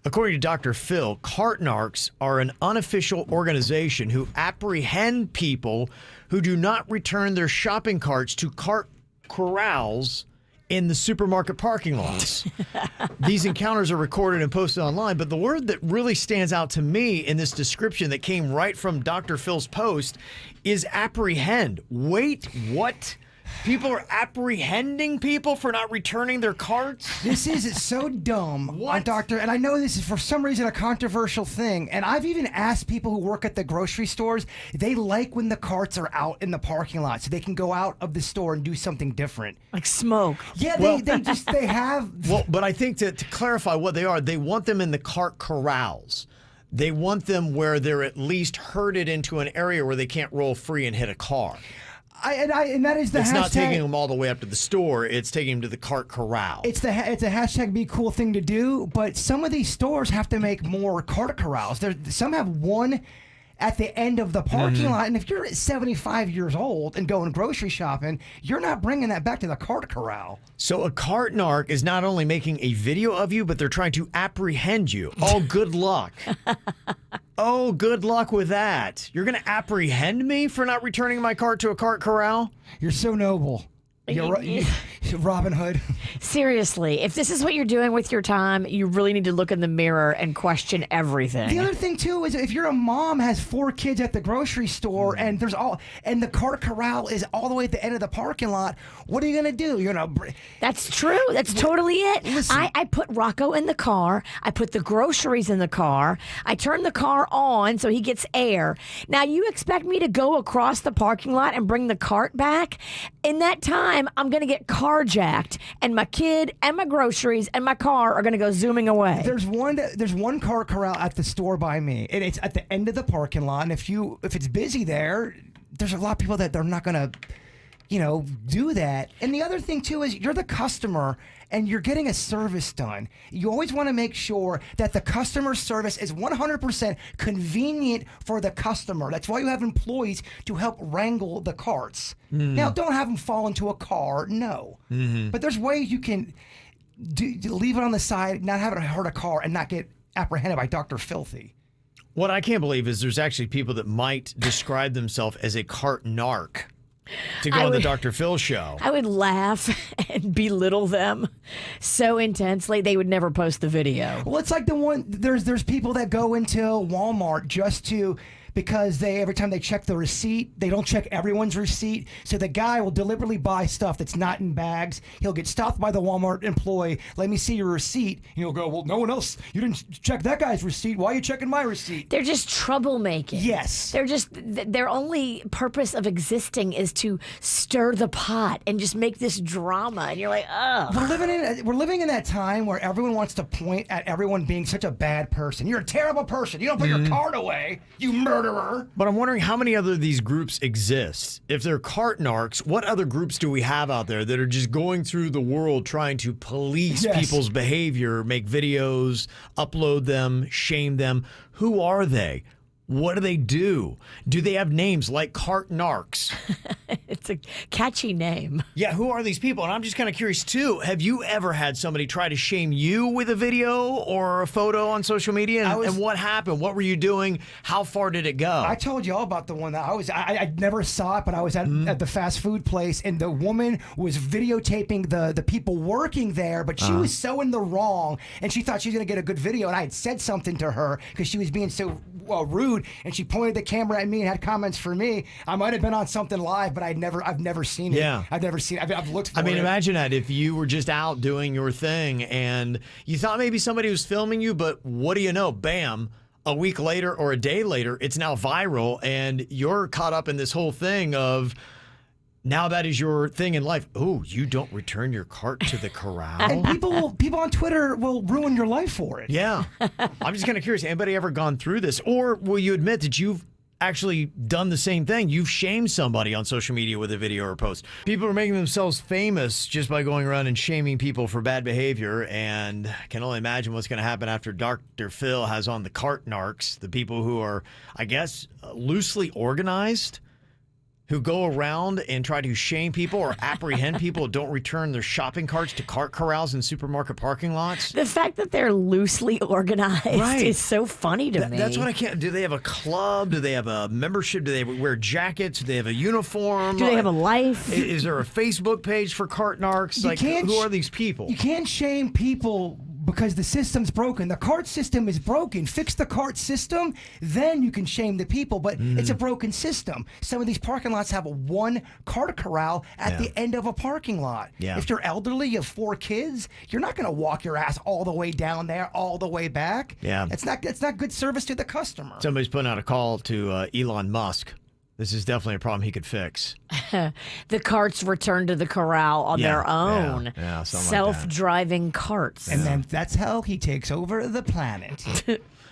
[SPEAKER 2] According to Dr. Phil, cart narcs are an unofficial organization who apprehend people who do not return their shopping carts to cart corrals in the supermarket parking lots. These encounters are recorded and posted online, but the word that really stands out to me in this description that came right from Dr. Phil's post is apprehend. Wait, what? People are apprehending people for not returning their carts?
[SPEAKER 4] This is so dumb, Doctor. And I know this is for some reason a controversial thing. And I've even asked people who work at the grocery stores, they like when the carts are out in the parking lot so they can go out of the store and do something different.
[SPEAKER 3] Like smoke.
[SPEAKER 4] Yeah, they have.
[SPEAKER 2] Well, but I think to clarify what they are, they want them in the cart corrals. They want them where they're at least herded into an area where they can't roll free and hit a car.
[SPEAKER 4] And that is the
[SPEAKER 2] it's
[SPEAKER 4] hashtag.
[SPEAKER 2] It's not taking them all the way up to the store. It's taking them to the cart corral.
[SPEAKER 4] It's a hashtag be cool thing to do, but some of these stores have to make more cart corrals. Some have one at the end of the parking lot, and if you're 75 years old and going grocery shopping, you're not bringing that back to the cart corral.
[SPEAKER 2] So a cart narc is not only making a video of you, but they're trying to apprehend you. Oh, good luck. Oh, good luck with that. You're going to apprehend me for not returning my cart to a cart corral?
[SPEAKER 4] You're so noble. You're Robin Hood.
[SPEAKER 3] Seriously, if this is what you're doing with your time, you really need to look in the mirror and question everything.
[SPEAKER 4] The other thing too is if you're a mom has 4 kids at the grocery store and the cart corral is all the way at the end of the parking lot, what are you gonna do? You're gonna.
[SPEAKER 3] That's true. That's totally it. Listen, I put Rocco in the car. I put the groceries in the car. I turn the car on so he gets air. Now you expect me to go across the parking lot and bring the cart back? In that time, I'm going to get carjacked, and my kid and my groceries and my car are going to go zooming away.
[SPEAKER 4] There's one cart corral at the store by me, and it's at the end of the parking lot. And if it's busy there, there's a lot of people that they're not going to, do that. And the other thing too is you're the customer and you're getting a service done. You always want to make sure that the customer service is 100% convenient for the customer. That's why you have employees to help wrangle the carts. Now, don't have them fall into a car, no. But there's ways you can leave it on the side, not have it hurt a car, and not get apprehended by Dr. Filthy.
[SPEAKER 2] What I can't believe is there's actually people that might describe themselves as a cart narc to go on the Dr. Phil show.
[SPEAKER 3] I would laugh and belittle them so intensely they would never post the video.
[SPEAKER 4] Well, it's like there's people that go into Walmart just to because every time they check the receipt, they don't check everyone's receipt. So the guy will deliberately buy stuff that's not in bags. He'll get stopped by the Walmart employee. Let me see your receipt. And he'll go, well, no one else. You didn't check that guy's receipt. Why are you checking my receipt?
[SPEAKER 3] They're just troublemaking.
[SPEAKER 4] Yes.
[SPEAKER 3] Their only purpose of existing is to stir the pot and just make this drama. And you're like, oh.
[SPEAKER 4] We're living in that time where everyone wants to point at everyone being such a bad person. You're a terrible person. You don't put your card away. You murderer.
[SPEAKER 2] But I'm wondering how many other of these groups exist. If they're cart narcs, what other groups do we have out there that are just going through the world trying to police people's behavior, make videos, upload them, shame them? Who are they? What do they do? Do they have names like cart narcs?
[SPEAKER 3] It's a catchy name.
[SPEAKER 2] Yeah, who are these people? And I'm just kind of curious, too. Have you ever had somebody try to shame you with a video or a photo on social media? And what happened? What were you doing? How far did it go?
[SPEAKER 4] I told you all about the one that I never saw it, but I was at the fast food place, and the woman was videotaping the people working there, but she was so in the wrong, and she thought she was going to get a good video, and I had said something to her because she was being so rude, and she pointed the camera at me and had comments for me. I might have been on something live, but I've never seen it.
[SPEAKER 2] Yeah.
[SPEAKER 4] I've never seen it. I've looked for it.
[SPEAKER 2] I mean, imagine that if you were just out doing your thing and you thought maybe somebody was filming you, but what do you know? Bam. A week later or a day later, it's now viral, and you're caught up in this whole thing of now that is your thing in life. Oh, you don't return your cart to the corral?
[SPEAKER 4] And people on Twitter will ruin your life for it.
[SPEAKER 2] Yeah. I'm just kind of curious. Anybody ever gone through this? Or will you admit that you've actually done the same thing? You've shamed somebody on social media with a video or post. People are making themselves famous just by going around and shaming people for bad behavior, and I can only imagine what's going to happen after Dr. Phil has on the cart narcs, the people who are, I guess, loosely organized, who go around and try to shame people or apprehend people who don't return their shopping carts to cart corrals in supermarket parking lots.
[SPEAKER 3] The fact that they're loosely organized is so funny to me.
[SPEAKER 2] That's what I can't. Do they have a club? Do they have a membership? Do they wear jackets? Do they have a uniform?
[SPEAKER 3] Do they have a life?
[SPEAKER 2] Is there a Facebook page for cart narcs? Like, who are these people?
[SPEAKER 4] You can't shame people because the system's broken. The cart system is broken. Fix the cart system, then you can shame the people. But it's a broken system. Some of these parking lots have one cart corral at the end of a parking lot.
[SPEAKER 2] Yeah.
[SPEAKER 4] If you're elderly, you have 4 kids, you're not going to walk your ass all the way down there, all the way back.
[SPEAKER 2] Yeah.
[SPEAKER 4] It's not good service to the customer.
[SPEAKER 2] Somebody's putting out a call to Elon Musk. This is definitely a problem he could fix.
[SPEAKER 3] The carts return to the corral on their own.
[SPEAKER 2] Yeah, something
[SPEAKER 3] self-driving carts.
[SPEAKER 4] And then that's how he takes over the planet.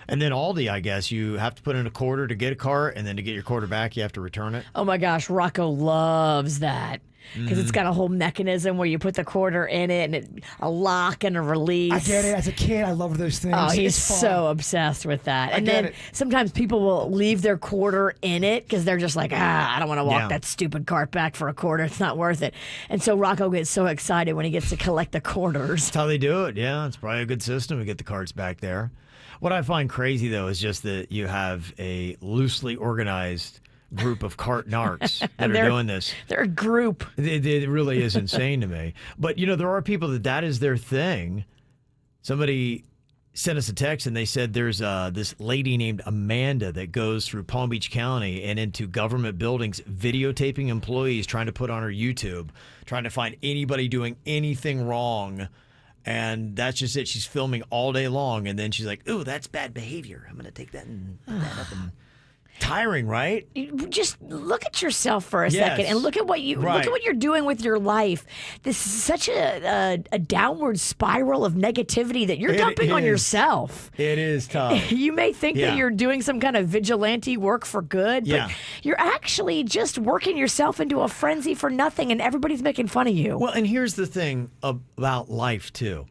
[SPEAKER 2] And then Aldi, I guess, you have to put in a quarter to get a cart, and then to get your quarter back, you have to return it.
[SPEAKER 3] Oh my gosh, Rocco loves that. Because it's got a whole mechanism where you put the quarter in it and a lock and a release.
[SPEAKER 4] I get it. As a kid, I love those things.
[SPEAKER 3] Oh, he's
[SPEAKER 4] It's fun.
[SPEAKER 3] so obsessed with that. And
[SPEAKER 4] get
[SPEAKER 3] then
[SPEAKER 4] it.
[SPEAKER 3] sometimes people will leave their quarter in it because they're just like, I don't want to walk
[SPEAKER 2] Yeah.
[SPEAKER 3] that stupid cart back for a quarter. It's not worth it. And so Rocco gets so excited when he gets to collect the quarters.
[SPEAKER 2] That's how they do it. Yeah, it's probably a good system to get the carts back there. What I find crazy, though, is just that you have a loosely organized group of cart narcs that are doing this.
[SPEAKER 3] They're a group.
[SPEAKER 2] It really is insane to me. But, you know, there are people that is their thing. Somebody sent us a text and they said there's this lady named Amanda that goes through Palm Beach County and into government buildings videotaping employees trying to put on her YouTube, trying to find anybody doing anything wrong. And that's just it. She's filming all day long. And then she's like, ooh, that's bad behavior. I'm going to take that and put that up and... Tiring, right?
[SPEAKER 3] You just look at yourself for a
[SPEAKER 2] Yes.
[SPEAKER 3] second and look at what you're doing with your life. This is such a downward spiral of negativity that you're dumping on yourself.
[SPEAKER 2] It is tough.
[SPEAKER 3] You may think that you're doing some kind of vigilante work for good, but you're actually just working yourself into a frenzy for nothing, and everybody's making fun of you.
[SPEAKER 2] Well, and here's the thing about life, too.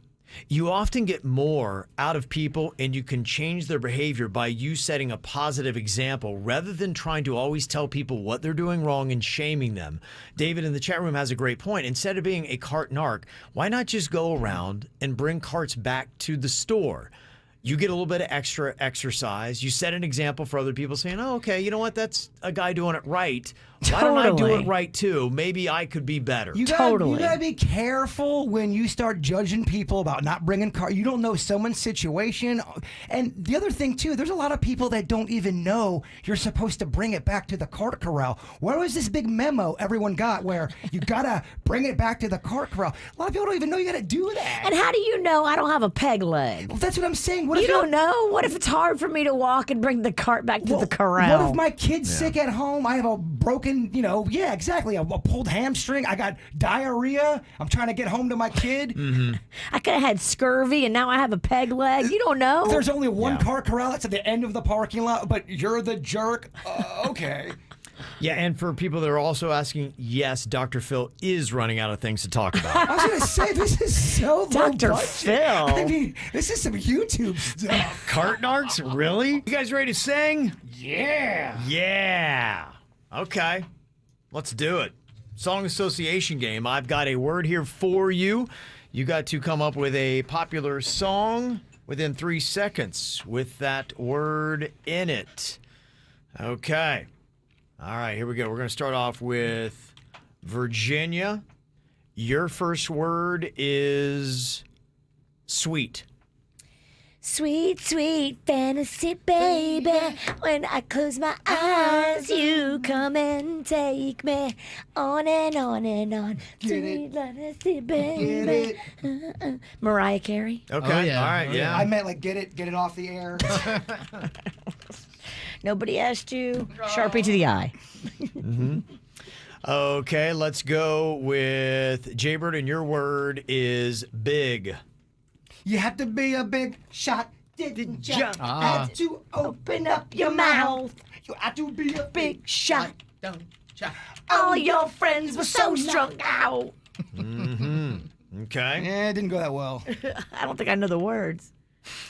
[SPEAKER 2] You often get more out of people, and you can change their behavior by you setting a positive example rather than trying to always tell people what they're doing wrong and shaming them. David in the chat room has a great point. Instead of being a cart narc, why not just go around and bring carts back to the store? You get a little bit of extra exercise. You set an example for other people saying, oh, okay, you know what? That's a guy doing it right. Why don't I do it right, too? Maybe I could be better.
[SPEAKER 4] You gotta be careful when you start judging people about not bringing car. You don't know someone's situation. And the other thing, too, there's a lot of people that don't even know you're supposed to bring it back to the cart corral. Where was this big memo everyone got where you gotta bring it back to the cart corral? A lot of people don't even know you gotta do that.
[SPEAKER 3] And how do you know I don't have a peg leg?
[SPEAKER 4] Well, that's what I'm saying. What
[SPEAKER 3] You
[SPEAKER 4] if
[SPEAKER 3] don't know? What if it's hard for me to walk and bring the cart back to the corral?
[SPEAKER 4] What if my kid's sick at home? I have a broken, exactly, a pulled hamstring. I got diarrhea. I'm trying to get home to my kid.
[SPEAKER 3] I could have had scurvy and now I have a peg leg. You don't know.
[SPEAKER 4] There's only one cart corral that's at the end of the parking lot, but you're the jerk. Okay.
[SPEAKER 2] Yeah, and for people that are also asking, yes, Dr. Phil is running out of things to talk about.
[SPEAKER 4] I was going to say, this is so low
[SPEAKER 3] Dr.
[SPEAKER 4] budget.
[SPEAKER 3] Phil.
[SPEAKER 4] I mean, this is some YouTube stuff.
[SPEAKER 2] Cart narcs? Really? You guys ready to sing?
[SPEAKER 4] Yeah.
[SPEAKER 2] Yeah. Okay. Let's do it. Song association game. I've got a word here for you. You got to come up with a popular song within 3 seconds with that word in it. Okay. All right, here we go. We're going to start off with Virginia. Your first word is sweet.
[SPEAKER 3] Sweet, sweet fantasy, baby. When I close my eyes, you come and take me on and on and on. Sweet fantasy, baby. Mariah Carey.
[SPEAKER 2] Okay.
[SPEAKER 11] Oh, yeah.
[SPEAKER 2] All right.
[SPEAKER 11] Oh,
[SPEAKER 2] Yeah.
[SPEAKER 4] I meant like get it off the air.
[SPEAKER 3] Nobody asked you. Sharpie to the eye.
[SPEAKER 2] Okay. Let's go with Jaybird, and your word is big.
[SPEAKER 4] You have to be a big shot. Didn't you? Had to
[SPEAKER 3] Open up your mouth.
[SPEAKER 4] You have to be a
[SPEAKER 3] Big shot.
[SPEAKER 11] Don't shot.
[SPEAKER 3] All your friends were so strung out.
[SPEAKER 2] Okay.
[SPEAKER 4] Yeah, it didn't go that well.
[SPEAKER 3] I don't think I know the words.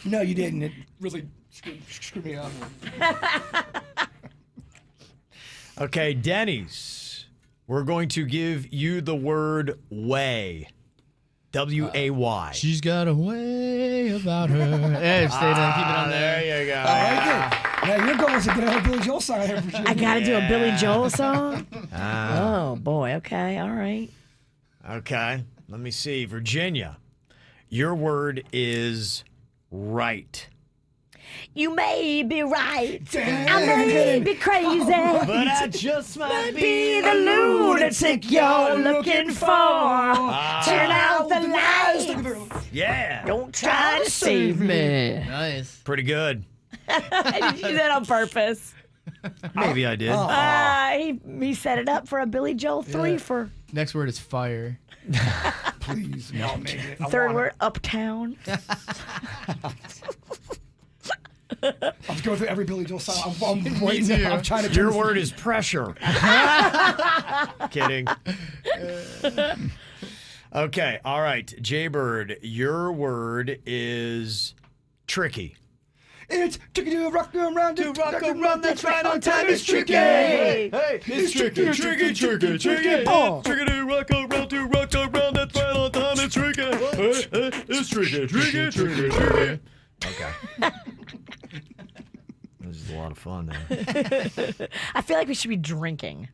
[SPEAKER 4] No, you didn't. It really screwed me up.
[SPEAKER 2] Okay, Dennys. We're going to give you the word way. W-A-Y.
[SPEAKER 11] She's got a way about her. Hey, stay down. Keep it on there.
[SPEAKER 2] There you go.
[SPEAKER 4] All right, good. Now your goal is to get a Billy Joel song out here for sure.
[SPEAKER 3] I gotta do a Billy Joel song? Oh, boy. Okay. All right.
[SPEAKER 2] Okay. Let me see. Virginia. Your word is right.
[SPEAKER 3] You may be right. I may be crazy.
[SPEAKER 2] But I just might
[SPEAKER 3] Be the lunatic you're looking for. Turn out the lights.
[SPEAKER 2] Yeah.
[SPEAKER 3] Don't try to save me.
[SPEAKER 11] Nice.
[SPEAKER 2] Pretty good.
[SPEAKER 3] Did you do that on purpose?
[SPEAKER 2] Maybe I did.
[SPEAKER 3] He set it up for a Billy Joel 3 for.
[SPEAKER 11] Next word is fire.
[SPEAKER 4] Please, no, make it.
[SPEAKER 3] Third word, uptown.
[SPEAKER 4] I'm going through every Billy Joel song. I'm waiting. I'm trying to.
[SPEAKER 2] Your word is pressure. Kidding. Okay. All right. Jaybird, your word is tricky.
[SPEAKER 4] It's tricky to rock around, to rock around.
[SPEAKER 2] That's right on time. It's tricky.
[SPEAKER 3] Hey,
[SPEAKER 2] It's tricky, tricky, tricky, tricky.
[SPEAKER 3] Oh.
[SPEAKER 2] Tricky to rock around. That's right on time. It's tricky. It's tricky, tricky, tricky, tricky. Okay. This is a lot of fun, man.
[SPEAKER 3] I feel like we should be drinking.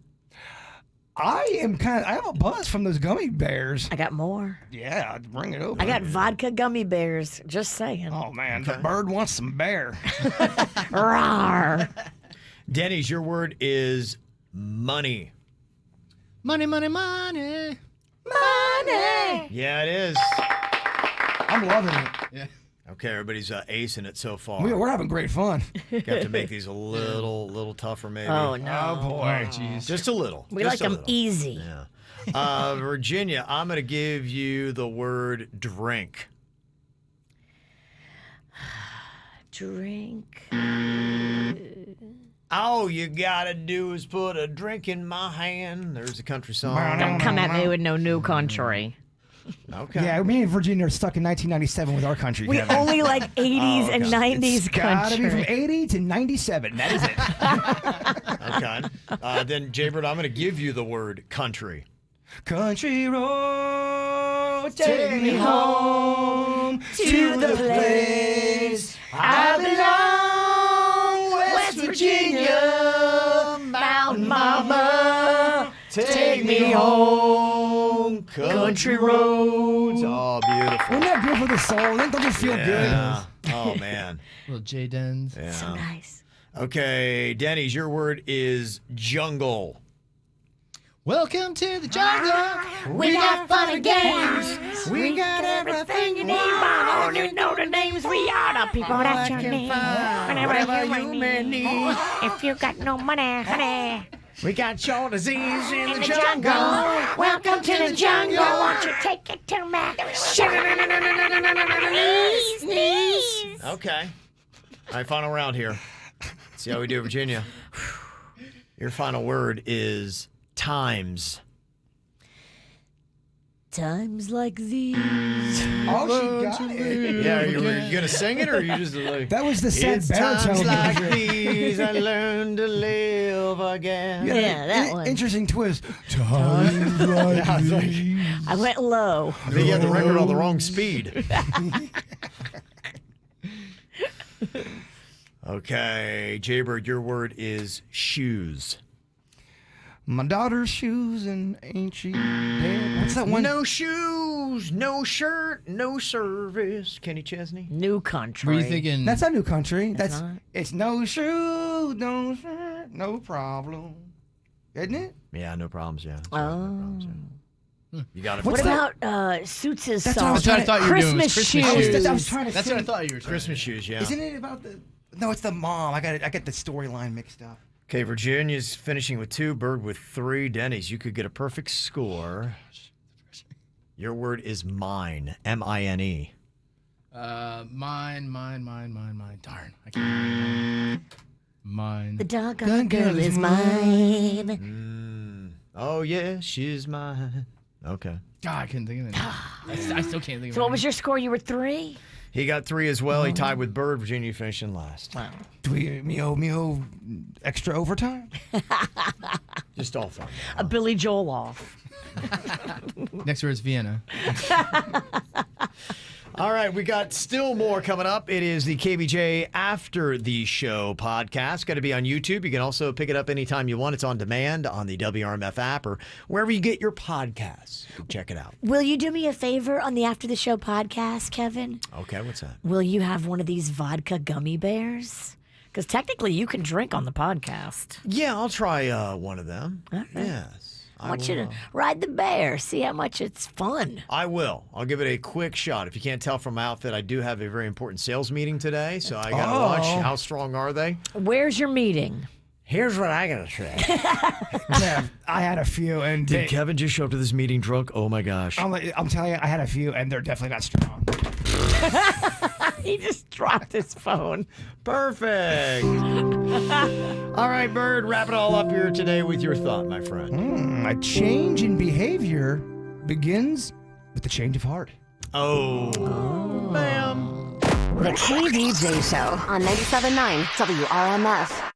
[SPEAKER 4] I have a buzz from those gummy bears.
[SPEAKER 3] I got more.
[SPEAKER 4] Yeah, bring it over.
[SPEAKER 3] I got vodka gummy bears. Just saying.
[SPEAKER 4] Oh man, the bird wants some bear.
[SPEAKER 3] Rawr.
[SPEAKER 2] Dennys, your word is money.
[SPEAKER 11] Money, money, money.
[SPEAKER 3] Money.
[SPEAKER 2] Yeah, it is.
[SPEAKER 4] I'm loving it.
[SPEAKER 11] Yeah.
[SPEAKER 2] Okay, everybody's acing it so far.
[SPEAKER 4] We're having great fun.
[SPEAKER 2] You have to make these a little tougher, maybe.
[SPEAKER 3] Oh, no.
[SPEAKER 4] Oh boy.
[SPEAKER 11] Jeez.
[SPEAKER 2] Just a little.
[SPEAKER 3] We
[SPEAKER 2] Just
[SPEAKER 3] like
[SPEAKER 2] a
[SPEAKER 3] them
[SPEAKER 2] little.
[SPEAKER 3] easy.
[SPEAKER 2] Yeah. Virginia, I'm going to give you the word drink.
[SPEAKER 3] Drink.
[SPEAKER 2] All you gotta do is put a drink in my hand. There's a country song.
[SPEAKER 3] Don't come at me with no new country.
[SPEAKER 2] Okay.
[SPEAKER 4] Yeah, me and Virginia are stuck in 1997 with our country.
[SPEAKER 3] We
[SPEAKER 4] Kevin.
[SPEAKER 3] only like 80s and 90s
[SPEAKER 4] It's gotta be from
[SPEAKER 3] country.
[SPEAKER 4] 80 to 97. That is it.
[SPEAKER 2] Okay. Then, Jaybird, I'm gonna give you the word country.
[SPEAKER 4] Country road, take me home to the place I belong. West Virginia, Mountain Mama, take me home.
[SPEAKER 2] Country roads. Oh, beautiful.
[SPEAKER 4] Isn't that good for the soul? Don't you feel
[SPEAKER 2] Yeah. Oh, man.
[SPEAKER 11] Little J Dens.
[SPEAKER 2] Yeah.
[SPEAKER 3] So nice.
[SPEAKER 2] Okay, Dennys, your word is jungle.
[SPEAKER 11] Welcome to the jungle.
[SPEAKER 3] We got fun and games. We got everything you need. Mama, you know the names. We are the people that you need. Whenever you may need. If you got no money, honey.
[SPEAKER 2] We got your disease in
[SPEAKER 3] In the jungle. Welcome to the jungle. Won't you take it to me? Sneeze.
[SPEAKER 2] Okay. All right, final round here. See how we do, Virginia. Your final word is times.
[SPEAKER 3] Times like these.
[SPEAKER 4] Oh, she got it.
[SPEAKER 2] Yeah, you were gonna sing it, or you just like?
[SPEAKER 4] That was the sad
[SPEAKER 2] It's
[SPEAKER 4] baritone.
[SPEAKER 2] times like these I learn to live again.
[SPEAKER 3] Yeah, that one.
[SPEAKER 4] Interesting twist. Times like these.
[SPEAKER 3] I went low.
[SPEAKER 2] I think you had the record on the wrong speed. Okay, Jaybird, your word is shoes.
[SPEAKER 4] My daughter's shoes and ain't she dead? What's that one?
[SPEAKER 2] No shoes shoes, no shirt, no service. Kenny Chesney.
[SPEAKER 3] New country.
[SPEAKER 11] Were you thinking?
[SPEAKER 4] That's not New Country.
[SPEAKER 3] That's not?
[SPEAKER 4] It's no shoe, no shirt, no problem. Isn't it?
[SPEAKER 2] Yeah, no problems. Yeah.
[SPEAKER 3] Oh.
[SPEAKER 2] No problems, yeah. You got it.
[SPEAKER 3] What about Suits'
[SPEAKER 4] That's
[SPEAKER 3] song?
[SPEAKER 4] what I thought you were doing.
[SPEAKER 3] Christmas
[SPEAKER 11] Christmas
[SPEAKER 3] shoes.
[SPEAKER 11] shoes.
[SPEAKER 4] I was trying to
[SPEAKER 11] That's
[SPEAKER 4] sing.
[SPEAKER 11] what I thought you were saying.
[SPEAKER 2] Christmas shoes? Yeah.
[SPEAKER 4] Isn't it about the? No, it's the mom. I get the storyline mixed up.
[SPEAKER 2] Okay, Virginia's finishing with 2, Bird with 3. Dennys, you could get a perfect score. Your word is mine. M-I-N-E.
[SPEAKER 11] Mine. Darn, I can't. Mine.
[SPEAKER 3] The doggone girl is mine.
[SPEAKER 2] Oh, yeah, she's mine. Okay.
[SPEAKER 11] God, I couldn't think of it. I still can't think of it.
[SPEAKER 3] So what was your score? You were 3?
[SPEAKER 2] He got 3 as well. He tied with Bird. Virginia finishing last.
[SPEAKER 3] Wow.
[SPEAKER 4] Do me owe extra overtime?
[SPEAKER 2] Just all fun.
[SPEAKER 3] A Billy Joel off.
[SPEAKER 11] Next word is Vienna.
[SPEAKER 2] All right, we got still more coming up. It is the KVJ After the Show podcast. Got to be on YouTube. You can also pick it up anytime you want. It's on demand on the WRMF app or wherever you get your podcasts. Check it out.
[SPEAKER 3] Will you do me a favor on the After the Show podcast, Kevin?
[SPEAKER 2] Okay, what's that?
[SPEAKER 3] Will you have one of these vodka gummy bears? Because technically you can drink on the podcast.
[SPEAKER 2] Yeah, I'll try one of them.
[SPEAKER 3] Okay.
[SPEAKER 2] Yes.
[SPEAKER 3] I want you to ride the bear, see how much it's fun.
[SPEAKER 2] I will. I'll give it a quick shot. If you can't tell from my outfit, I do have a very important sales meeting today, so I got to watch how strong are they.
[SPEAKER 3] Where's your meeting?
[SPEAKER 2] Here's what I got to say.
[SPEAKER 4] Yeah, I had a few, and
[SPEAKER 2] Did Kevin just show up to this meeting drunk? Oh, my gosh.
[SPEAKER 4] I'm telling you, I had a few, and they're definitely not strong.
[SPEAKER 3] He just dropped his phone.
[SPEAKER 2] Perfect. All right, Bird, wrap it all up here today with your thought, my friend.
[SPEAKER 4] A change in behavior begins with the change of heart.
[SPEAKER 2] Oh. Bam.
[SPEAKER 13] The KVJ Show on 97.9 WRMF.